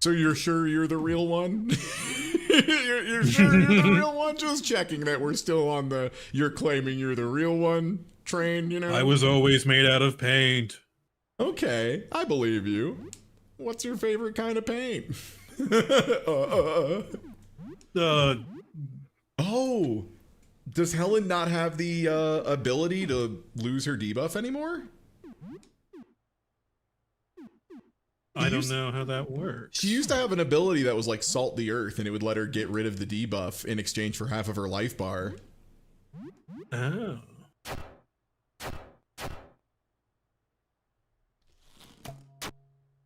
So you're sure you're the real one? you're sure you're the real one? Just checking that we're still on the you're claiming you're the real one train, you know? I was always made out of paint. Okay, I believe you. What's your favorite kind of paint? Oh, does Helen not have the ability to lose her debuff anymore? I don't know how that works. She used to have an ability that was like salt the earth, and it would let her get rid of the debuff in exchange for half of her life bar. Oh.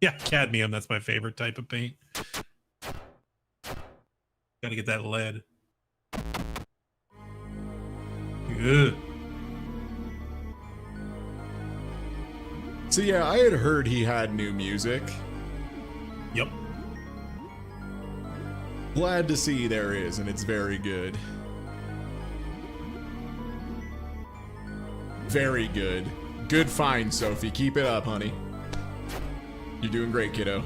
Yeah, cadmium, that's my favorite type of paint. Gotta get that lead. Ugh. So yeah, I had heard he had new music. Yep. Glad to see there is, and it's very good. Very good. Good find, Sophie. Keep it up, honey. You're doing great, kiddo.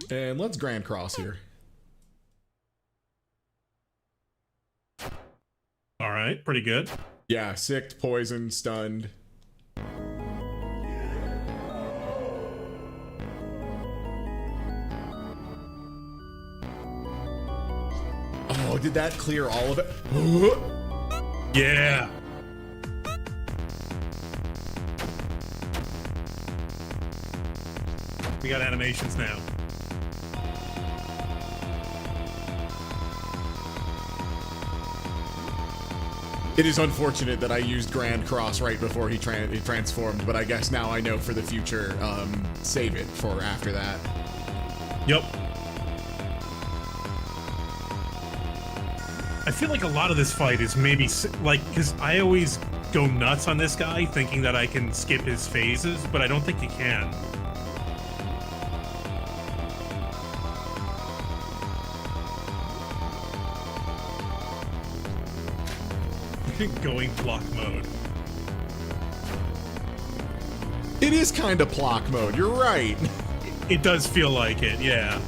And let's Grand Cross here. All right, pretty good. Yeah, sicked, poisoned, stunned. Oh, did that clear all of it? Yeah. We got animations now. It is unfortunate that I used Grand Cross right before he transformed, but I guess now I know for the future, save it for after that. Yep. I feel like a lot of this fight is maybe like, because I always go nuts on this guy thinking that I can skip his phases, but I don't think you can. Going block mode. It is kind of block mode, you're right. It does feel like it, yeah.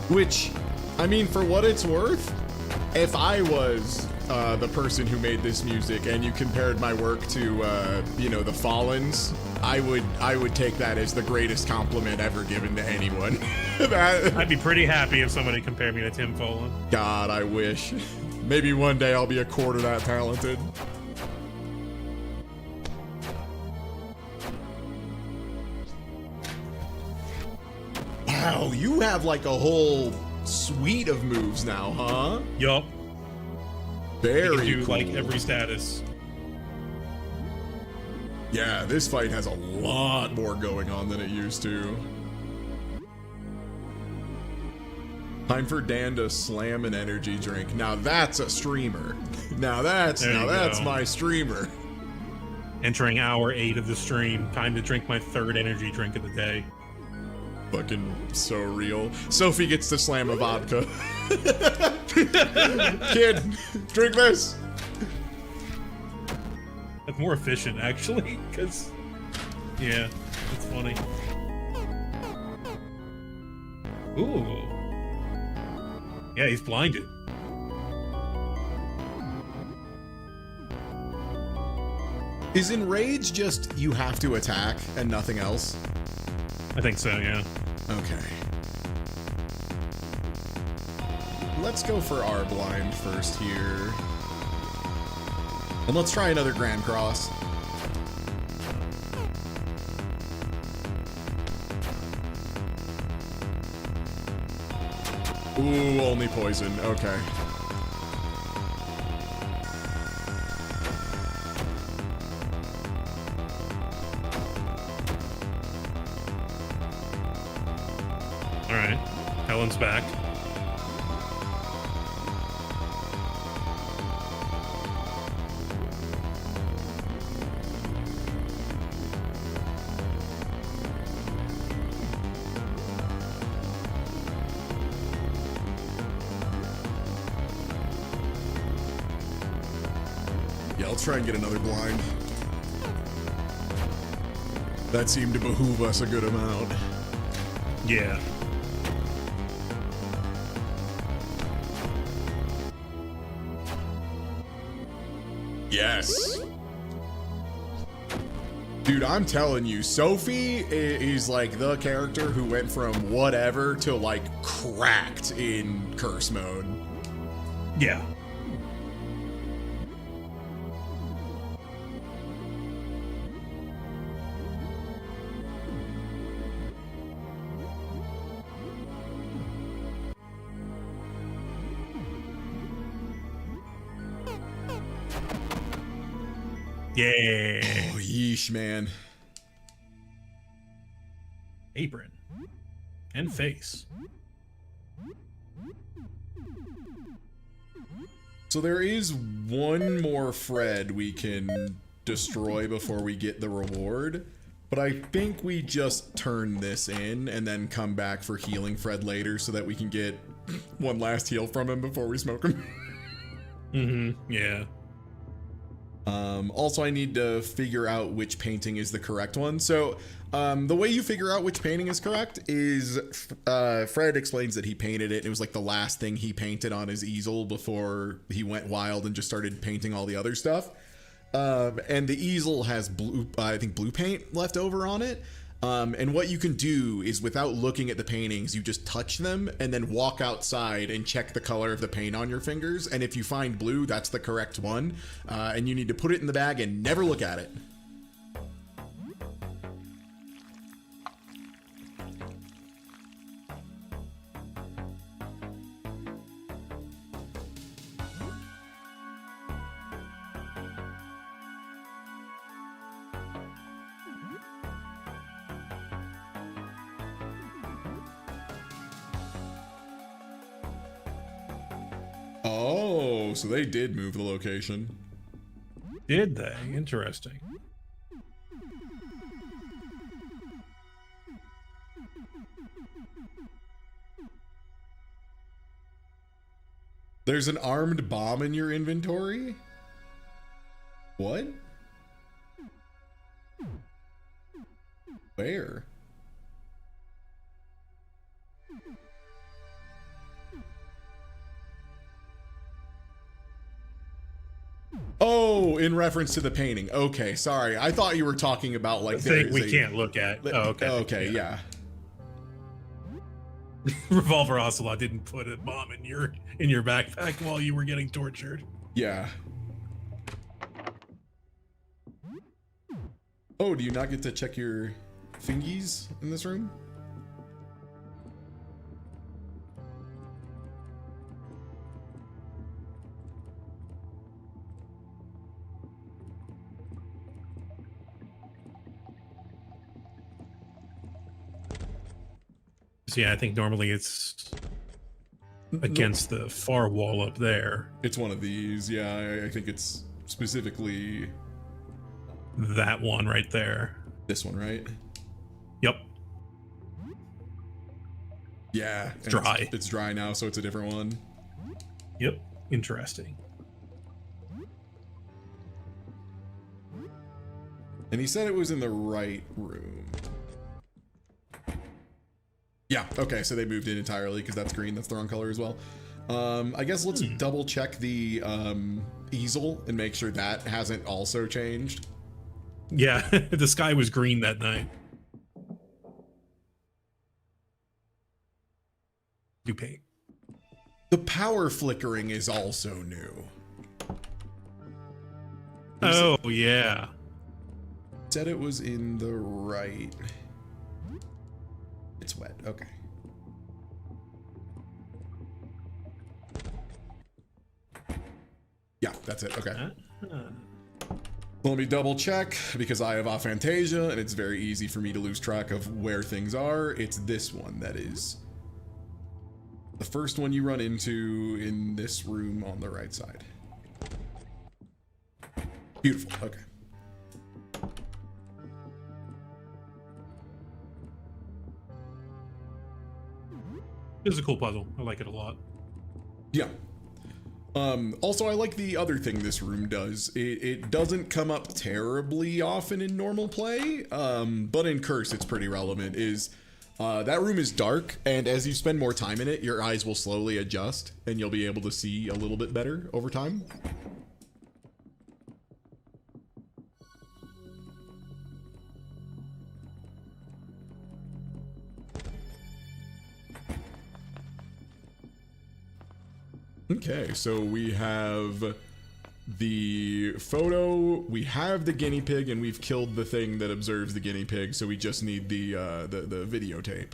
Which, I mean, for what it's worth, if I was the person who made this music and you compared my work to, you know, the Fallens, I would take that as the greatest compliment ever given to anyone. I'd be pretty happy if somebody compared me to Tim Follin. God, I wish. Maybe one day I'll be a quarter that talented. Wow, you have like a whole suite of moves now, huh? Yup. Very You can do cool. like every status. Yeah, this fight has a lot more going on than it used to. Time for Dan to slam an energy drink. Now that's a streamer. Now that's go. my streamer. Entering hour 8 of the stream. Time to drink my 3rd energy drink of the day. Fucking so real. Sophie gets to slam a vodka. Kid, drink this. That's more efficient, actually, because... Yeah, it's funny. Ooh. Yeah, he's blinded. Is Enrage just you have to attack and nothing else? I think so, yeah. Okay. Let's go for our blind first here. And let's try another Grand Cross. Ooh, only poison. Okay. All right. Helen's back. let's try and get another blind. That seemed to behoove us a good amount. Yeah. Yes. Dude, I'm telling you, Sophie is like the character who went from whatever to like cracked in curse mode. Yeah. Yeah. Oh, yeesh, man. Apron. And face. So there is one more Fred we can destroy before we get the reward, but I think we just turn this in and then come back for healing Fred later so that we can get one last heal from him before we smoke him. Yeah. Also, I need to figure out which painting is the correct one. So the way you figure out which painting is correct is Fred explains that he painted it. It was like the last thing he painted on his easel before he went wild and just started painting all the other stuff. And the easel has blue, I think blue paint left over on it. And what you can do is, without looking at the paintings, you just touch them and then walk outside and check the color of the paint on your fingers. And if you find blue, that's the correct one. And you need to put it in the bag and never look at it. Oh, so they did move the location. Did they? Interesting. There's an armed bomb in your inventory? What? Where? Oh, in reference to the painting. Okay, sorry. I thought you were talking about like The thing we can't look at. Oh, okay. Okay, yeah. Revolver Ocelot didn't put a bomb in your backpack while you were getting tortured. Yeah. Oh, do you not get to check your fingies in this room? So yeah, I think normally it's against the far wall up there. It's one of these. Yeah, I think it's specifically That one right there. this one, right? Yep. Yeah. It's dry. It's dry now, so it's a different one. Yep. Interesting. And he said it was in the right room. Yeah, okay, so they moved it entirely because that's green. That's the wrong color as well. I guess let's double check the easel and make sure that hasn't also changed. Yeah, the sky was green that night. Do paint. The power flickering is also new. Oh, yeah. Said it was in the right. It's wet. Okay. Yeah, that's it. Okay. Let me double check because I have aphantasia and it's very easy for me to lose track of where things are. It's this one that is the first one you run into in this room on the right side. Beautiful. Okay. This is a cool puzzle. I like it a lot. Yeah. Also, I like the other thing this room does. It doesn't come up terribly often in normal play, but in Curse it's pretty relevant, is that room is dark, and as you spend more time in it, your eyes will slowly adjust, and you'll be able to see a little bit better over time. Okay, so we have the photo, we have the guinea pig, and we've killed the thing that observes the guinea pig, so we just need the videotape.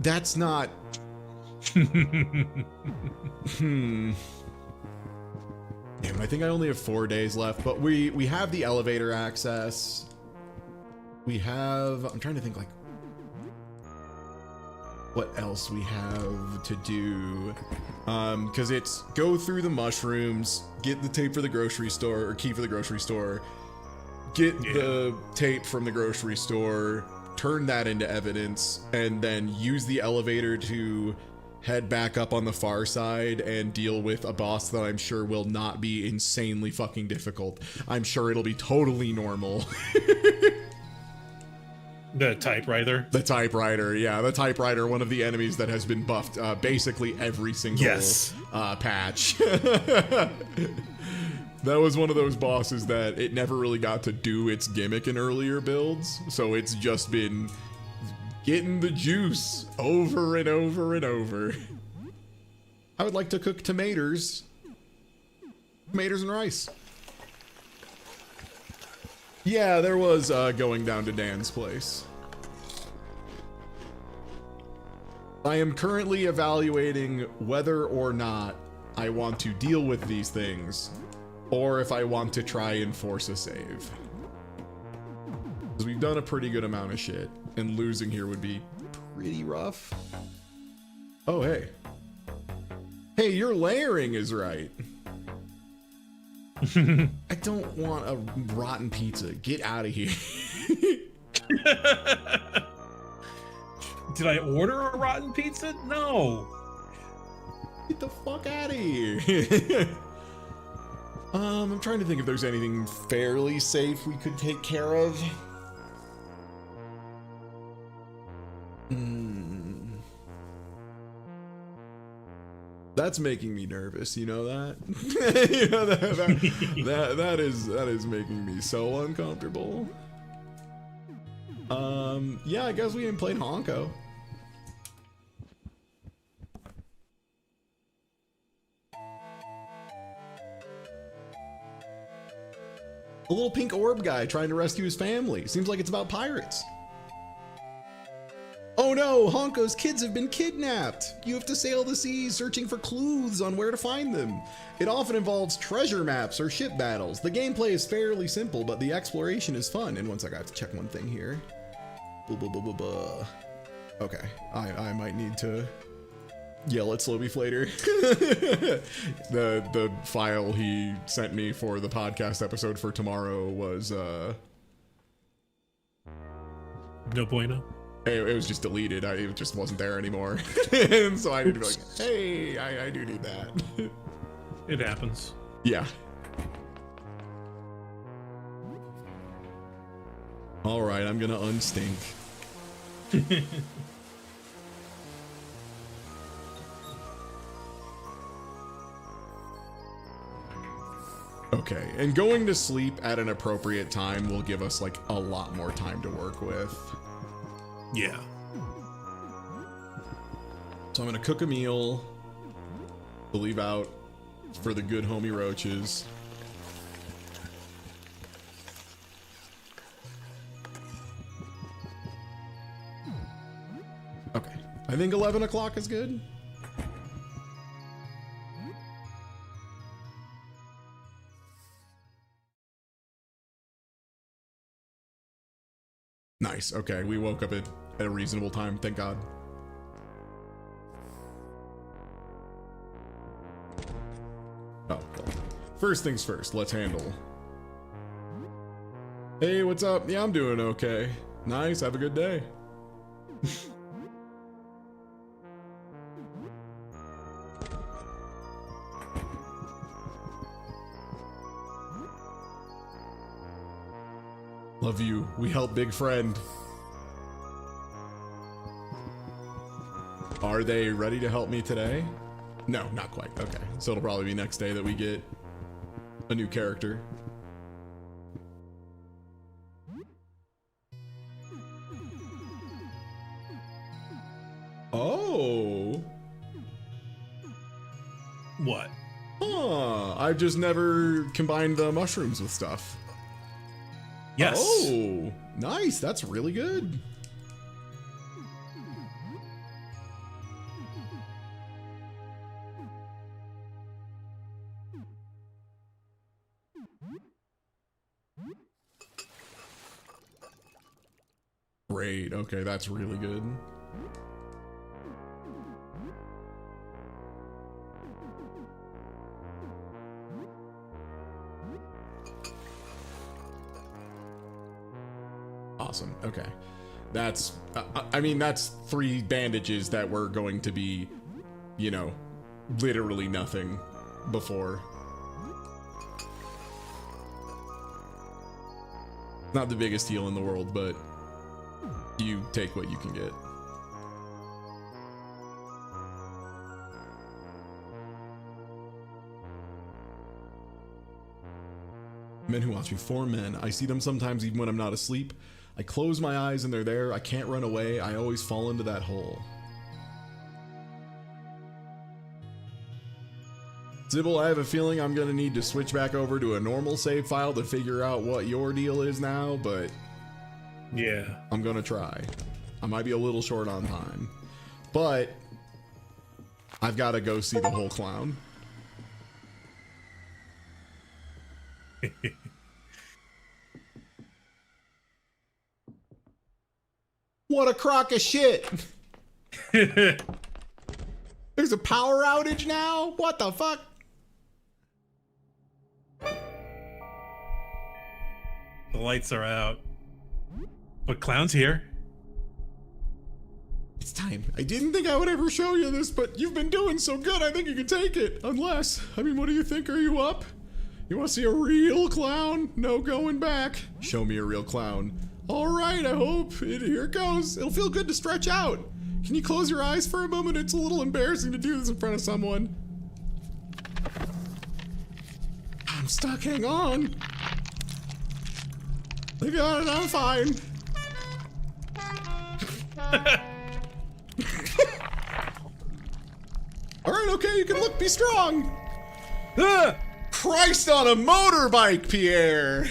That's not... Damn, I think I only have 4 days left, but we have the elevator access. We have... I'm trying to think, like, what else we have to do. Because it's go through the mushrooms, get the tape for the grocery store, or key for the grocery store, get the tape from the grocery store, turn that into evidence, and then use the elevator to head back up on the far side and deal with a boss that I'm sure will not be insanely fucking difficult. I'm sure it'll be totally normal. The typewriter? The typewriter, yeah. The typewriter, one of the enemies that has been buffed basically every single patch. That was one of those bosses that it never really got to do its gimmick in earlier builds, so it's just been getting the juice over and over and over. I would like to cook tomatoes. Tomatoes and rice. Yeah, there was going down to Dan's place. I am currently evaluating whether or not I want to deal with these things, or if I want to try and force a save. Because we've done a pretty good amount of shit, and losing here would be pretty rough. Oh, hey. Hey, your layering is right. I don't want a rotten pizza. Get out of here. Did I order a rotten pizza? No. Get the fuck out of here. I'm trying to think if there's anything fairly safe we could take care of. That's making me nervous, you know that? You know that is making me so uncomfortable. Yeah, I guess we didn't play Honko. A little pink orb guy trying to rescue his family. Seems like it's about pirates. Oh no, Honko's kids have been kidnapped. You have to sail the seas searching for clues on where to find them. It often involves treasure maps or ship battles. The gameplay is fairly simple, but the exploration is fun. And one second, I have to check one thing here. Okay, I might need to yell at Slowbeef later. The file he sent me for the podcast episode for tomorrow was No bueno. It was just deleted. It just wasn't there anymore. And so I need to be like, hey, I do need that. It happens. Yeah. All right, I'm gonna unstink. Okay, and going to sleep at an appropriate time will give us like a lot more time to work with. Yeah. So I'm gonna cook a meal, leave out for the good homie roaches. Okay, I think 11 o'clock is good. Nice, okay, we woke up at a reasonable time, thank God. Oh, well. First things first, let's handle Hey, what's up? Yeah, I'm doing okay. Nice, have a good day. Love you. We help big friend. Are they ready to help me today? No, not quite. Okay. So it'll probably be next day that we get a new character. Oh. What? Huh. I've just never combined the mushrooms with stuff. Yes. Oh, nice. That's really good. Great. Okay, that's really good. Awesome. Okay. That's, I mean, that's 3 bandages that were going to be, you know, literally nothing before. Not the biggest heal in the world, but you take what you can get. Men who watch me, 4 men. I see them sometimes even when I'm not asleep. I close my eyes and they're there. I can't run away. I always fall into that hole. Zibble, I have a feeling I'm gonna need to switch back over to a normal save file to figure out what your deal is now, but Yeah. I'm gonna try. I might be a little short on time, but I've gotta go see the whole clown. What a crock of shit! There's a power outage now? What the fuck? The lights are out. But Clown's here. It's time. I didn't think I would ever show you this, but you've been doing so good, I think you can take it. Unless, I mean, what do you think? Are you up? You want to see a real clown? No going back. Show me a real clown. All right, I hope. Here it goes. It'll feel good to stretch out. Can you close your eyes for a moment? It's a little embarrassing to do this in front of someone. I'm stuck. Hang on. I got it. I'm fine. All right, okay, you can look. Be strong. Ah! Christ on a motorbike, Pierre.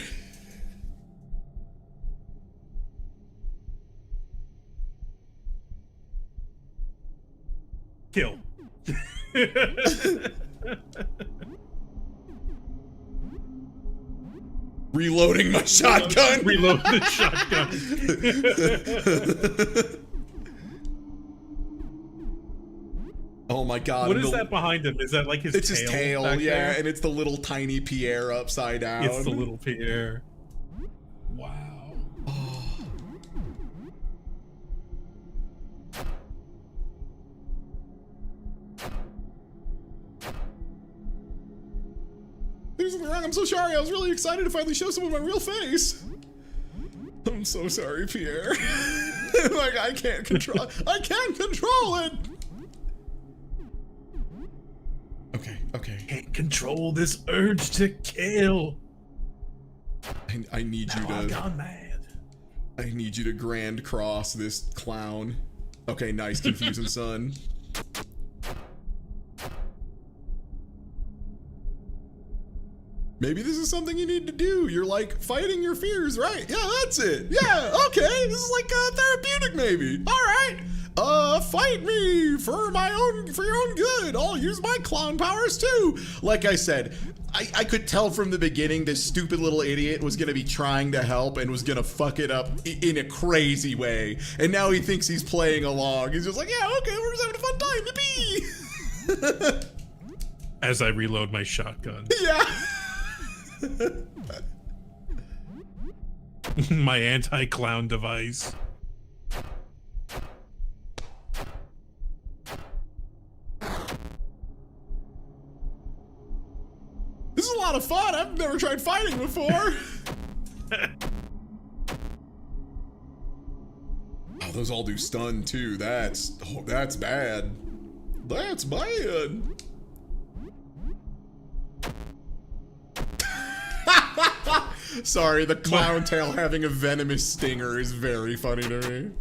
Kill. Reloading my shotgun. Reload the shotgun. Oh my god. What is that behind him? Is that like his tail? It's his tail, back yeah, there? and it's the little tiny Pierre upside down. It's the little Pierre. Wow. There's something wrong. I'm so sorry. I was really excited to finally show someone my real face. I'm so sorry, Pierre. Like, I can't control it. Okay. Can't control this urge to kill. I need you Now I've to. gone mad. I need you to grand cross this clown. Okay, nice, confusing son. Maybe this is something you need to do. You're like fighting your fears, right? Yeah, that's it. Yeah, okay. This is like therapeutic, maybe. All right. Fight me for your own good. I'll use my clown powers too. Like I said, I could tell from the beginning this stupid little idiot was gonna be trying to help and was gonna fuck it up in a crazy way. And now he thinks he's playing along. He's just like, yeah, okay, we're just having a fun time. Yippee! As I reload my shotgun. Yeah. My anti-clown device. This is a lot of fun. I've never tried fighting before. Oh, those all do stun too. That's bad. That's bad. Sorry, the clown tail having a venomous stinger is very funny to me.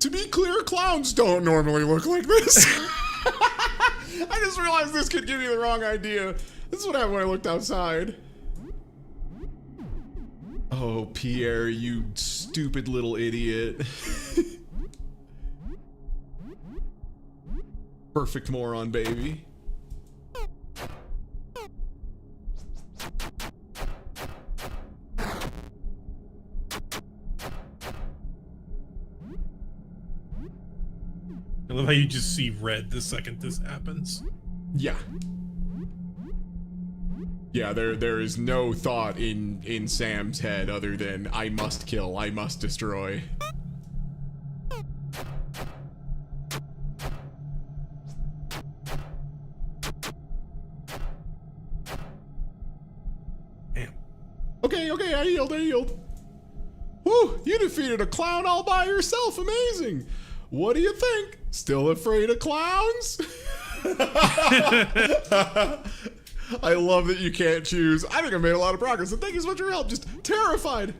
To be clear, clowns don't normally look like this. I just realized this could give you the wrong idea. This is what happened when I looked outside. Oh, Pierre, you stupid little idiot. Perfect moron, baby. I love how you just see red the second this happens. Yeah. Yeah, there is no thought in Sam's head other than I must kill, I must destroy. Damn. Okay, I yield. Whew, you defeated a clown all by yourself, amazing. What do you think? Still afraid of clowns? I love that you can't choose. I think I made a lot of progress, and thank you so much for your help. Just terrified.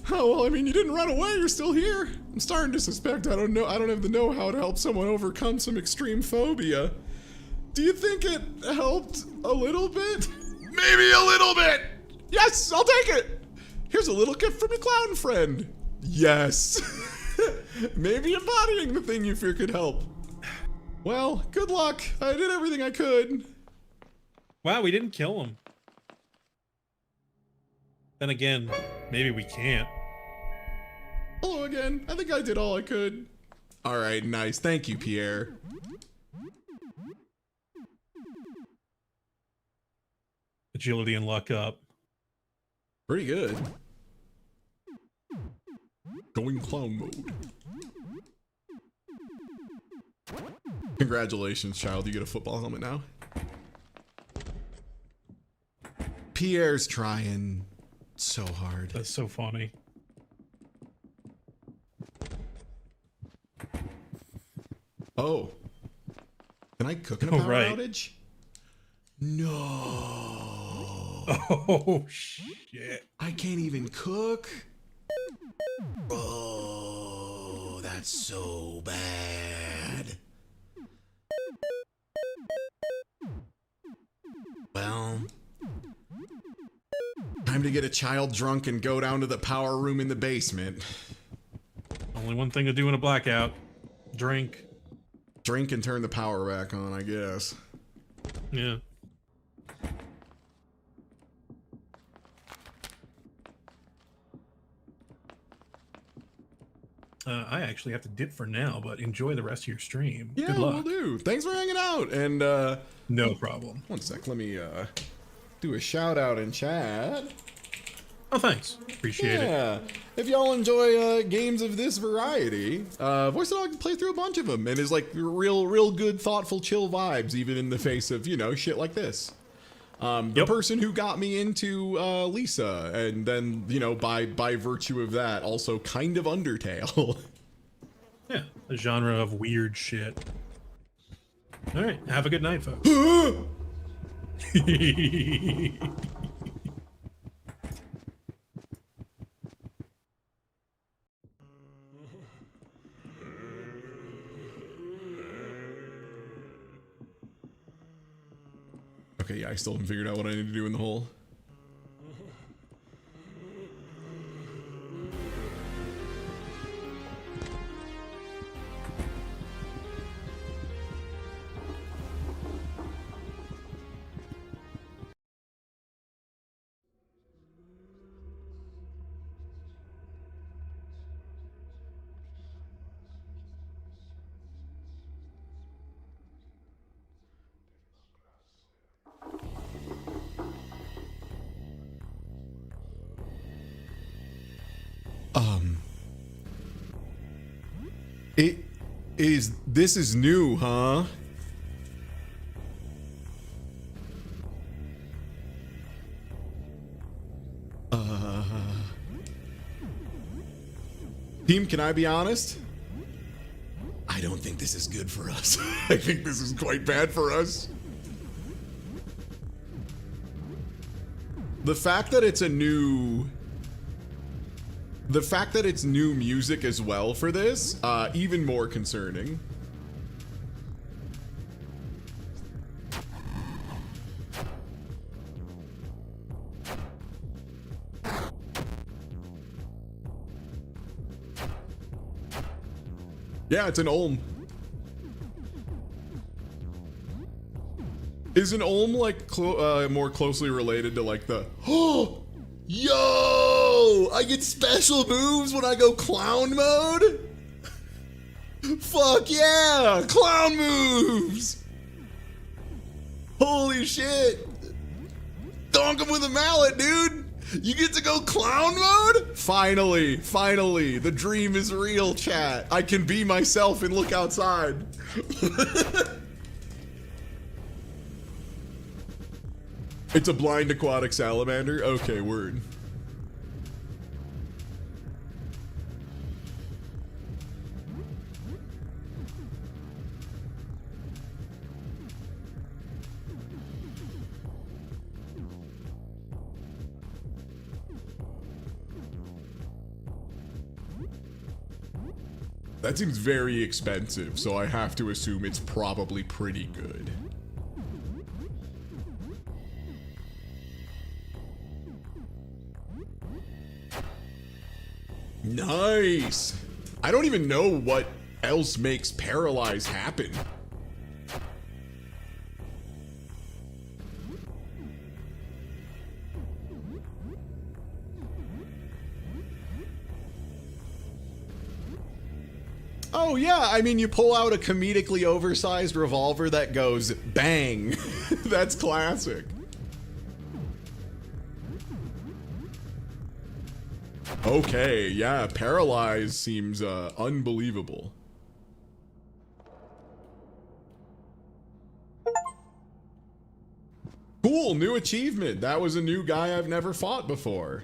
Oh, well, I mean, you didn't run away. You're still here. I'm starting to suspect I don't have the know-how to help someone overcome some extreme phobia. Do you think it helped a little bit? Maybe a little bit. Yes, I'll take it. Here's a little gift from your clown friend. Yes. Maybe embodying the thing you fear could help. Well, good luck. I did everything I could. Wow, we didn't kill him. Then again, maybe we can't. Hello again. I think I did all I could. All right, nice. Thank you, Pierre. Agility and luck up. Pretty good. Going clown mode. Congratulations, child. You get a football helmet now. Pierre's trying so hard. That's so funny. Oh. Can I cook in a power right. outage? No. Oh, shit. I can't even cook. Oh, that's so bad. Well, time to get a child drunk and go down to the power room in the basement. Only one thing to do in a blackout. Drink. Drink and turn the power back on, I guess. Yeah. I actually have to dip for now, but enjoy the rest of your stream. Yeah, Good luck. will do. Thanks for hanging out. And No problem. one sec, let me do a shout out in chat. Oh, thanks. Appreciate it. Yeah, if y'all enjoy games of this variety, Voice Dog plays through a bunch of them and is like real good, thoughtful, chill vibes, even in the face of, you know, shit like this. The person who got me into Lisa, and then, you know, by virtue of that, also kind of Undertale. Yeah, a genre of weird shit. All right, have a good night, folks. Okay, yeah, I still haven't figured out what I need to do in the hole. This is new, huh? Team, can I be honest? I don't think this is good for us. I think this is quite bad for us. The fact that it's new music as well for this, even more concerning. Yeah, it's an Olm. Is an Olm like more closely related to like the oh, yo, I get special moves when I go clown mode? Fuck yeah, clown moves. Holy shit. Donk him with a mallet, dude. You get to go clown mode? Finally, the dream is real, chat. I can be myself and look outside. It's a blind aquatic salamander? Okay, word. That seems very expensive, so I have to assume it's probably pretty good. Nice! I don't even know what else makes Paralyze happen. Oh yeah, I mean you pull out a comedically oversized revolver that goes bang. That's classic. Okay, yeah, Paralyze seems unbelievable. Cool, new achievement. That was a new guy I've never fought before.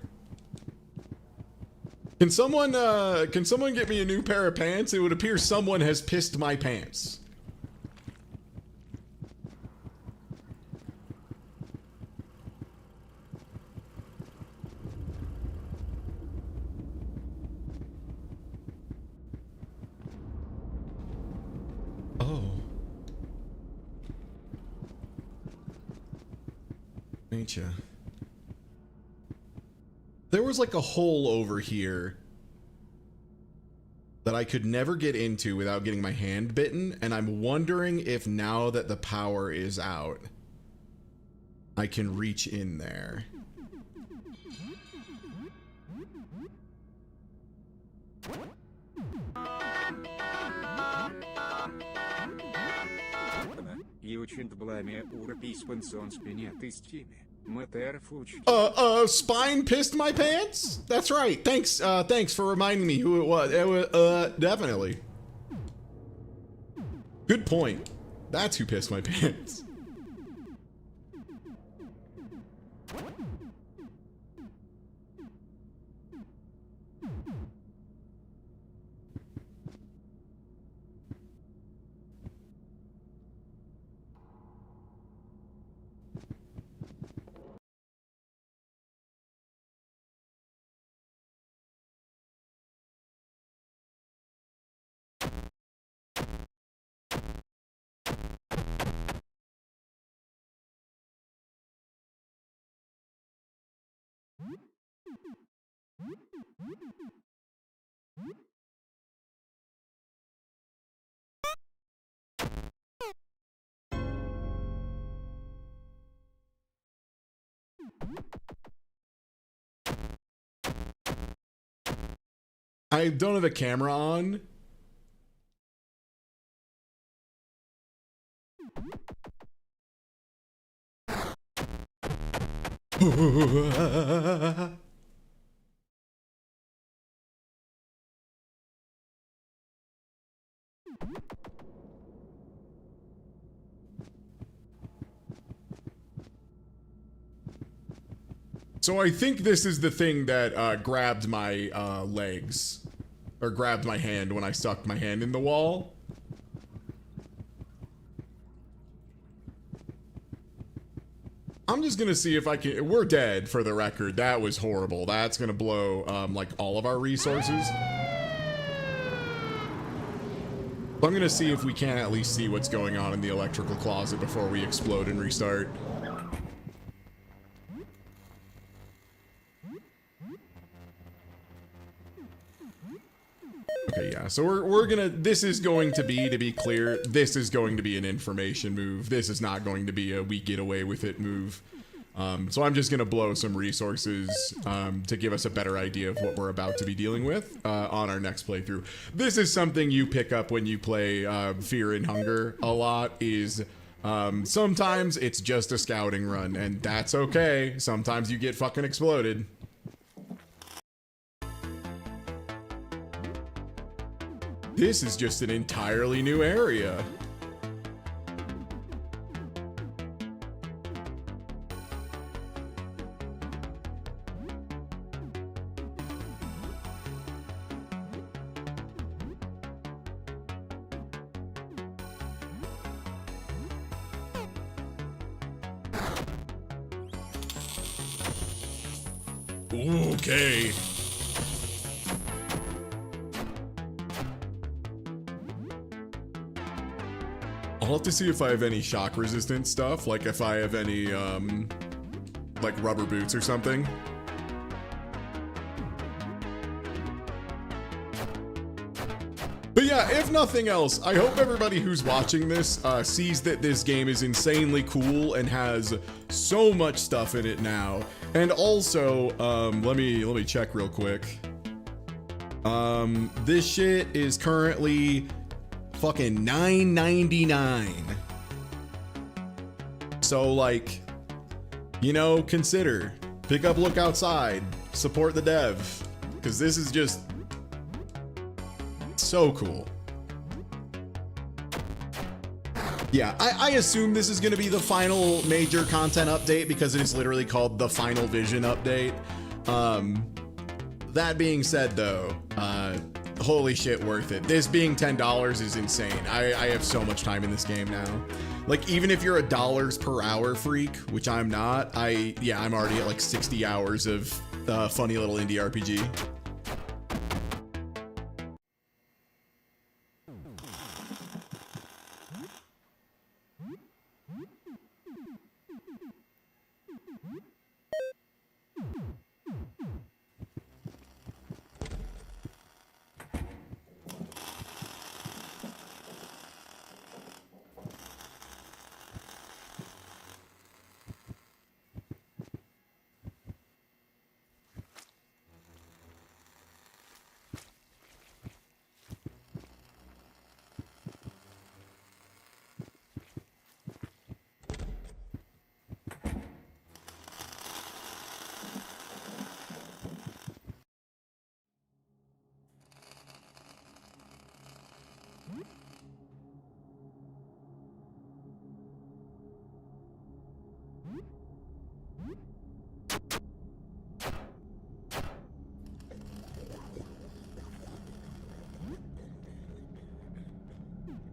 Can someone get me a new pair of pants? It would appear someone has pissed my pants. Oh. Ain't ya? There was like a hole over here that I could never get into without getting my hand bitten, and I'm wondering if now that the power is out, I can reach in there. Spine pissed my pants? That's right. Thanks, thanks for reminding me who it was. It was, definitely. Good point. That's who pissed my pants. I don't have a camera on. So I think this is the thing that grabbed my legs. Or grabbed my hand when I stuck my hand in the wall. I'm just gonna see if I can. We're dead, for the record. That was horrible. That's gonna blow like all of our resources. I'm gonna see if we can at least see what's going on in the electrical closet before we explode and restart. Okay, yeah, so we're gonna, this is going to be clear, this is going to be an information move. This is not going to be a we get away with it move. So I'm just gonna blow some resources to give us a better idea of what we're about to be dealing with on our next playthrough. This is something you pick up when you play Fear and Hunger a lot, is sometimes it's just a scouting run, and that's okay. Sometimes you get fucking exploded. This is just an entirely new area. Okay. I'll have to see if I have any shock resistant stuff, like if I have any, like rubber boots or something. But yeah, if nothing else, I hope everybody who's watching this sees that this game is insanely cool and has so much stuff in it now. And also, let me check real quick. This shit is currently fucking $9.99. So like, you know, consider, pick up Look Outside, support the dev, because this is just so cool. Yeah, I assume this is going to be the final major content update because it is literally called the Final Vision update. That being said though, holy shit, worth it. This being $10 is insane. I have so much time in this game now. Like, even if you're a dollars per hour freak, which I'm not, I'm already at like 60 hours of funny little indie RPG.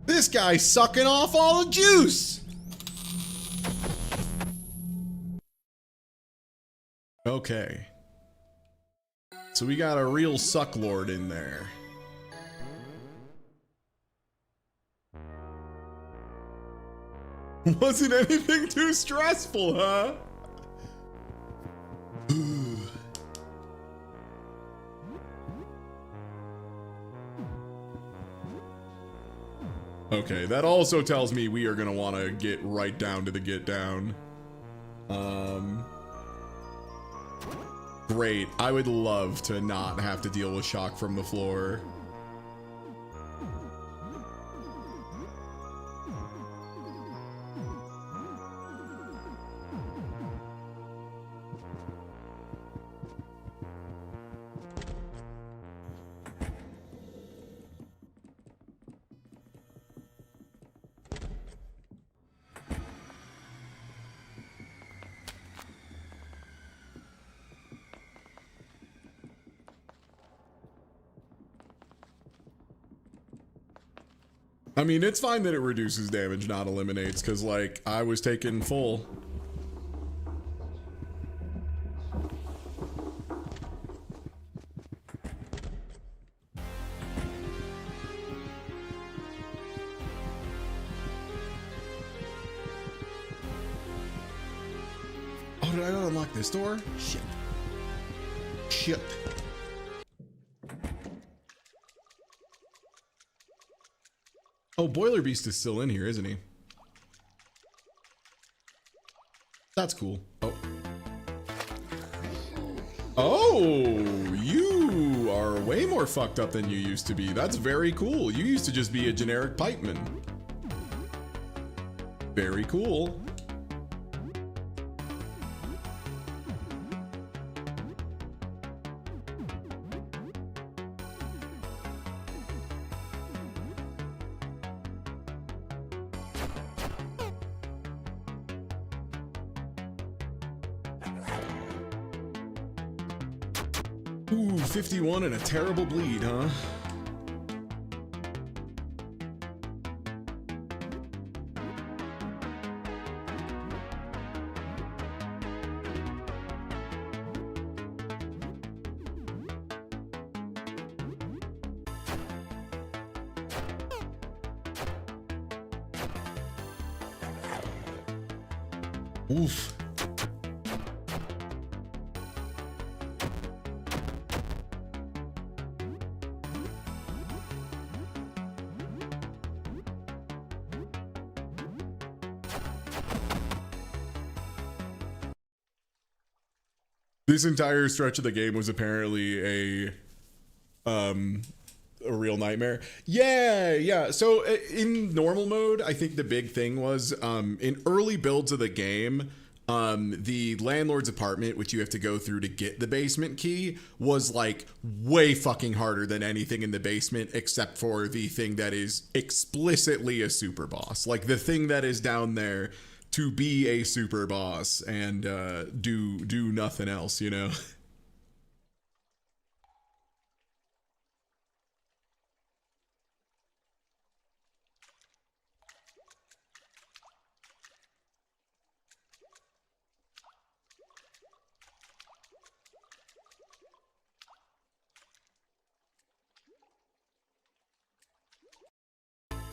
This guy's sucking off all the juice. Okay. So we got a real sucklord in there. Wasn't anything too stressful, huh? Okay, that also tells me we are gonna want to get right down to the get down. Great. I would love to not have to deal with shock from the floor. I mean, it's fine that it reduces damage, not eliminates, because, like, I was taking full. Oh, did I not unlock this door? Shit. Shit. Oh, Boiler Beast is still in here, isn't he? That's cool. Oh. Oh, you are way more fucked up than you used to be. That's very cool. You used to just be a generic pipeman. Very cool. Ooh, 51 and a terrible bleed, huh? Oof. This entire stretch of the game was apparently a real nightmare. Yeah. So in normal mode, I think the big thing was in early builds of the game, the landlord's apartment, which you have to go through to get the basement key, was like way fucking harder than anything in the basement, except for the thing that is explicitly a super boss. Like the thing that is down there to be a super boss and do nothing else, you know?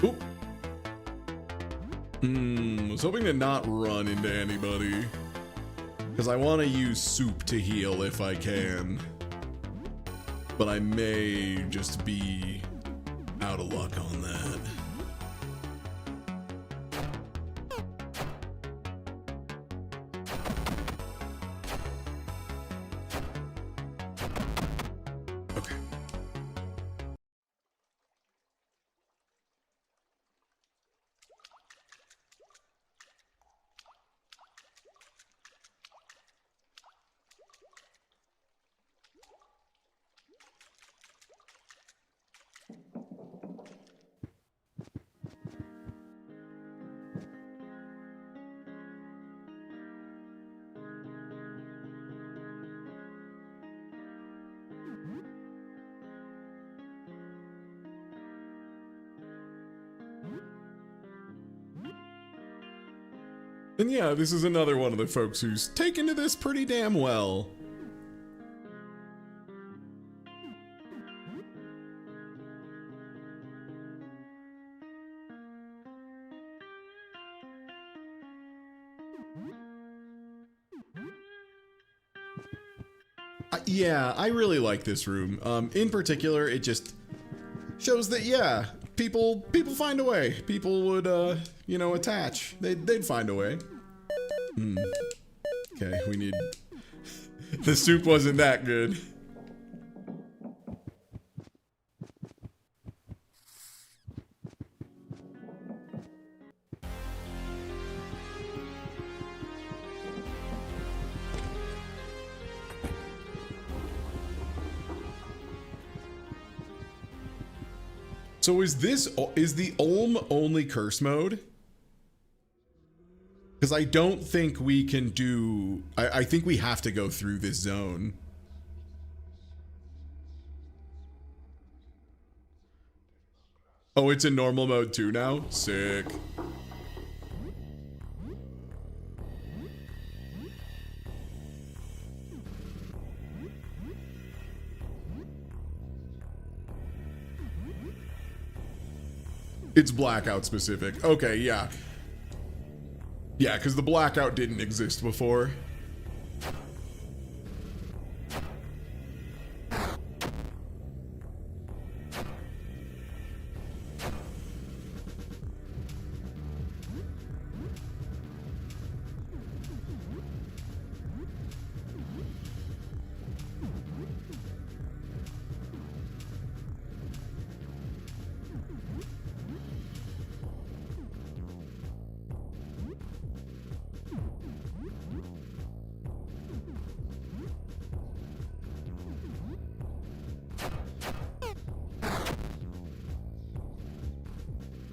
Oop. Was hoping to not run into anybody. Because I want to use soup to heal if I can. But I may just be out of luck on that. Okay. And yeah, this is another one of the folks who's taken to this pretty damn well. Yeah, I really like this room. In particular, it just shows that, yeah, people find a way. People would, you know, attach. They'd find a way. Okay, we need... The soup wasn't that good. So is the Ulm only curse mode? Because I don't think we can do... I think we have to go through this zone. Oh, it's in normal mode too now? Sick. It's blackout specific. Okay, yeah. Yeah, because the blackout didn't exist before.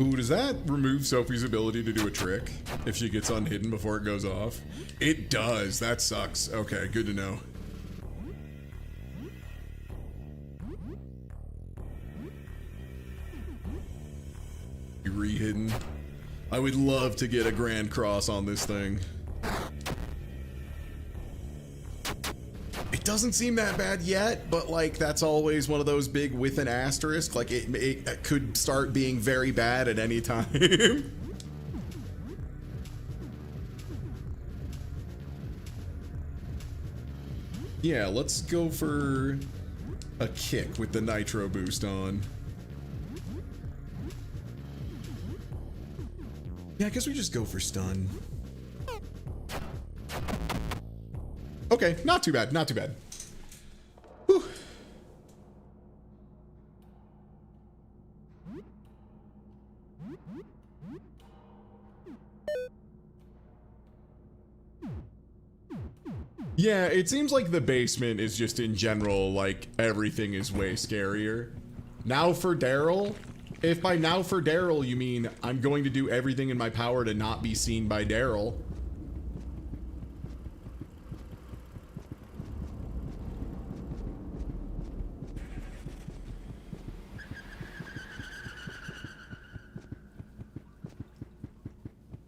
Ooh, does that remove Sophie's ability to do a trick if she gets unhidden before it goes off? It does. That sucks. Okay, good to know. Re-hidden. I would love to get a Grand Cross on this thing. It doesn't seem that bad yet, but like that's always one of those big with an asterisk. Like it could start being very bad at any time. Yeah, let's go for a kick with the nitro boost on. Yeah, I guess we just go for stun. Okay, not too bad, not too bad. Whew. Yeah, it seems like the basement is just in general, like, everything is way scarier. Now for Daryl? If by now for Daryl you mean I'm going to do everything in my power to not be seen by Daryl.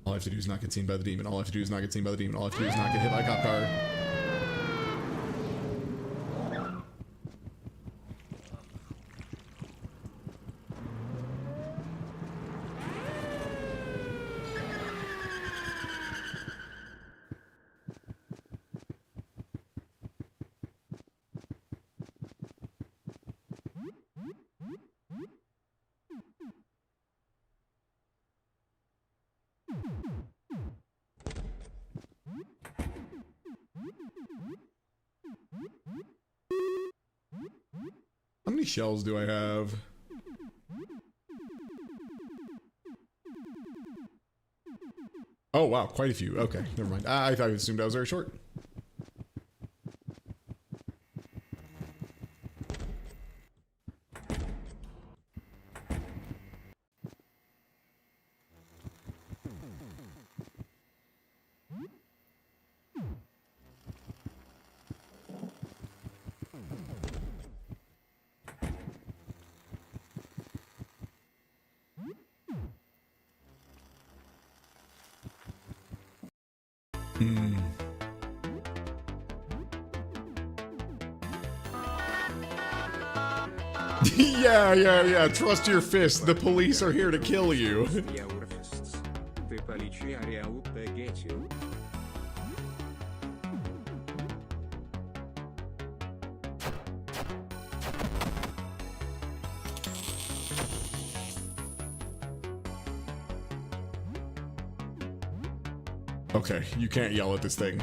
All I have to do is not get seen by the demon. All I have to do is not get seen by the demon. All I have to do is not get hit by a cop car. How many shells do I have? Oh wow, quite a few. Okay, never mind. I thought you assumed I was very short. Yeah. Trust your fist. The police are here to kill you. Okay, you can't yell at this thing.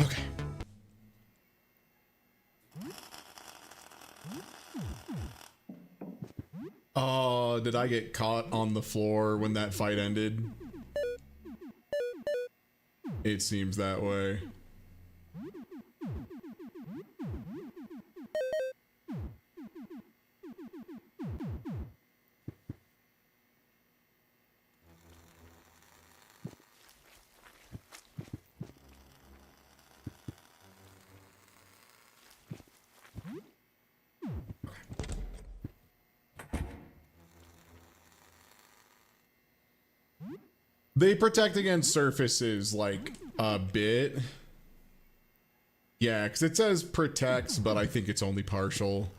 Okay. Oh, did I get caught on the floor when that fight ended? It seems that way. They protect against surfaces like a bit. Yeah, because it says protects, but I think it's only partial.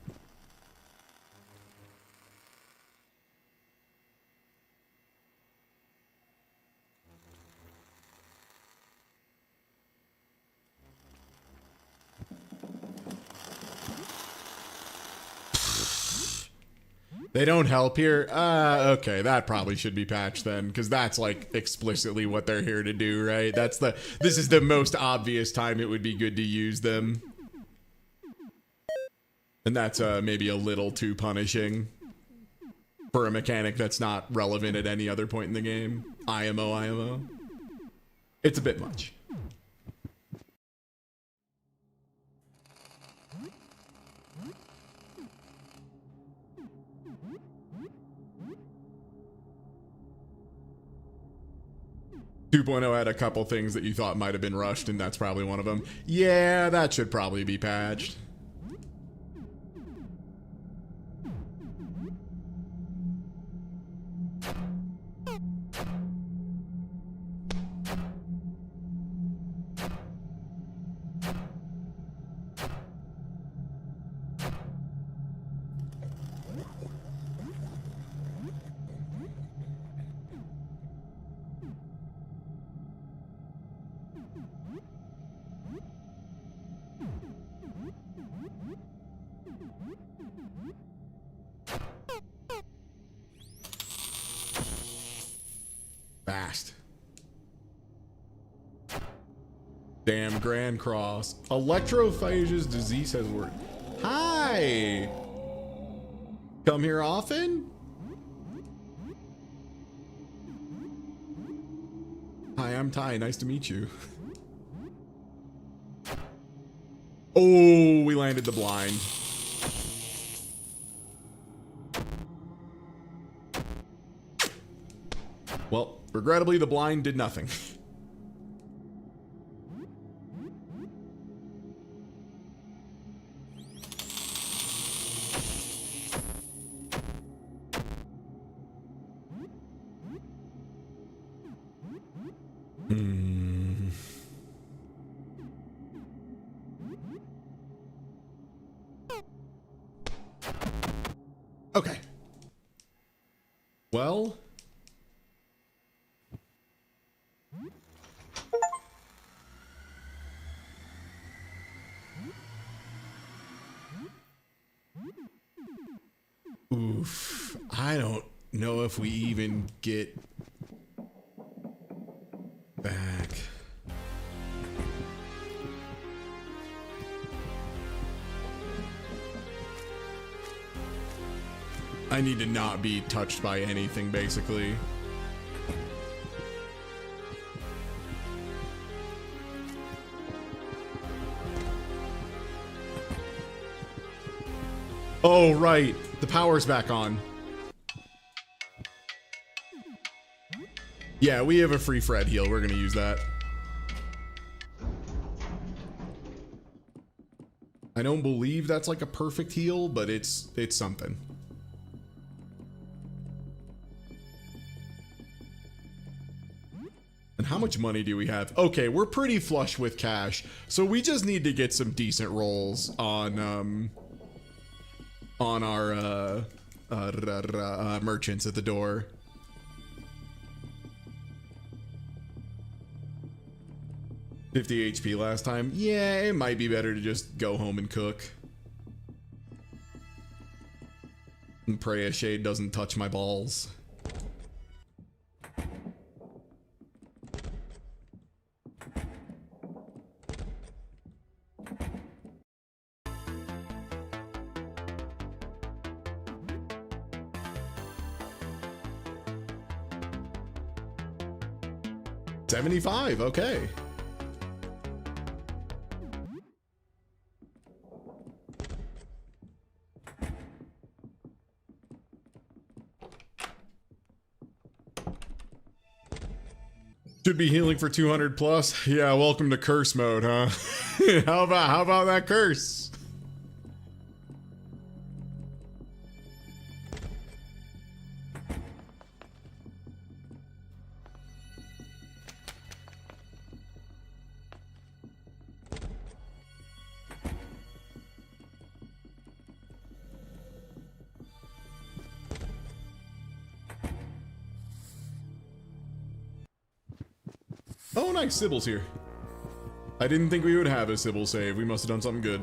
They don't help here? Okay, that probably should be patched then, because that's like explicitly what they're here to do, right? This is the most obvious time it would be good to use them. And that's maybe a little too punishing for a mechanic that's not relevant at any other point in the game. IMO. It's a bit much. Had a couple things that you thought might have been rushed, and that's probably one of them. Yeah, that should probably be patched. Fast. Damn Grand Cross. Electrophage's disease has worked. Hi! Come here often? Hi, I'm Ty. Nice to meet you. Oh, we landed the blind. Well, regrettably, the blind did nothing. Okay. Well. Oof. I don't know if we even get back. I need to not be touched by anything, basically. Oh, right. The power's back on. Yeah, we have a free Fred heal. We're gonna use that. I don't believe that's like a perfect heal, but it's something. And how much money do we have? Okay, we're pretty flush with cash, so we just need to get some decent rolls on our merchants at the door. $50 HP last time. Yeah, it might be better to just go home and cook. And pray a shade doesn't touch my balls. 75, okay. Should be healing for 200 plus. Yeah, welcome to curse mode, huh? How about that curse? Oh, nice. Sybil's here. I didn't think we would have a Sybil save. We must have done something good.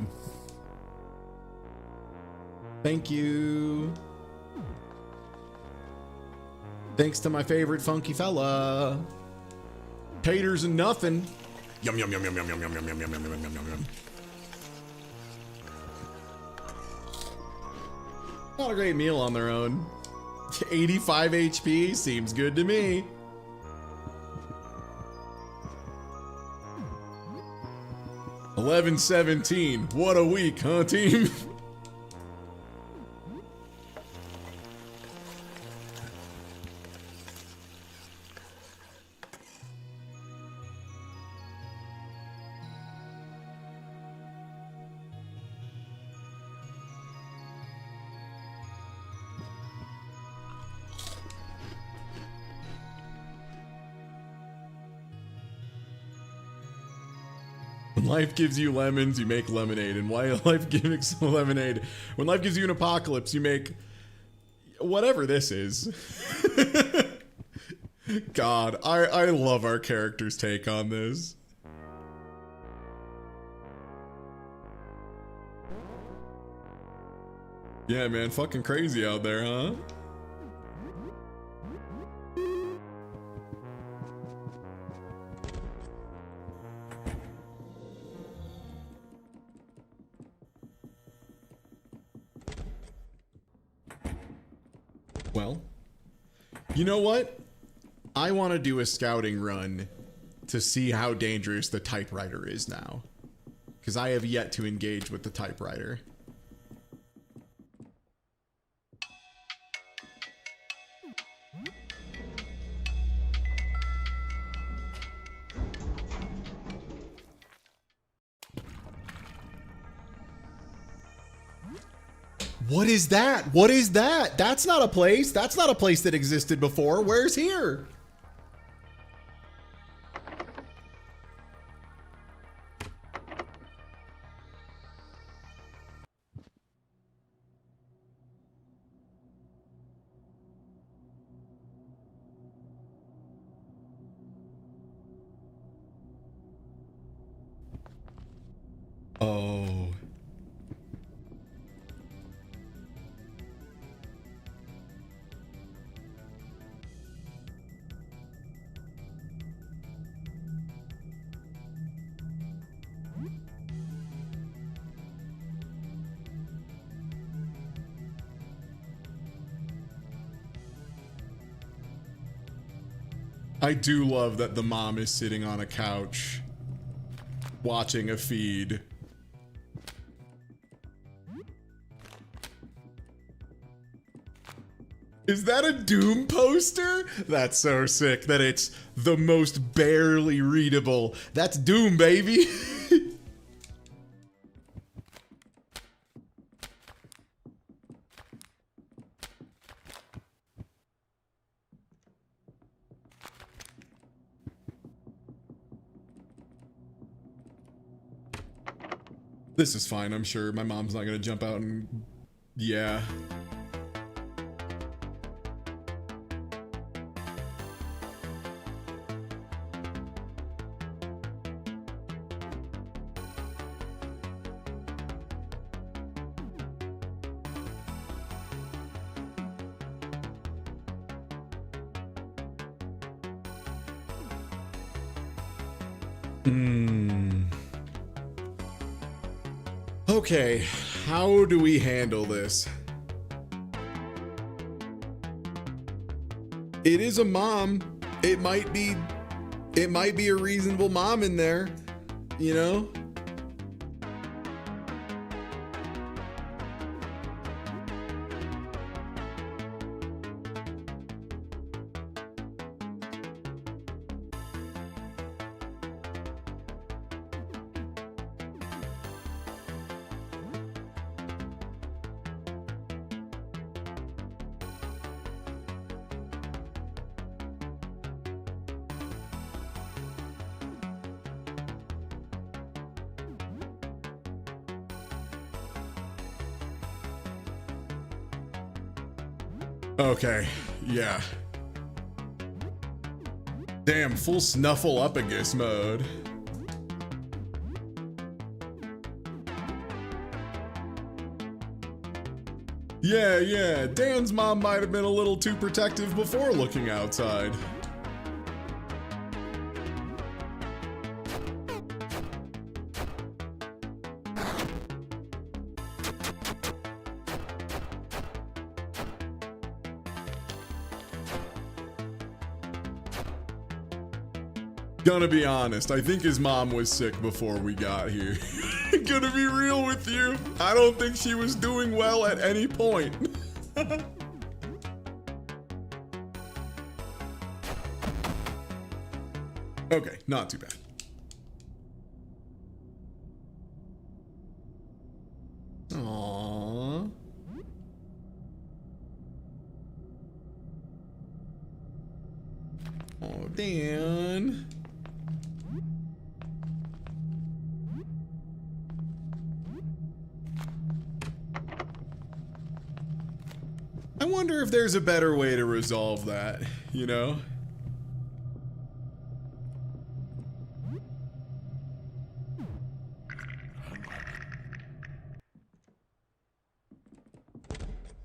Thank you. Thanks to my favorite funky fella. Taters and nothing. Yum, yum, yum, yum, yum, yum, yum, yum, yum, yum, yum, yum, yum, yum. Not a great meal on their own. 85 HP seems good to me. $11.17. What a week, huh, team? When life gives you lemons, you make lemonade. And why life gives lemonade? When life gives you an apocalypse, you make whatever this is. God, I love our character's take on this. Yeah, man, fucking crazy out there, huh? Well, you know what? I want to do a scouting run to see how dangerous the typewriter is now. Because I have yet to engage with the typewriter. What is that? What is that? That's not a place. That's not a place that existed before. Where's here? Oh. I do love that the mom is sitting on a couch watching a feed. Is that a Doom poster? That's so sick that it's the most barely readable. That's Doom, baby. This is fine, I'm sure. My mom's not gonna jump out and... yeah. Okay, how do we handle this? It is a mom. It might be it might be a reasonable mom in there, you know? Okay, yeah. Damn, full Snuffleupagus mode. Yeah, Dan's mom might have been a little too protective before looking outside. Gonna be honest, I think his mom was sick before we got here. Gonna be real with you. I don't think she was doing well at any point. Okay, not too bad. Aww. Oh, Dan. I wonder if there's a better way to resolve that, you know?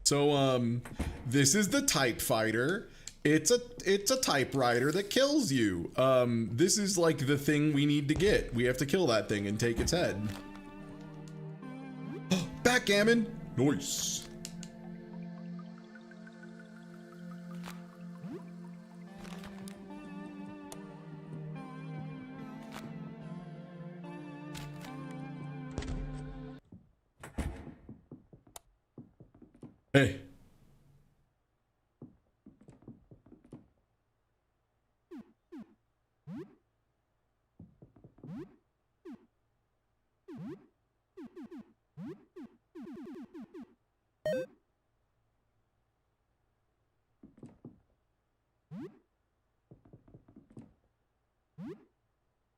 So, this is the Type Fighter. It's a typewriter that kills you. This is like the thing we need to get. We have to kill that thing and take its head. Backgammon! Nice. Hey.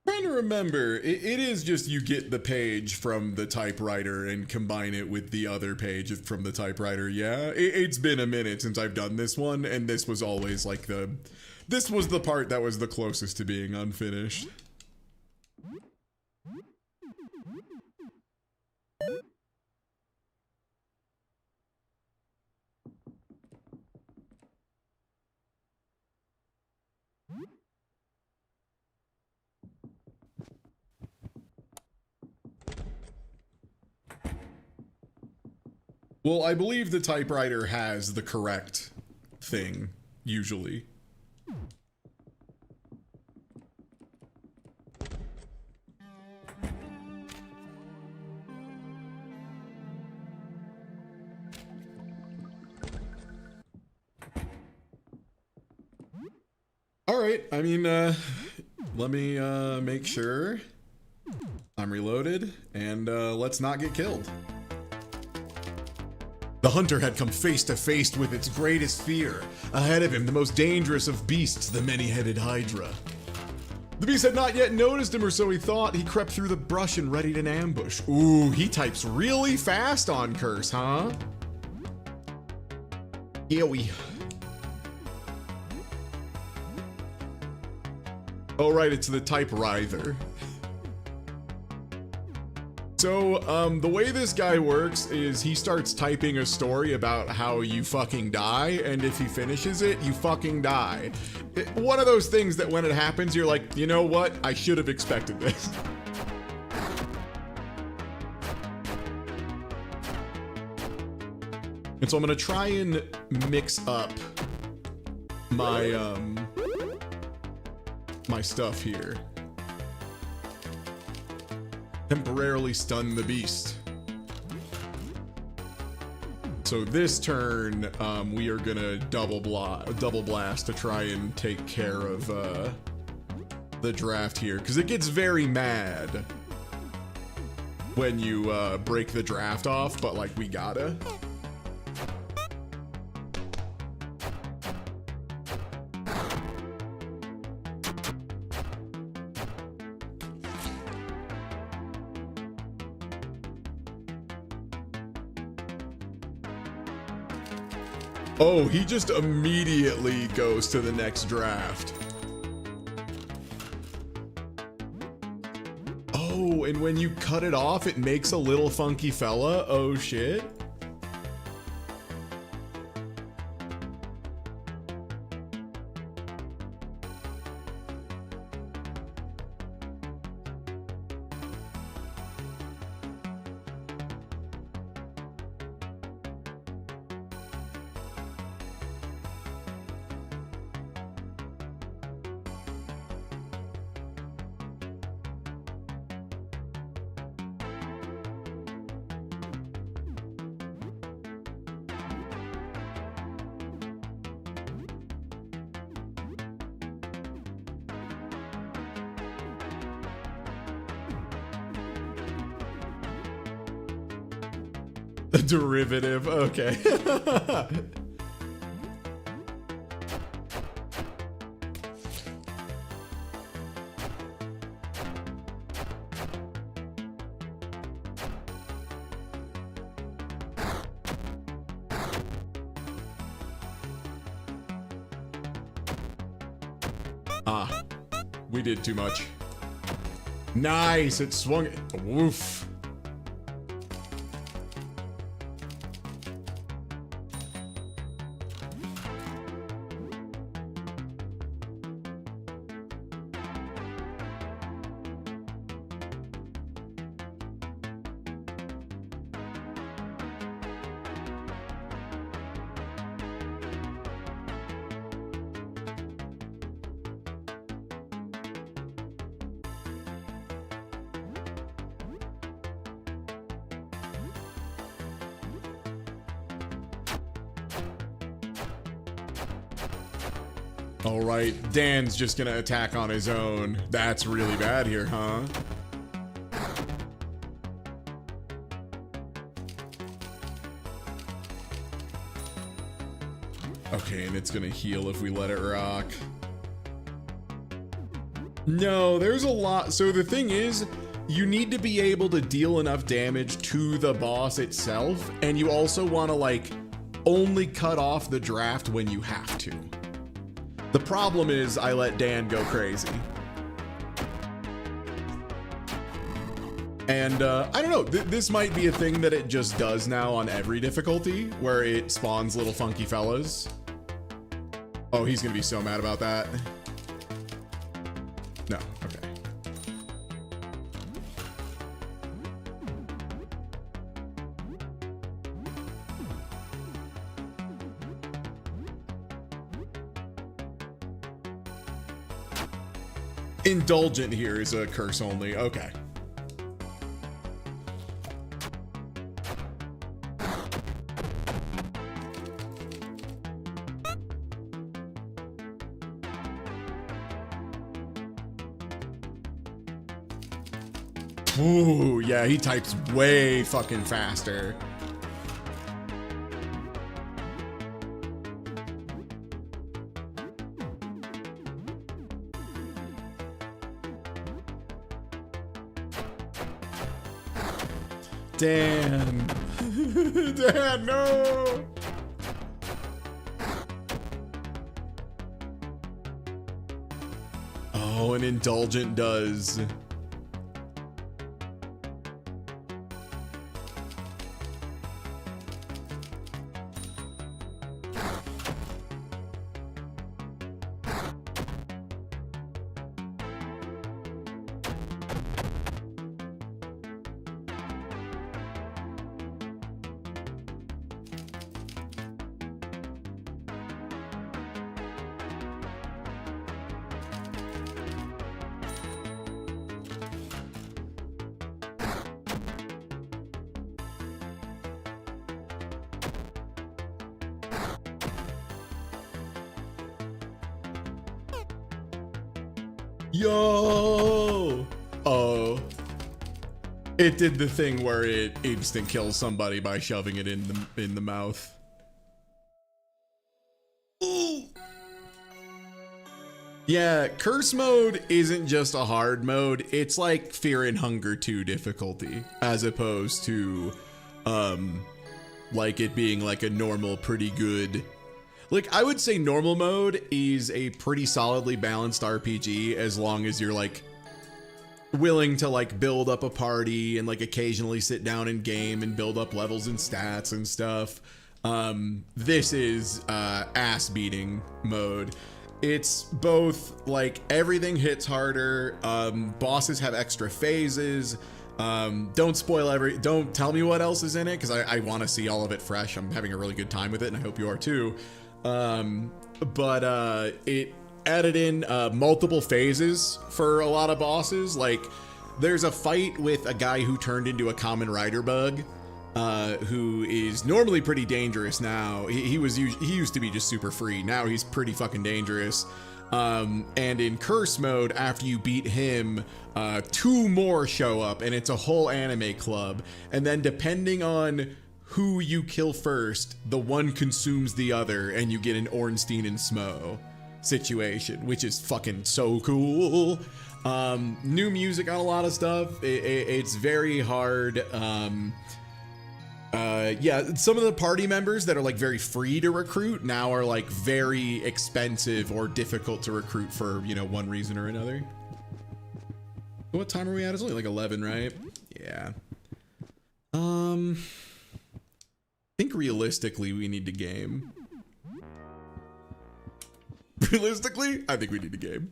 Trying to remember, it is just you get the page from the typewriter and combine it with the other page from the typewriter. Yeah, it's been a minute since I've done this one, and this was always like this was the part that was the closest to being unfinished. Well, I believe the typewriter has the correct thing, usually. All right, I mean, let me make sure I'm reloaded, and let's not get killed. The hunter had come face to face with its greatest fear. Ahead of him, the most dangerous of beasts, the many-headed Hydra. The beast had not yet noticed him, or so he thought. He crept through the brush and readied an ambush. Ooh, he types really fast on Curse, huh? Yeah, oh, right, it's the typewriter. So, the way this guy works is he starts typing a story about how you fucking die, and if he finishes it, you fucking die. One of those things that when it happens, you're like, you know what? I should have expected this. And so I'm gonna try and mix up my, my stuff here. Temporarily stun the beast. So this turn, we are gonna double blast to try and take care of the draft here, because it gets very mad when you break the draft off, but like we gotta. Oh, he just immediately goes to the next draft. Oh, and when you cut it off, it makes a little funky fella. Oh, shit. A derivative, okay. Ah, we did too much. Nice, it swung. Woof. All right, Dan's just gonna attack on his own. That's really bad here, huh? Okay, and it's gonna heal if we let it rock. No, there's a lot. So the thing is, you need to be able to deal enough damage to the boss itself, and you also want to like only cut off the draft when you have to. The problem is I let Dan go crazy. And I don't know, this might be a thing that it just does now on every difficulty, where it spawns little funky fellas. Oh, he's gonna be so mad about that. No, okay. Indulgent here is a curse only. Okay. Ooh, yeah, he types way fucking faster. Dan. Dan, no. Oh, an indulgent does. Yo! Oh. It did the thing where it instant kills somebody by shoving it in the mouth. Ooh. Yeah, curse mode isn't just a hard mode. It's like Fear and Hunger 2 difficulty, as opposed to, like it being like a normal, pretty good. Like, I would say normal mode is a pretty solidly balanced RPG as long as you're like willing to like build up a party and like occasionally sit down and game and build up levels and stats and stuff. This is ass beating mode. It's both like everything hits harder, bosses have extra phases. Don't tell me what else is in it, because I want to see all of it fresh. I'm having a really good time with it and I hope you are too. But it added in multiple phases for a lot of bosses. Like there's a fight with a guy who turned into a common rider bug, who is normally pretty dangerous now. He used to be just super free. Now he's pretty fucking dangerous. And in curse mode, after you beat him, 2 more show up and it's a whole anime club. And then depending on who you kill first, the one consumes the other and you get an Ornstein and Smo situation, which is fucking so cool. New music on a lot of stuff. It's very hard. Yeah, some of the party members that are like very free to recruit now are like very expensive or difficult to recruit for, you know, one reason or another. What time are we at? It's only like 11, right? Yeah. I think realistically we need to game. Realistically, I think we need to game.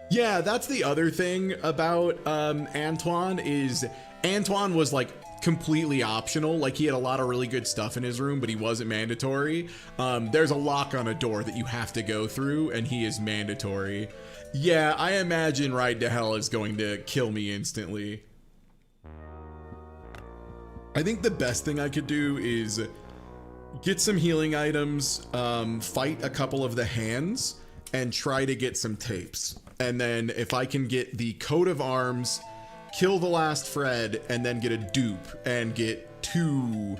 Yeah, that's the other thing about Antoine is Antoine was like completely optional. Like he had a lot of really good stuff in his room, but he wasn't mandatory. There's a lock on a door that you have to go through and he is mandatory. Yeah, I imagine Ride to Hell is going to kill me instantly. I think the best thing I could do is get some healing items, fight a couple of the hands, and try to get some tapes. And then if I can get the coat of arms, kill the last Fred, and then get a dupe and get 2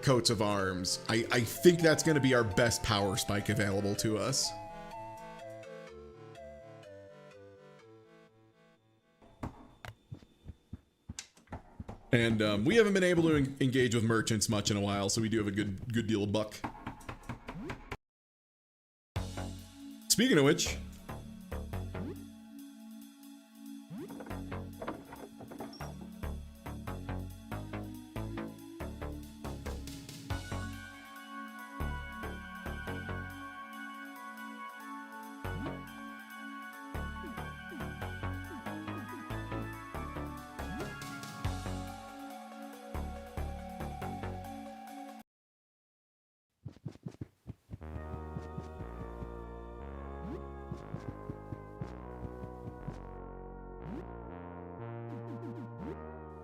coats of arms, I think that's going to be our best power spike available to us. And we haven't been able to engage with merchants much in a while, so we do have a good deal of buck. Speaking of which,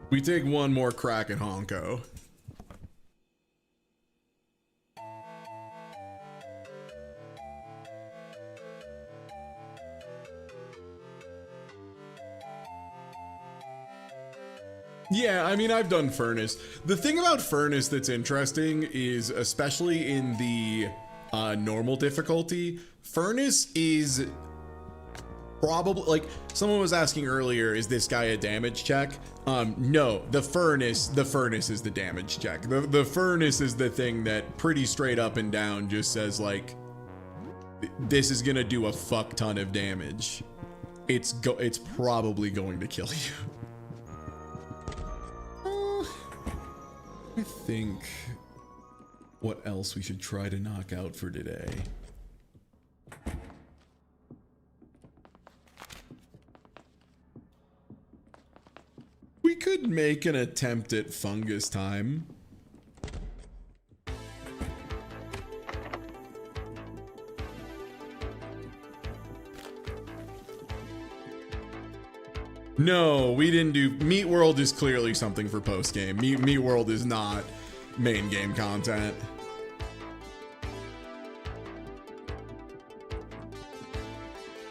we take one more crack at Honko. Yeah, I mean, I've done Furnace. The thing about Furnace that's interesting is, especially in the normal difficulty, Furnace is probably, like, someone was asking earlier, is this guy a damage check? No, the furnace is the damage check. The furnace is the thing that pretty straight up and down just says, like, this is gonna do a fuck ton of damage. It's probably going to kill you. I think what else we should try to knock out for today. We could make an attempt at fungus time. No, we didn't do... Meat World is clearly something for post-game. Meat World is not main game content.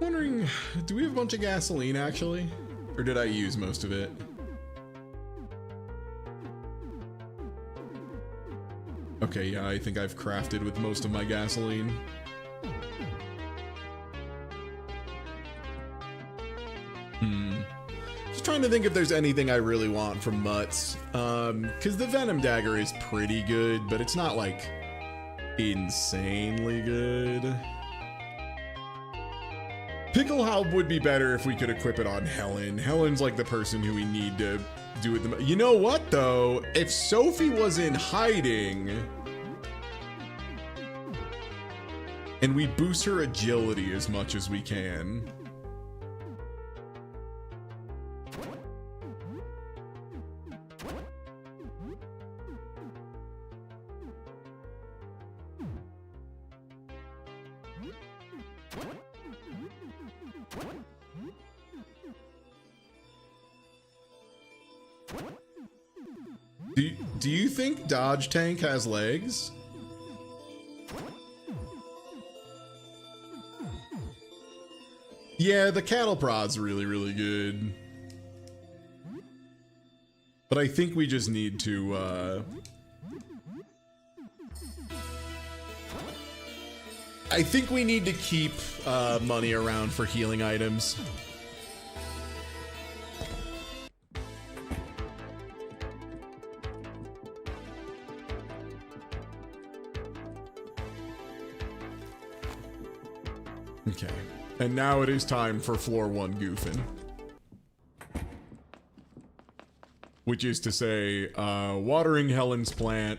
Wondering, do we have a bunch of gasoline actually? Or did I use most of it? Okay, yeah, I think I've crafted with most of my gasoline. Just trying to think if there's anything I really want from Mutts. Because the Venom Dagger is pretty good, but it's not like insanely good. Picklehaub would be better if we could equip it on Helen. Helen's like the person who we need to do it. You know what though? If Sophie was in hiding and we boost her agility as much as we can. Do you think Dodge Tank has legs? Yeah, the cattle prod's really, really good. But I think we just need to, I think we need to keep money around for healing items. Okay, and now it is time for floor 1 goofing. Which is to say, watering Helen's plant,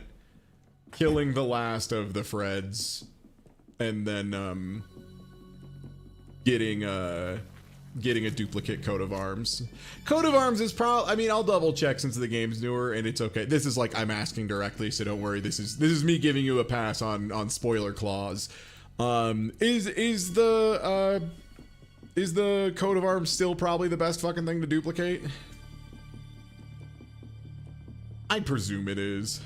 killing the last of the Freds, and then getting a duplicate coat of arms. Coat of arms is I mean, I'll double check since the game's newer, and it's okay. This is like I'm asking directly, so don't worry. This is me giving you a pass on spoiler clause. Is the coat of arms still probably the best fucking thing to duplicate? I presume it is.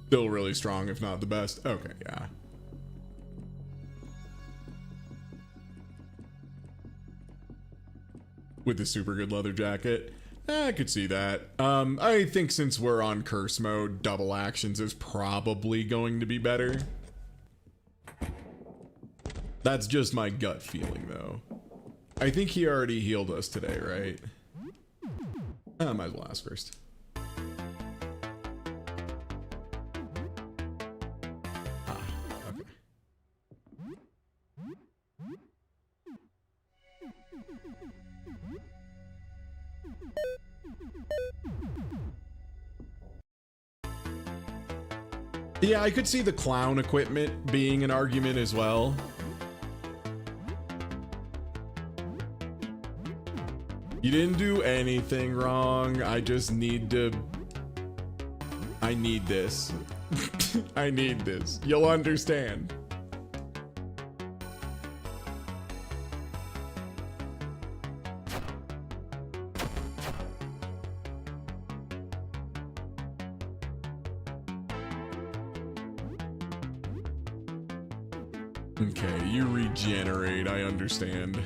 Still really strong, if not the best. Okay, yeah. With the super good leather jacket. I could see that. I think since we're on curse mode, double actions is probably going to be better. That's just my gut feeling, though. I think he already healed us today, right? I might as well ask first. Yeah, I could see the clown equipment being an argument as well. You didn't do anything wrong. I just need to... I need this. I need this. You'll understand. Okay, you regenerate, I understand.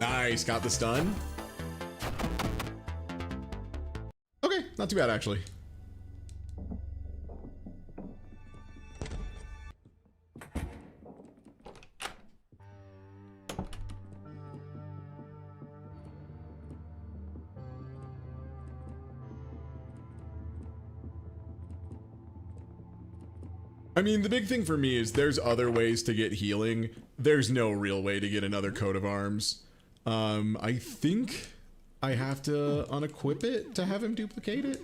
Nice, got the stun. Okay, not too bad actually. I mean, the big thing for me is there's other ways to get healing. There's no real way to get another coat of arms. I think I have to unequip it to have him duplicate it.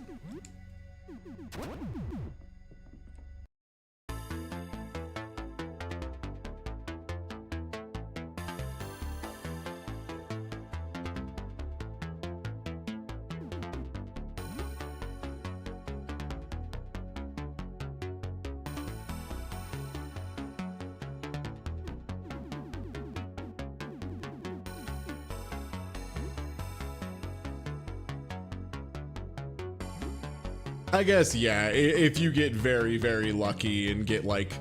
I guess, yeah, if you get very, very lucky and get like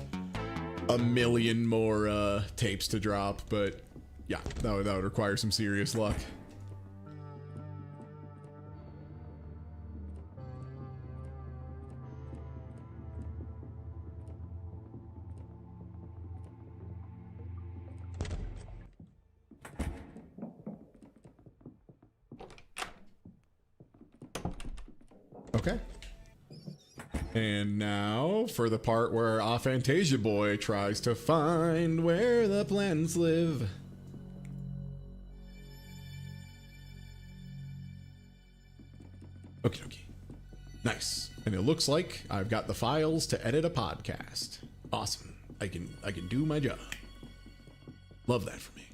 a million more tapes to drop, but yeah, that would require some serious luck. Okay. And now for the part where Aphantasia Boy tries to find where the planets live. Okie dokie. Nice. And it looks like I've got the files to edit a podcast. Awesome. I can do my job. Love that for me.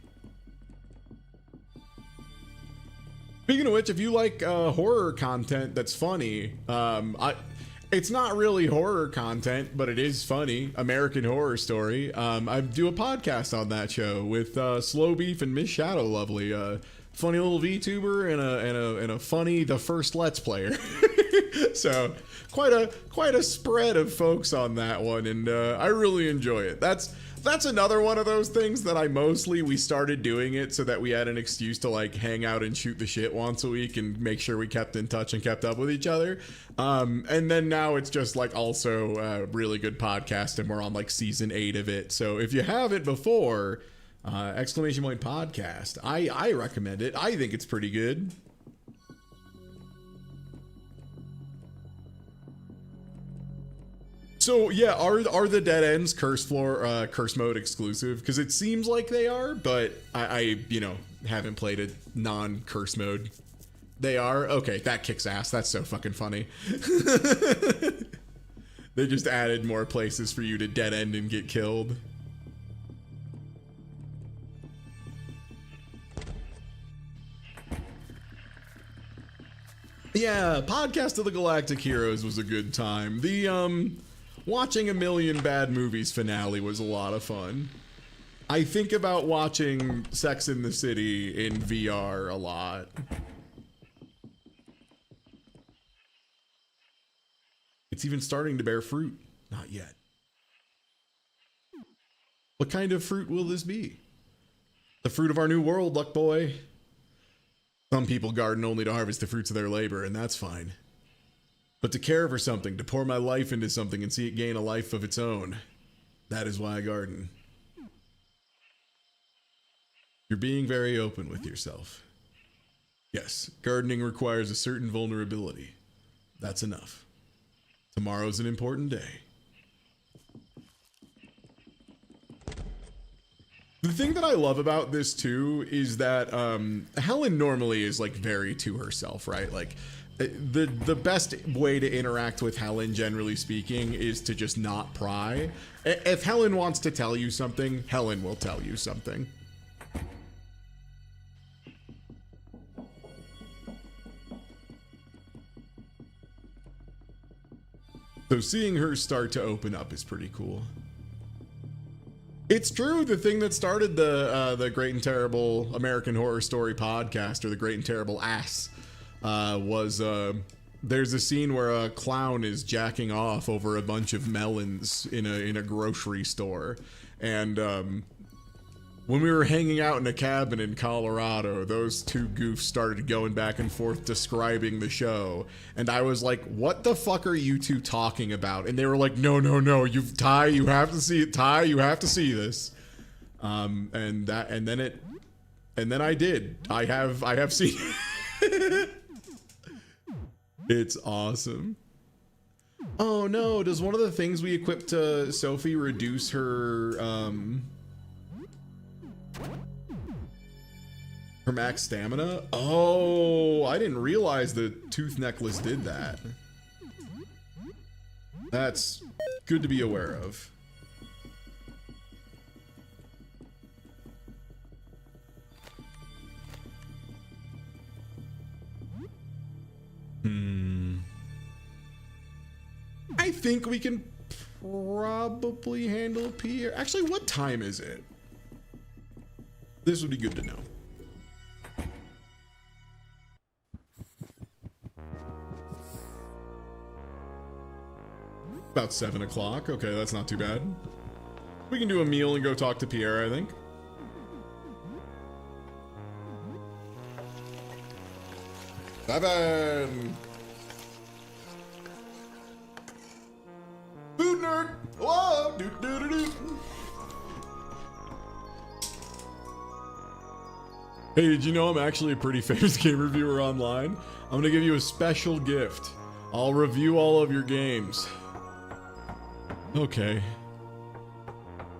Speaking of which, if you like horror content that's funny, it's not really horror content, but it is funny. American Horror Story. I do a podcast on that show with Slow Beef and Miss Shadow Lovely, funny little VTuber and a funny The First Let's Player. So quite a spread of folks on that one, and I really enjoy it. That's another one of those things that we started doing it so that we had an excuse to like hang out and shoot the shit once a week and make sure we kept in touch and kept up with each other. And then now it's just like also a really good podcast, and we're on like season 8 of it. So if you haven't before, exclamation point podcast, I recommend it. I think it's pretty good. So yeah, are the dead ends curse mode exclusive? Because it seems like they are, but I haven't played a non-curse mode. They are? Okay, that kicks ass. That's so fucking funny. They just added more places for you to dead end and get killed. Yeah, Podcast of the Galactic Heroes was a good time. The watching a million bad movies finale was a lot of fun. I think about watching Sex in the City in VR a lot. It's even starting to bear fruit. Not yet. What kind of fruit will this be? The fruit of our new world, Luck Boy. Some people garden only to harvest the fruits of their labor, and that's fine. But to care for something, to pour my life into something and see it gain a life of its own, that is why I garden. You're being very open with yourself. Yes, gardening requires a certain vulnerability. That's enough. Tomorrow's an important day. The thing that I love about this too is that Helen normally is like very to herself, right? Like the best way to interact with Helen, generally speaking, is to just not pry. If Helen wants to tell you something, Helen will tell you something. So seeing her start to open up is pretty cool. It's true. The thing that started the Great and Terrible American Horror Story podcast, or the Great and Terrible Ass, was there's a scene where a clown is jacking off over a bunch of melons in a grocery store, and when we were hanging out in a cabin in Colorado, those two goofs started going back and forth describing the show, and I was like, what the fuck are you two talking about? And they were like, no, Ty, you have to see it. Ty, you have to see this. And then I did. I have seen it. It's awesome. Oh no, does one of the things we equipped to Sophie reduce her max stamina? Oh, I didn't realize the tooth necklace did that. That's good to be aware of. I think we can probably handle Pierre. Actually, what time is it? This would be good to know. About 7 o'clock. Okay, that's not too bad. We can do a meal and go talk to Pierre, I think. Seven. Food nerd. Whoa. Do do do do. Hey, did you know I'm actually a pretty famous game reviewer online? I'm gonna give you a special gift. I'll review all of your games. Okay.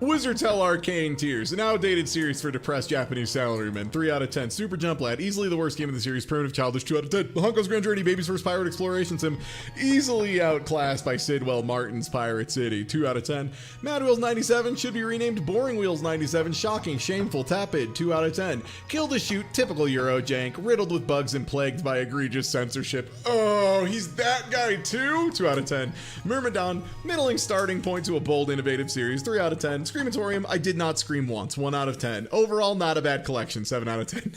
Wizards Hell Arcane Tears, an outdated series for depressed Japanese salarymen. 3 out of 10. Super Jump Lad, easily the worst game of the series. Primitive Childish, 2 out of 10. The Hunko's Grand Journey, Baby's First Pirate Exploration Sim, easily outclassed by Sidwell Martin's Pirate City. 2 out of 10. Mad Wheels 97 should be renamed Boring Wheels 97. Shocking, shameful, Tapid. 2 out of 10. Kill to Shoot, typical Euro jank, riddled with bugs and plagued by egregious censorship. Oh, he's that guy too? 2 out of 10. Myrmidon, middling starting point to a bold, innovative series. 3 out of 10. Screamatorium, I did not scream once. 1 out of 10. Overall, not a bad collection. 7 out of 10.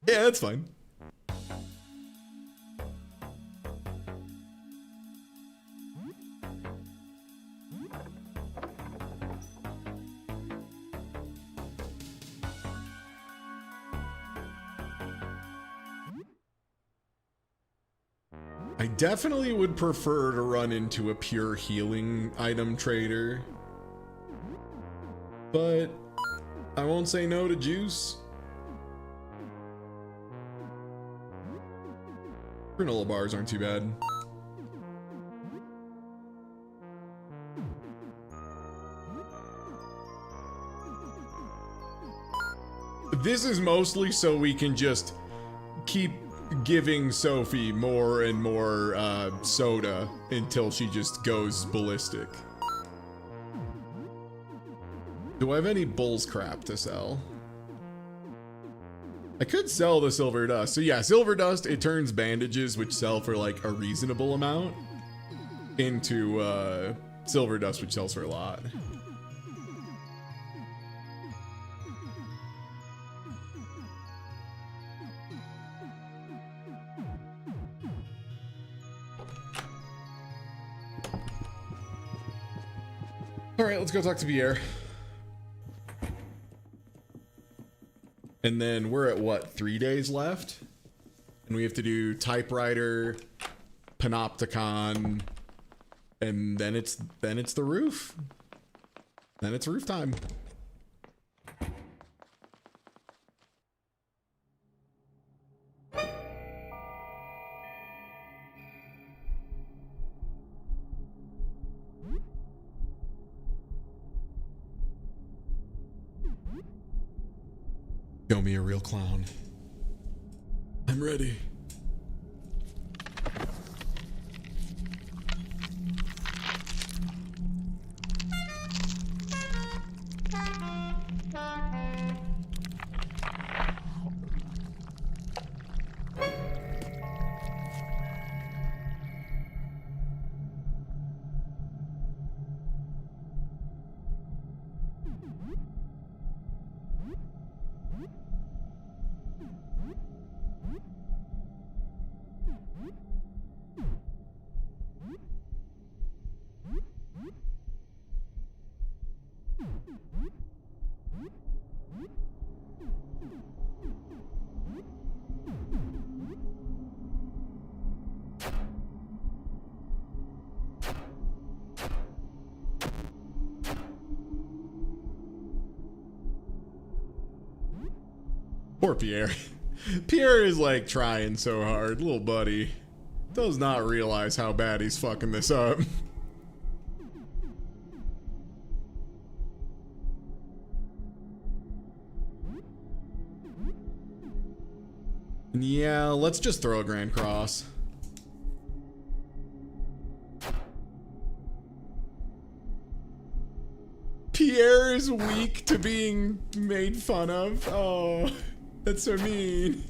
Yeah, that's fine. I definitely would prefer to run into a pure healing item trader, but I won't say no to juice. Granola bars aren't too bad. This is mostly so we can just keep giving Sophie more and more soda until she just goes ballistic. Do I have any bull's crap to sell? I could sell the silver dust. So yeah, silver dust, it turns bandages, which sell for like a reasonable amount, into silver dust, which sells for a lot. All right, let's go talk to Pierre. And then we're at what, 3 days left? And we have to do typewriter, panopticon, and then it's the roof. Then it's roof time. Show me a real clown. I'm ready. Poor Pierre. Pierre is like trying so hard. Little buddy does not realize how bad he's fucking this up. Yeah, let's just throw a Grand Cross. Pierre is weak to being made fun of. Oh, that's so mean.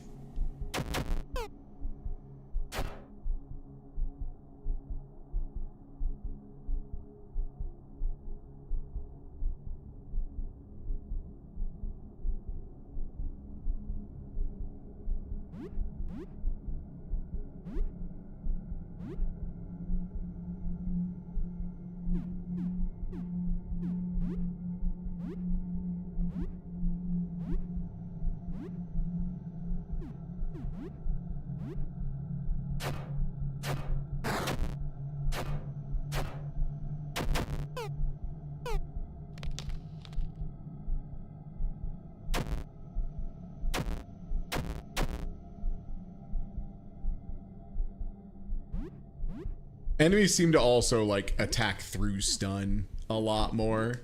Enemies seem to also like attack through stun a lot more.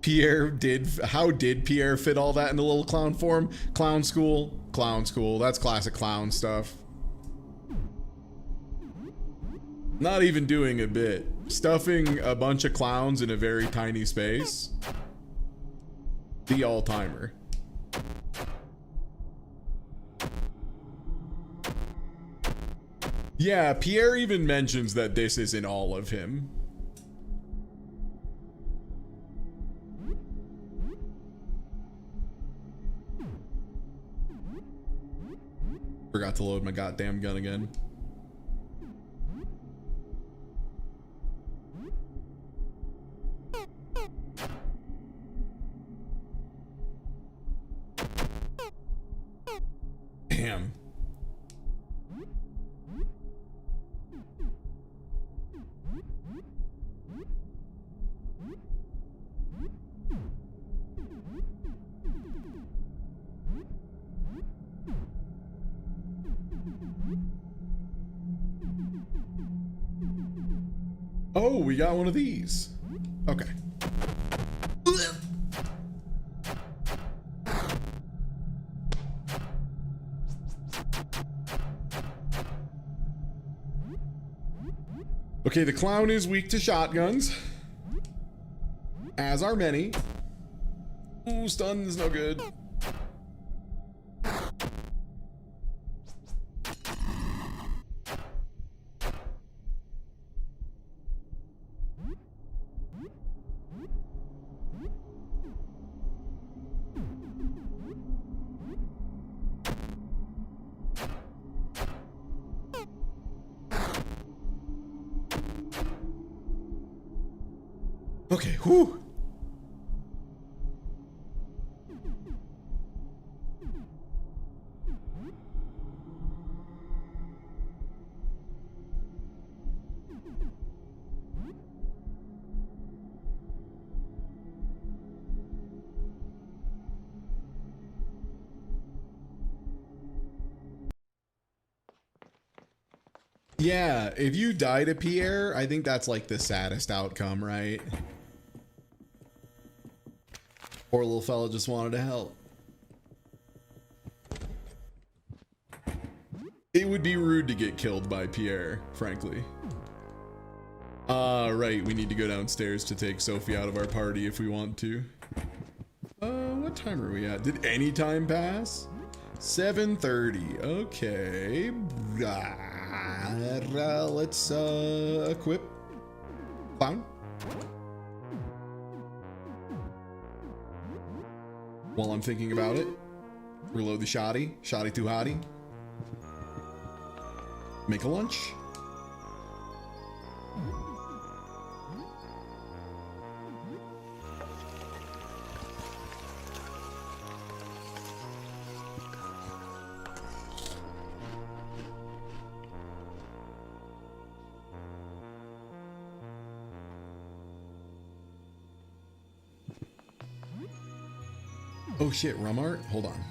How did Pierre fit all that into little clown form? Clown school. That's classic clown stuff. Not even doing a bit. Stuffing a bunch of clowns in a very tiny space. The all-timer. Yeah, Pierre even mentions that this isn't all of him. Forgot to load my goddamn gun again. Damn. Oh, we got one of these. Okay. Okay, the clown is weak to shotguns. As are many. Ooh, stun's no good. Okay, whew. Yeah, if you die to Pierre, I think that's like the saddest outcome, right? Poor little fella just wanted to help. It would be rude to get killed by Pierre, frankly. Right, we need to go downstairs to take Sophie out of our party if we want to. What time are we at? Did any time pass? 7:30, okay. Let's, equip Clown. While I'm thinking about it, reload the shoddy too hotty. Make a lunch. Oh shit, rum art? Hold on.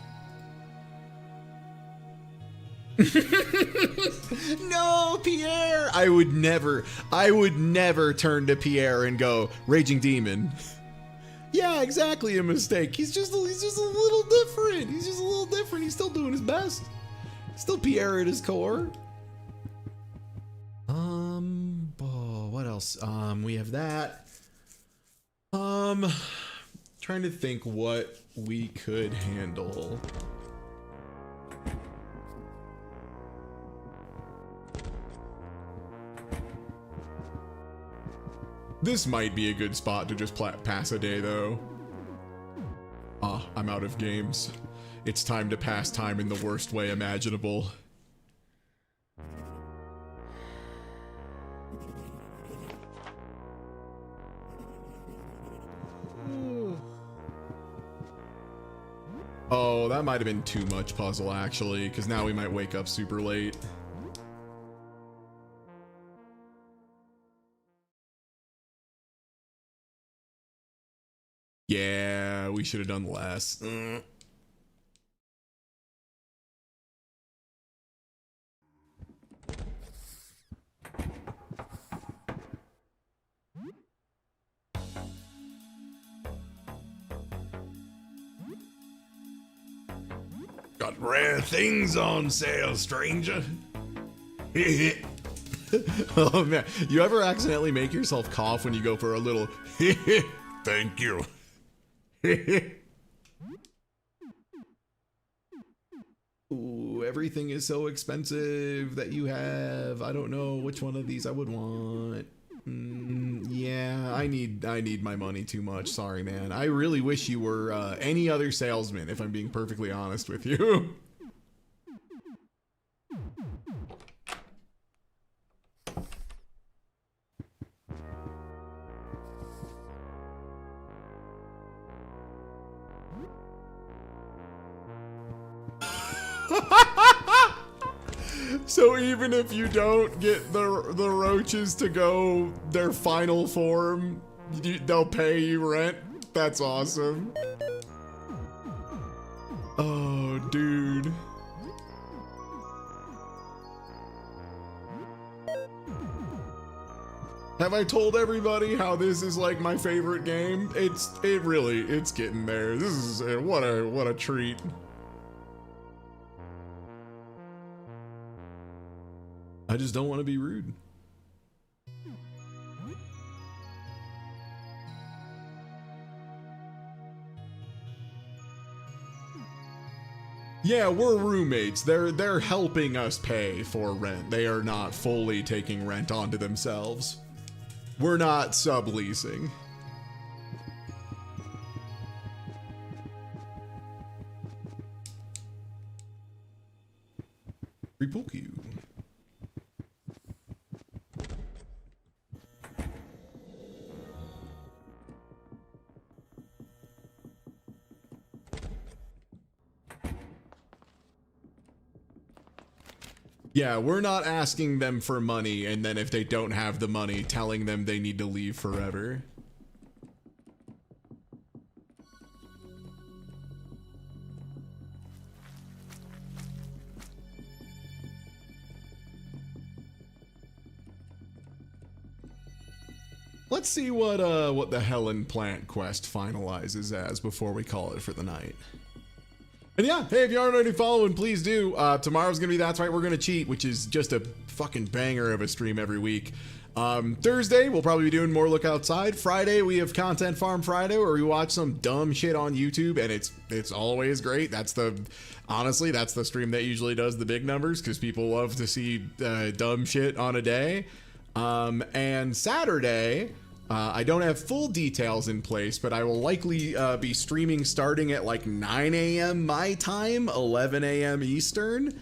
No, Pierre! I would never turn to Pierre and go, Raging Demon. Yeah, exactly a mistake. He's just a little different. He's still doing his best. Still Pierre at his core. What else? We have that. Trying to think what we could handle. This might be a good spot to just pass a day, though. Ah, I'm out of games. It's time to pass time in the worst way imaginable. Oh, that might have been too much puzzle, actually, because now we might wake up super late. Yeah, we should have done less. Got rare things on sale, stranger. Oh man, you ever accidentally make yourself cough when you go for a little thank you? Ooh, everything is so expensive that you have. I don't know which one of these I would want. Yeah, I need my money too much. Sorry, man. I really wish you were any other salesman, if I'm being perfectly honest with you. So even if you don't get the roaches to go their final form, they'll pay you rent? That's awesome. Oh, dude. Have I told everybody how this is like my favorite game? It's getting there. This is what a treat. I just don't want to be rude. Yeah, we're roommates. They're helping us pay for rent. They are not fully taking rent onto themselves. We're not subleasing. Repulk you. Yeah, we're not asking them for money, and then if they don't have the money, telling them they need to leave forever. Let's see what the Helen Plant quest finalizes as before we call it for the night. And yeah, hey, if you aren't already following, please do. Tomorrow's gonna be That's Right, We're Gonna Cheat, which is just a fucking banger of a stream every week. Thursday, we'll probably be doing more Look Outside. Friday, we have Content Farm Friday, where we watch some dumb shit on YouTube, and it's always great. Honestly, that's the stream that usually does the big numbers, because people love to see dumb shit on a day. And Saturday, I don't have full details in place, but I will likely be streaming starting at like 9 a.m. my time, 11 a.m. Eastern,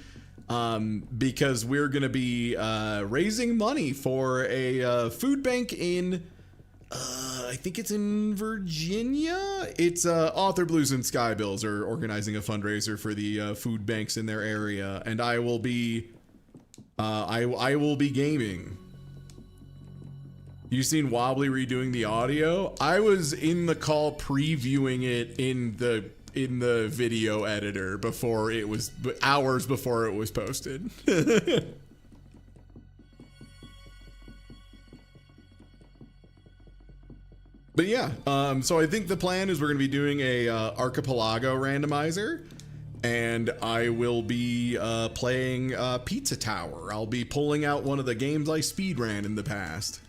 because we're going to be raising money for a food bank in, I think it's in Virginia. It's Author Blues and Sky Bills are organizing a fundraiser for the food banks in their area, and I will be gaming. You seen Wobbly redoing the audio? I was in the call previewing it in the video editor before it was hours before it was posted. But yeah, so I think the plan is we're gonna be doing a Archipelago randomizer, and I will be playing Pizza Tower. I'll be pulling out one of the games I speedran in the past.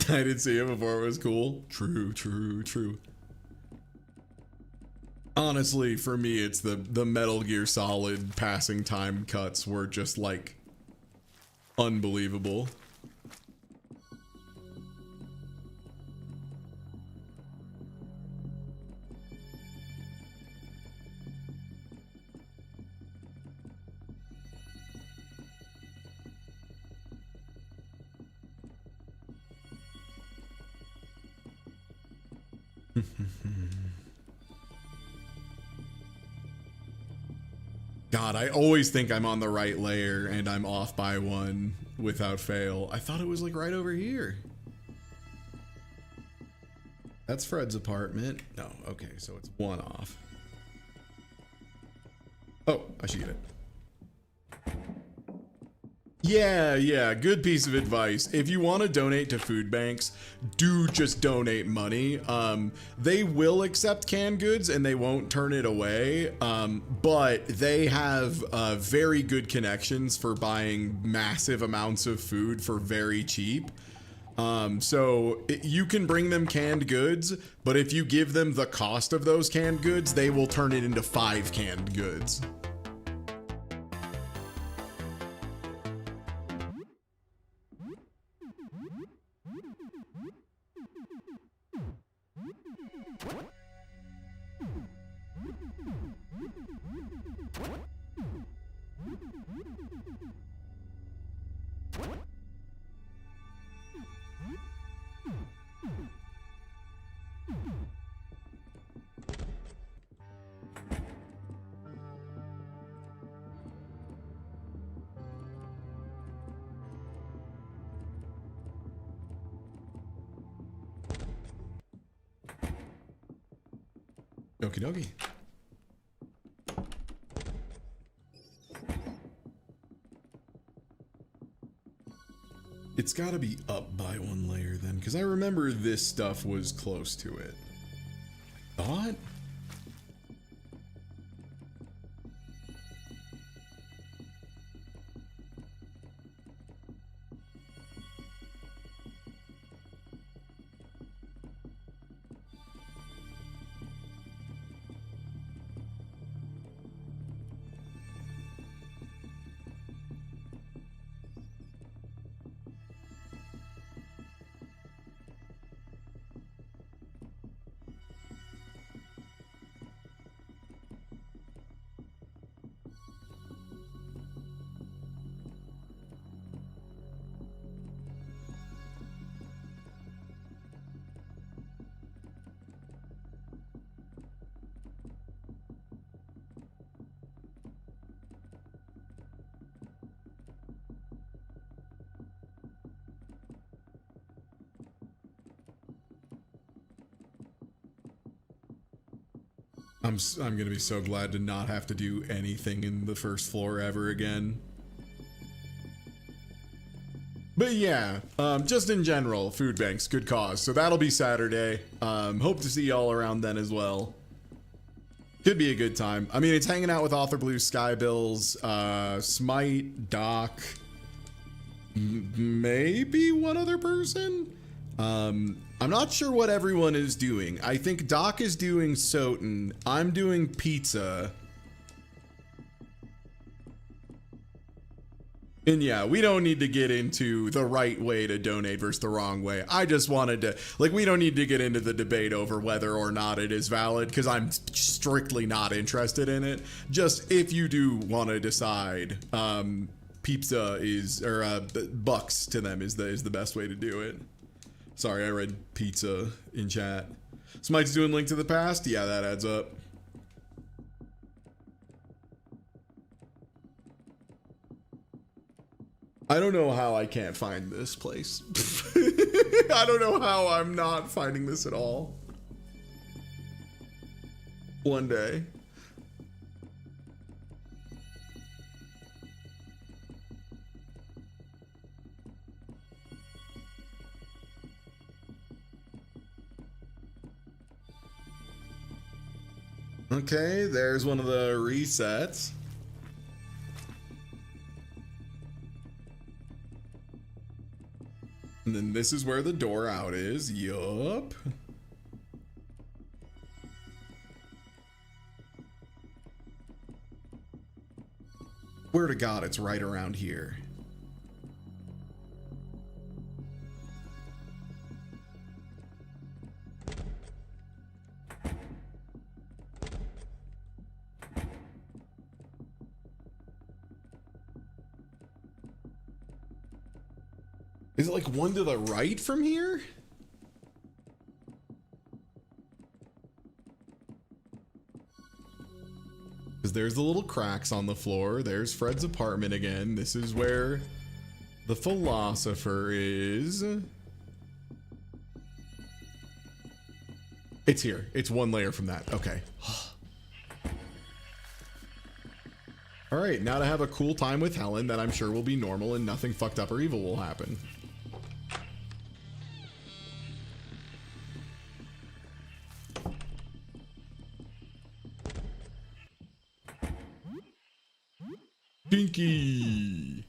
I didn't see it before it was cool. True, true, true. Honestly, for me, it's the Metal Gear Solid passing time cuts were just like unbelievable. God, I always think I'm on the right layer and I'm off by one without fail. I thought it was like right over here. That's Fred's apartment. No, okay, so it's one off. Oh, I should get it. Yeah, good piece of advice. If you want to donate to food banks, do just donate money. They will accept canned goods and they won't turn it away, but they have very good connections for buying massive amounts of food for very cheap. So you can bring them canned goods, but if you give them the cost of those canned goods, they will turn it into 5 canned goods. Okie dokie. It's got to be up by 1 layer then, because I remember this stuff was close to it. I thought? I'm gonna be so glad to not have to do anything in the first floor ever again. But yeah, just in general, food banks, good cause. So that'll be Saturday. Hope to see y'all around then as well. Could be a good time. I mean, it's hanging out with Author Blue, Skybills, Smite, Doc, maybe one other person. I'm not sure what everyone is doing. I think Doc is doing Soten. I'm doing pizza. And yeah, we don't need to get into the right way to donate versus the wrong way. I just wanted to, like, we don't need to get into the debate over whether or not it is valid, because I'm strictly not interested in it. Just if you do want to decide, pizza is, or bucks to them is the best way to do it. Sorry, I read pizza in chat. Smite's doing Link to the Past? Yeah, that adds up. I don't know how I can't find this place. I don't know how I'm not finding this at all. One day. Okay, there's one of the resets. And then this is where the door out is. Yup. Swear to God, it's right around here. Is it like one to the right from here? Because there's the little cracks on the floor. There's Fred's apartment again. This is where the philosopher is. It's here. It's one layer from that. Okay. All right, now to have a cool time with Helen that I'm sure will be normal and nothing fucked up or evil will happen. Pinky.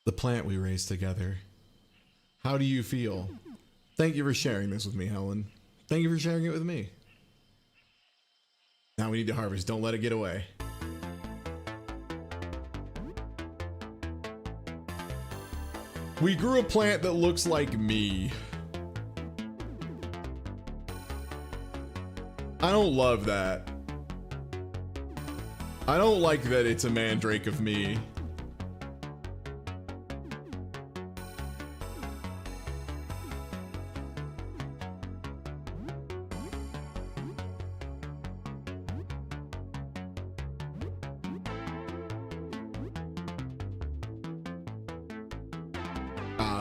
The plant we raised together. How do you feel? Thank you for sharing this with me, Helen. Thank you for sharing it with me. Now we need to harvest. Don't let it get away. We grew a plant that looks like me. I don't love that. I don't like that it's a mandrake of me.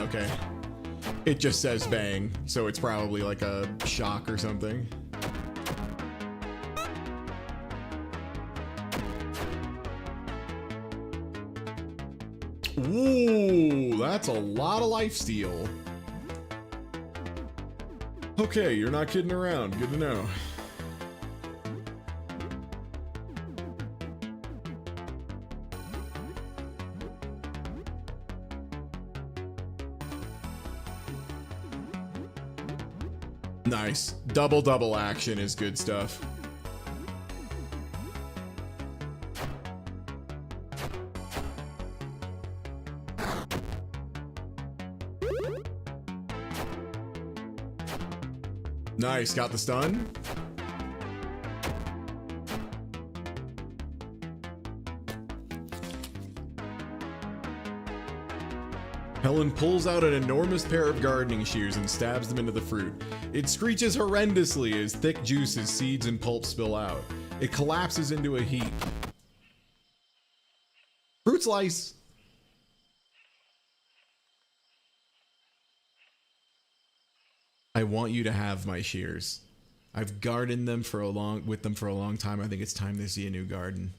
Okay. It just says bang, so it's probably like a shock or something. Ooh, that's a lot of lifesteal. Okay, you're not kidding around. Good to know. Nice. Double action is good stuff. Nice, got the stun. Helen pulls out an enormous pair of gardening shears and stabs them into the fruit. It screeches horrendously as thick juices, seeds, and pulp spill out. It collapses into a heap. Fruit slice! I want you to have my shears. I've gardened them with them for a long time. I think it's time to see a new garden.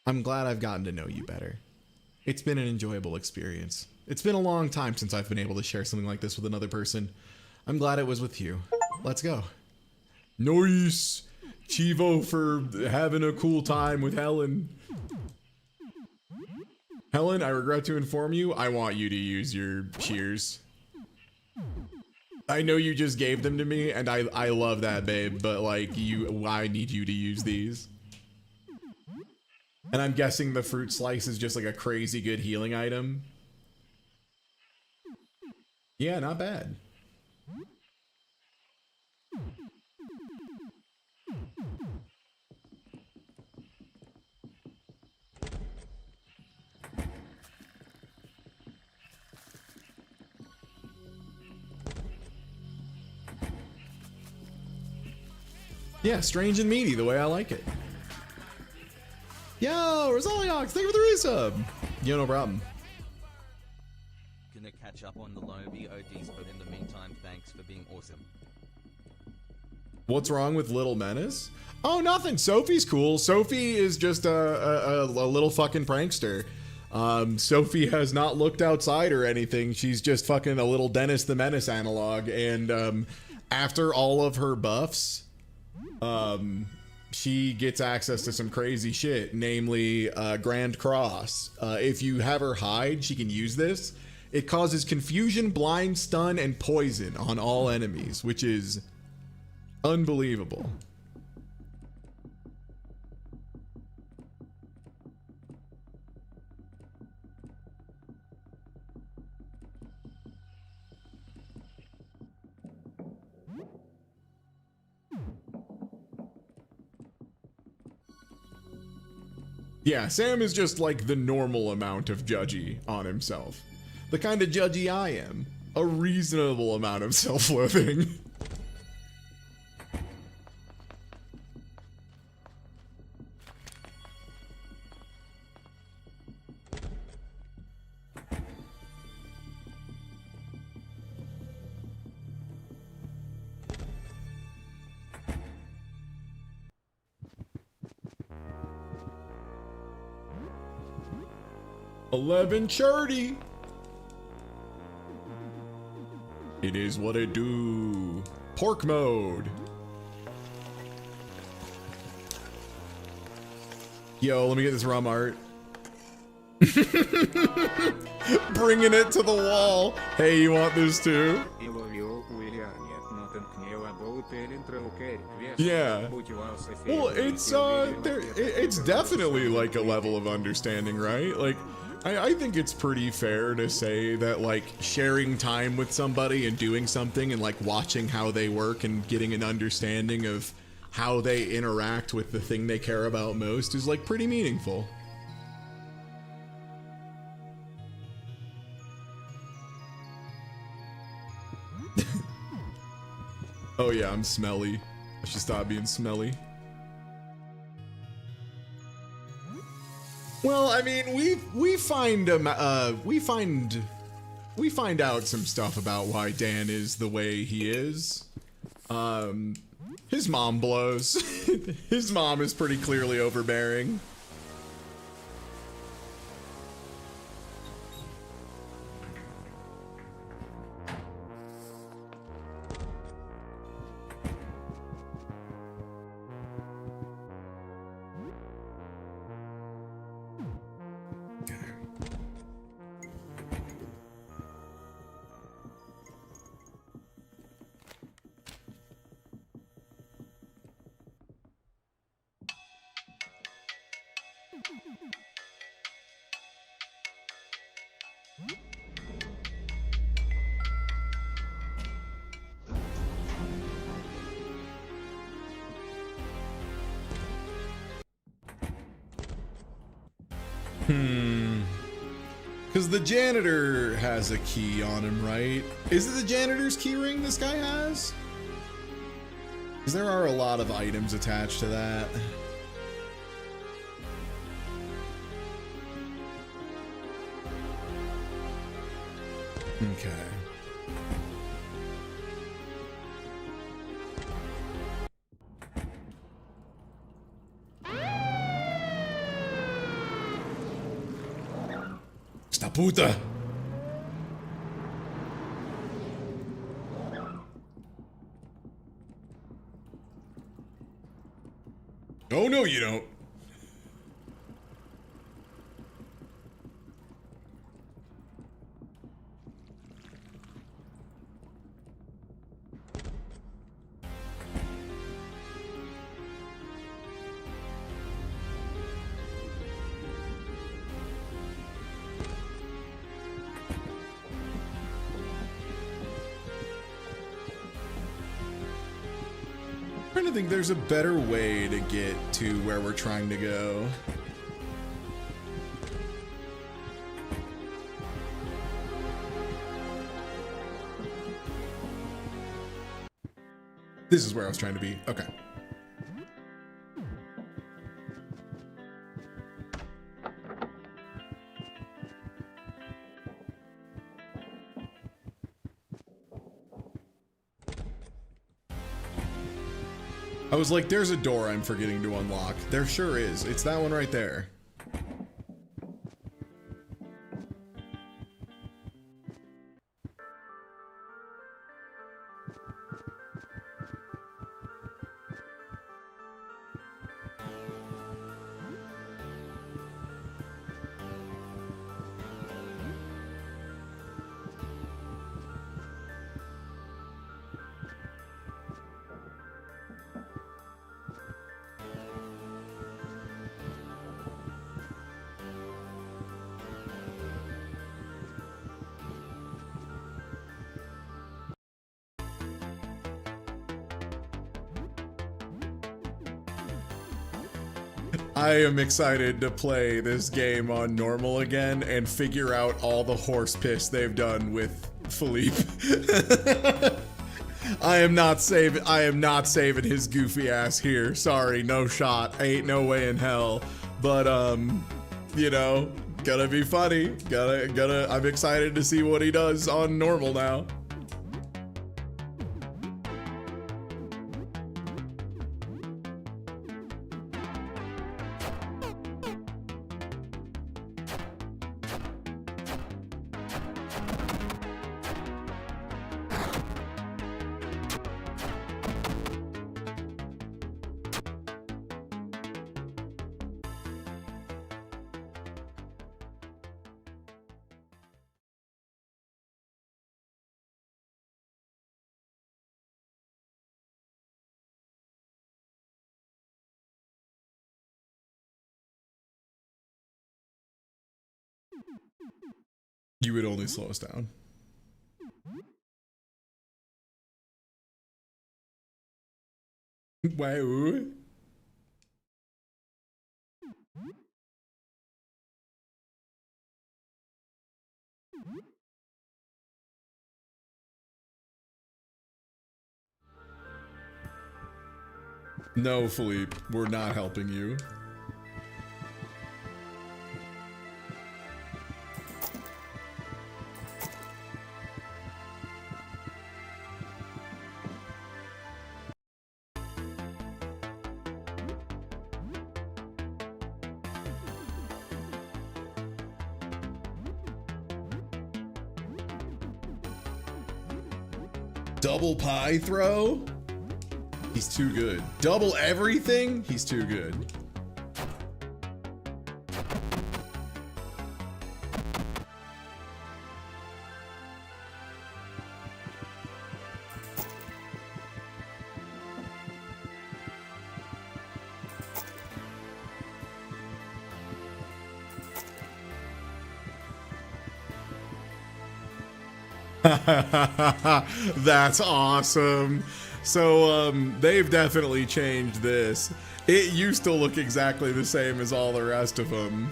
I'm glad I've gotten to know you better. It's been an enjoyable experience. It's been a long time since I've been able to share something like this with another person. I'm glad it was with you. Let's go. Nice! Chivo for having a cool time with Helen. Helen, I regret to inform you, I want you to use your shears. I know you just gave them to me, and I love that, babe, but like, I need you to use these. And I'm guessing the fruit slice is just like a crazy good healing item. Yeah, not bad. Yeah, strange and meaty, the way I like it. Yo, Rosaliox, thank you for the resub. Yeah, no problem. Gonna catch up on the low VODs, but in the meantime, thanks for being awesome. What's wrong with Little Menace? Oh, nothing. Sophie's cool. Sophie is just a little fucking prankster. Sophie has not looked outside or anything. She's just fucking a little Dennis the Menace analog. And after all of her buffs, she gets access to some crazy shit, namely Grand Cross. If you have her hide, she can use this. It causes confusion, blind, stun, and poison on all enemies, which is unbelievable. Yeah, Sam is just like the normal amount of judgy on himself. The kind of judgy I am. A reasonable amount of self-loathing. 11 charity. It is what it do. Pork mode. Yo, let me get this rum art. Bringing it to the wall. Hey, you want this too? Yeah. Well, it's definitely like a level of understanding, right? Like, I think it's pretty fair to say that like sharing time with somebody and doing something and like watching how they work and getting an understanding of how they interact with the thing they care about most is like pretty meaningful. Oh yeah, I'm smelly. I should stop being smelly. Well, I mean, we find out some stuff about why Dan is the way he is. His mom blows. His mom is pretty clearly overbearing. Because the janitor has a key on him, right? Is it the janitor's key ring this guy has? Because there are a lot of items attached to that. Okay. Esta puta. Oh no, you don't. I'm trying to think there's a better way to get to where we're trying to go. This is where I was trying to be. Okay. I was like, there's a door I'm forgetting to unlock. There sure is. It's that one right there. I am excited to play this game on normal again and figure out all the horse piss they've done with Philippe. I am not saving his goofy ass here. Sorry, no shot. Ain't no way in hell. But you know, gonna be funny. I'm excited to see what he does on normal now. You would only slow us down. Wow. No, Philippe, we're not helping you. Double pie throw? He's too good. Double everything? He's too good. That's awesome. So they've definitely changed this. It used to look exactly the same as all the rest of them.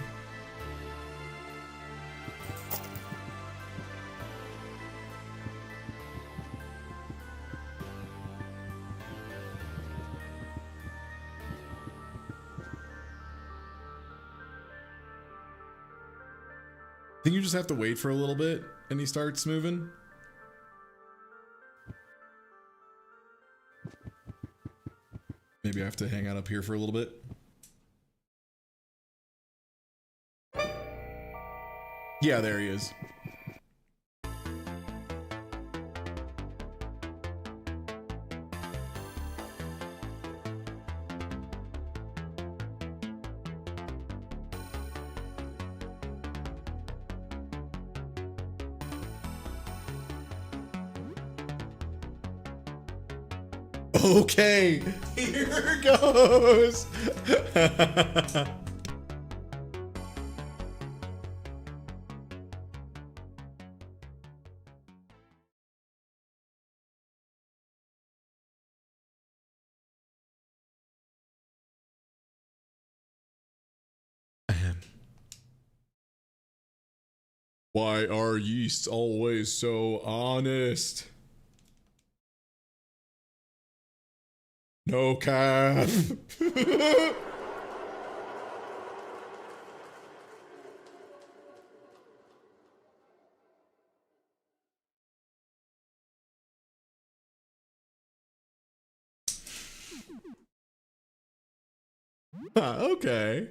I think you just have to wait for a little bit and he starts moving. Maybe I have to hang out up here for a little bit. Yeah, there he is. Okay, here goes. Why are yeasts always so honest? No cap. Okay.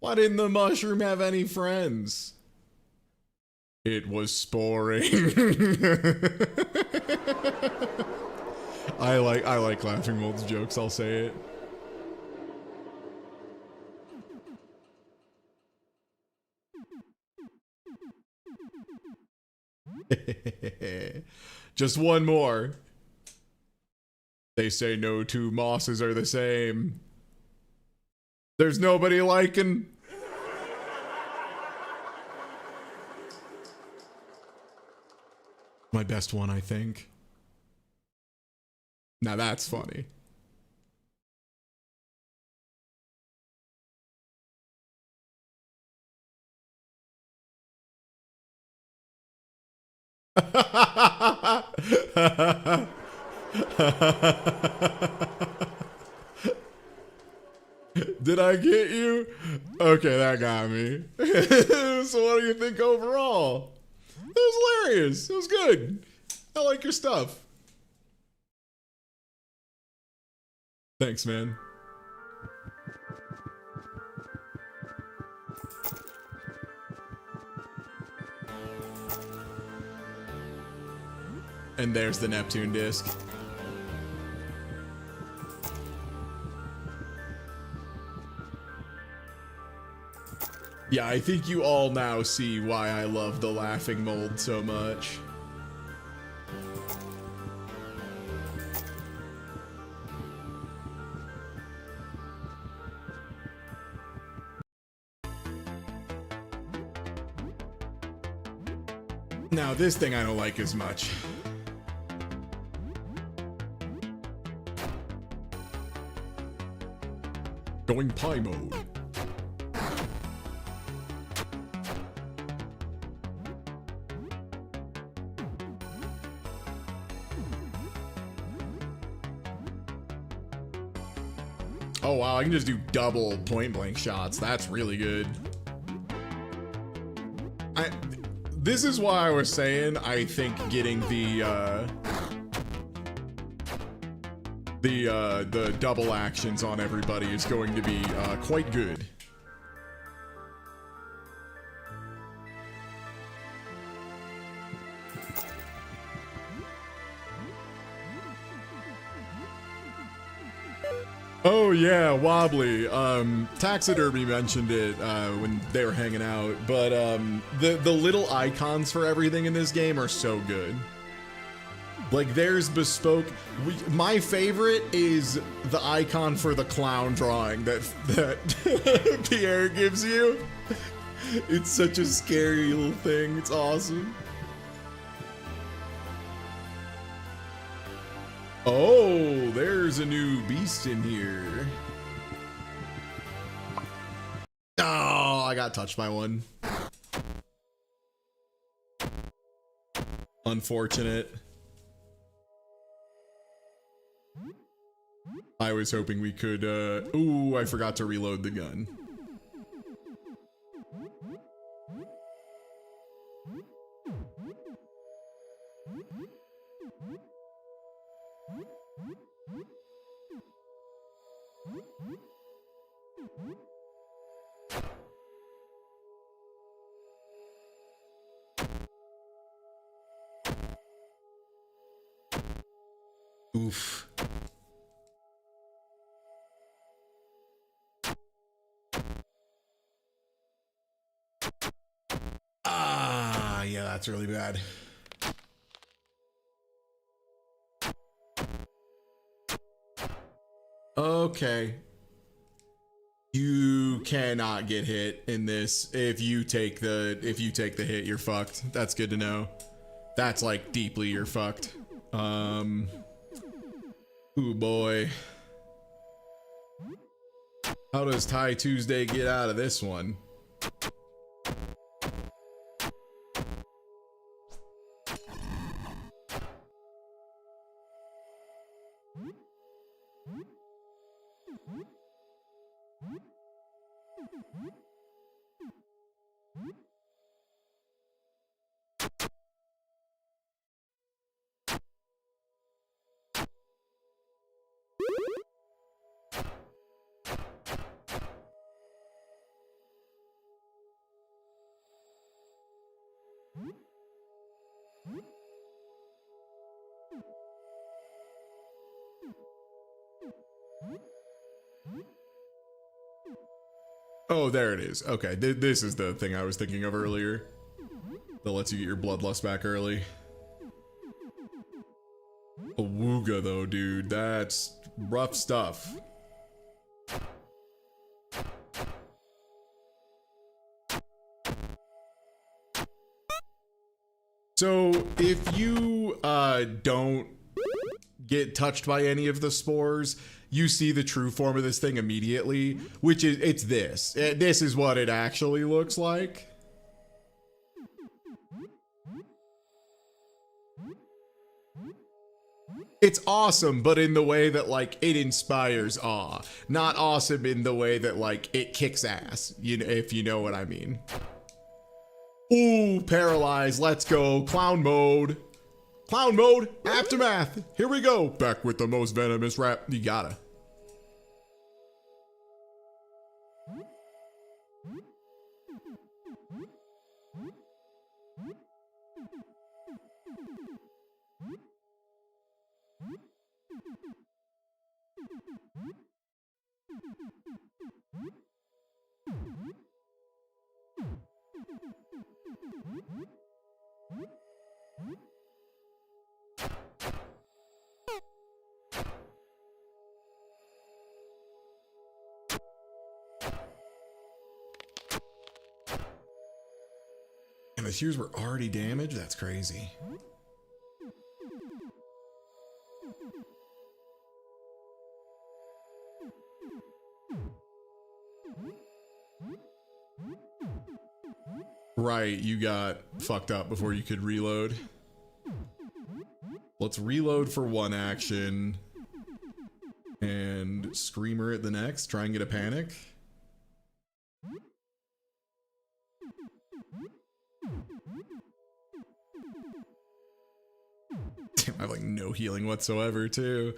Why didn't the mushroom have any friends? It was sporing. I like Laughing Mold's jokes, I'll say it. Just one more. They say no two mosses are the same. There's nobody liking. My best one, I think. Now that's funny. Did I get you? Okay, that got me. So what do you think overall? It was hilarious. It was good. I like your stuff. Thanks, man. And there's the Neptune disc. Yeah, I think you all now see why I love the Laughing Mold so much. Now this thing I don't like as much. Going pie mode. Oh wow, I can just do double point blank shots. That's really good. This is why I was saying I think getting the double actions on everybody is going to be quite good. Oh yeah, Wobbly. Taxidermy mentioned it when they were hanging out, but the little icons for everything in this game are so good. Like there's bespoke. My favorite is the icon for the clown drawing that Pierre gives you. It's such a scary little thing. It's awesome. Oh, there's a new beast in here. Oh, I got touched by one. Unfortunate. I was hoping we could, ooh, I forgot to reload the gun. Oof. Ah, yeah, that's really bad. Okay. You cannot get hit in this. If you take the hit, you're fucked. That's good to know. That's like deeply you're fucked. Ooh boy. How does Ty Tuesday get out of this one? Oh, there it is. Okay, this is the thing I was thinking of earlier. That lets you get your bloodlust back early. Awooga though, dude. That's rough stuff. So, if you don't get touched by any of the spores, you see the true form of this thing immediately, which is, it's this. This is what it actually looks like. It's awesome, but in the way that, like, it inspires awe. Not awesome in the way that, like, it kicks ass, you know, if you know what I mean. Ooh, paralyzed, let's go. Clown mode. Clown mode, aftermath. Here we go. Back with the most venomous rap. You gotta. And the the shears were already damaged? That's crazy. Right, you got fucked up before you could reload. Let's reload for one action. And Screamer at the next. Try and get a panic. Damn, I have like no healing whatsoever too.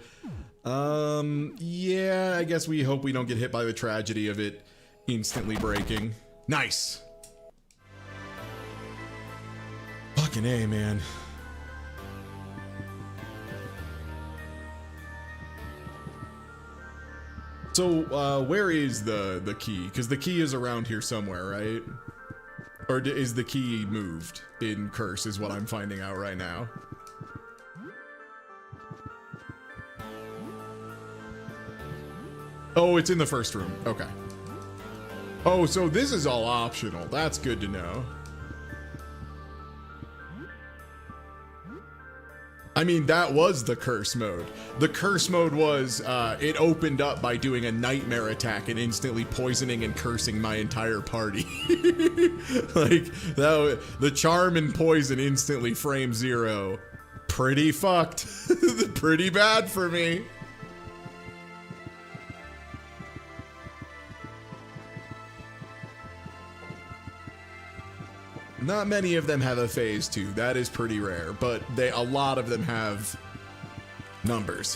Yeah, I guess we hope we don't get hit by the tragedy of it instantly breaking. Nice. Fucking A, man. So, where is the key? Because the key is around here somewhere, right? Or is the key moved in Curse is what I'm finding out right now. Oh, it's in the first room. Okay. Oh, so this is all optional. That's good to know. I mean, that was the curse mode. The curse mode was, it opened up by doing a nightmare attack and instantly poisoning and cursing my entire party. Like, the charm and poison instantly frame 0. Pretty fucked. Pretty bad for me. Not many of them have a phase 2. That is pretty rare, but a lot of them have numbers.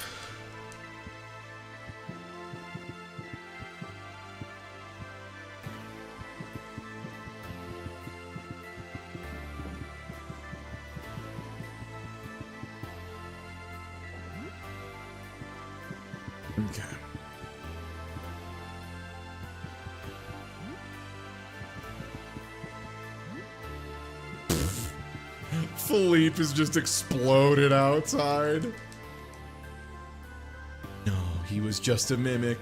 Okay. Philippe is just exploded outside. No, he was just a mimic.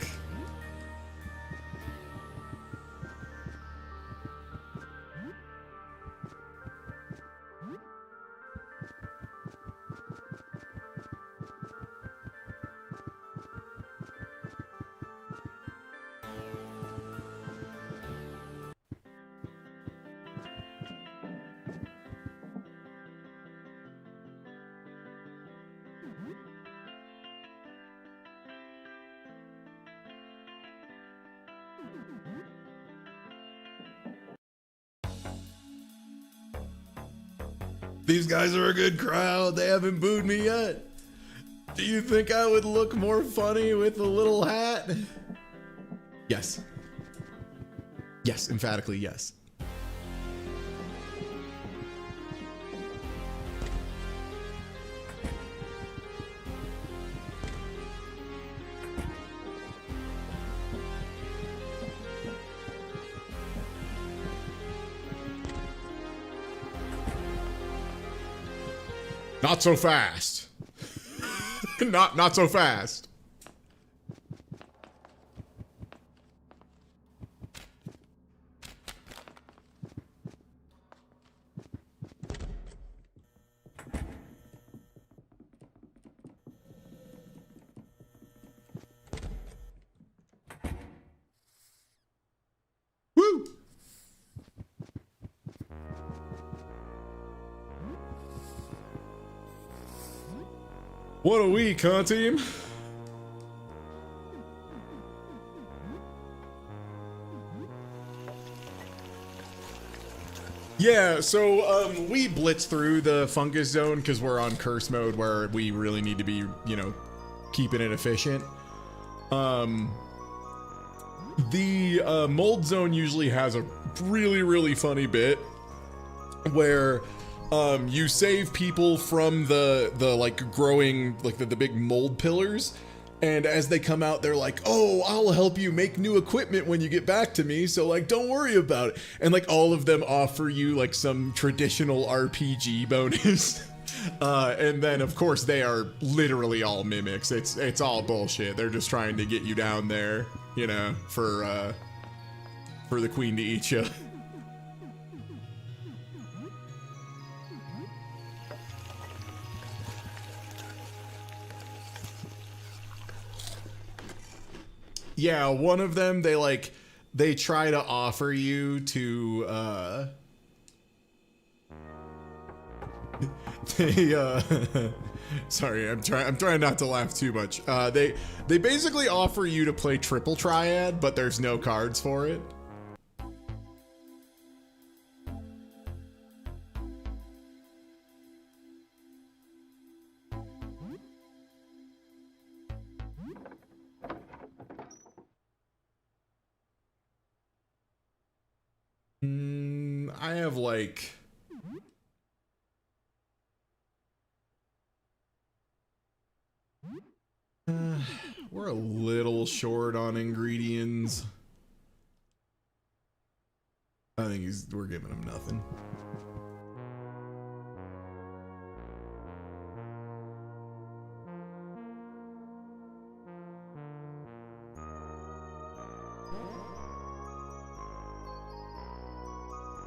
These guys are a good crowd. They haven't booed me yet. Do you think I would look more funny with a little hat? Yes. Yes, emphatically yes. Not so fast. Not so fast. Woo! What a week, huh, team? Yeah, so we blitz through the fungus zone because we're on curse mode where we really need to be, you know, keeping it efficient. The mold zone usually has a really funny bit where you save people from the like growing, like the big mold pillars, and as they come out, they're like, oh, I'll help you make new equipment when you get back to me, so like don't worry about it. And like all of them offer you like some traditional RPG bonus. And then of course they are literally all mimics. It's all bullshit. They're just trying to get you down there, you know, for the queen to eat you. Yeah, one of them, they try to offer you to, sorry, I'm trying not to laugh too much. They basically offer you to play triple triad, but there's no cards for it. I have like... we're a little short on ingredients. I think we're giving him nothing.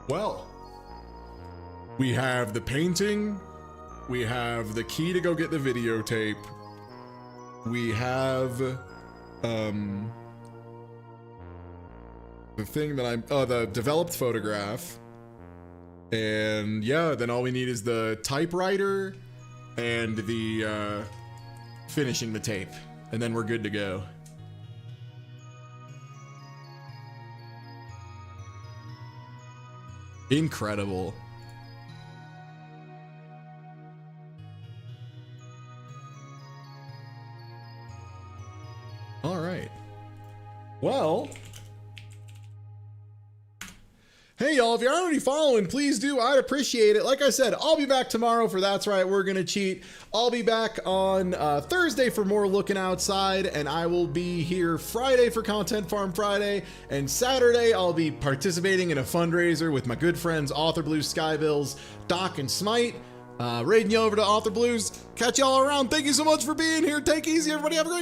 Well, we have the painting, we have the key to go get the videotape, we have the thing that the developed photograph, and yeah, then all we need is the typewriter and the finishing the tape, and then we're good to go. Incredible. All right. Well, hey y'all, if you're already following, please do. I'd appreciate it. Like I said, I'll be back tomorrow for That's Right, We're Gonna Cheat. I'll be back on Thursday for more Looking Outside, and I will be here Friday for Content Farm Friday, and Saturday I'll be participating in a fundraiser with my good friends Author Blues, Skybills, Doc, and Smite. Raiding you over to Author Blues. Catch y'all around. Thank you so much for being here. Take it easy, everybody. Have a great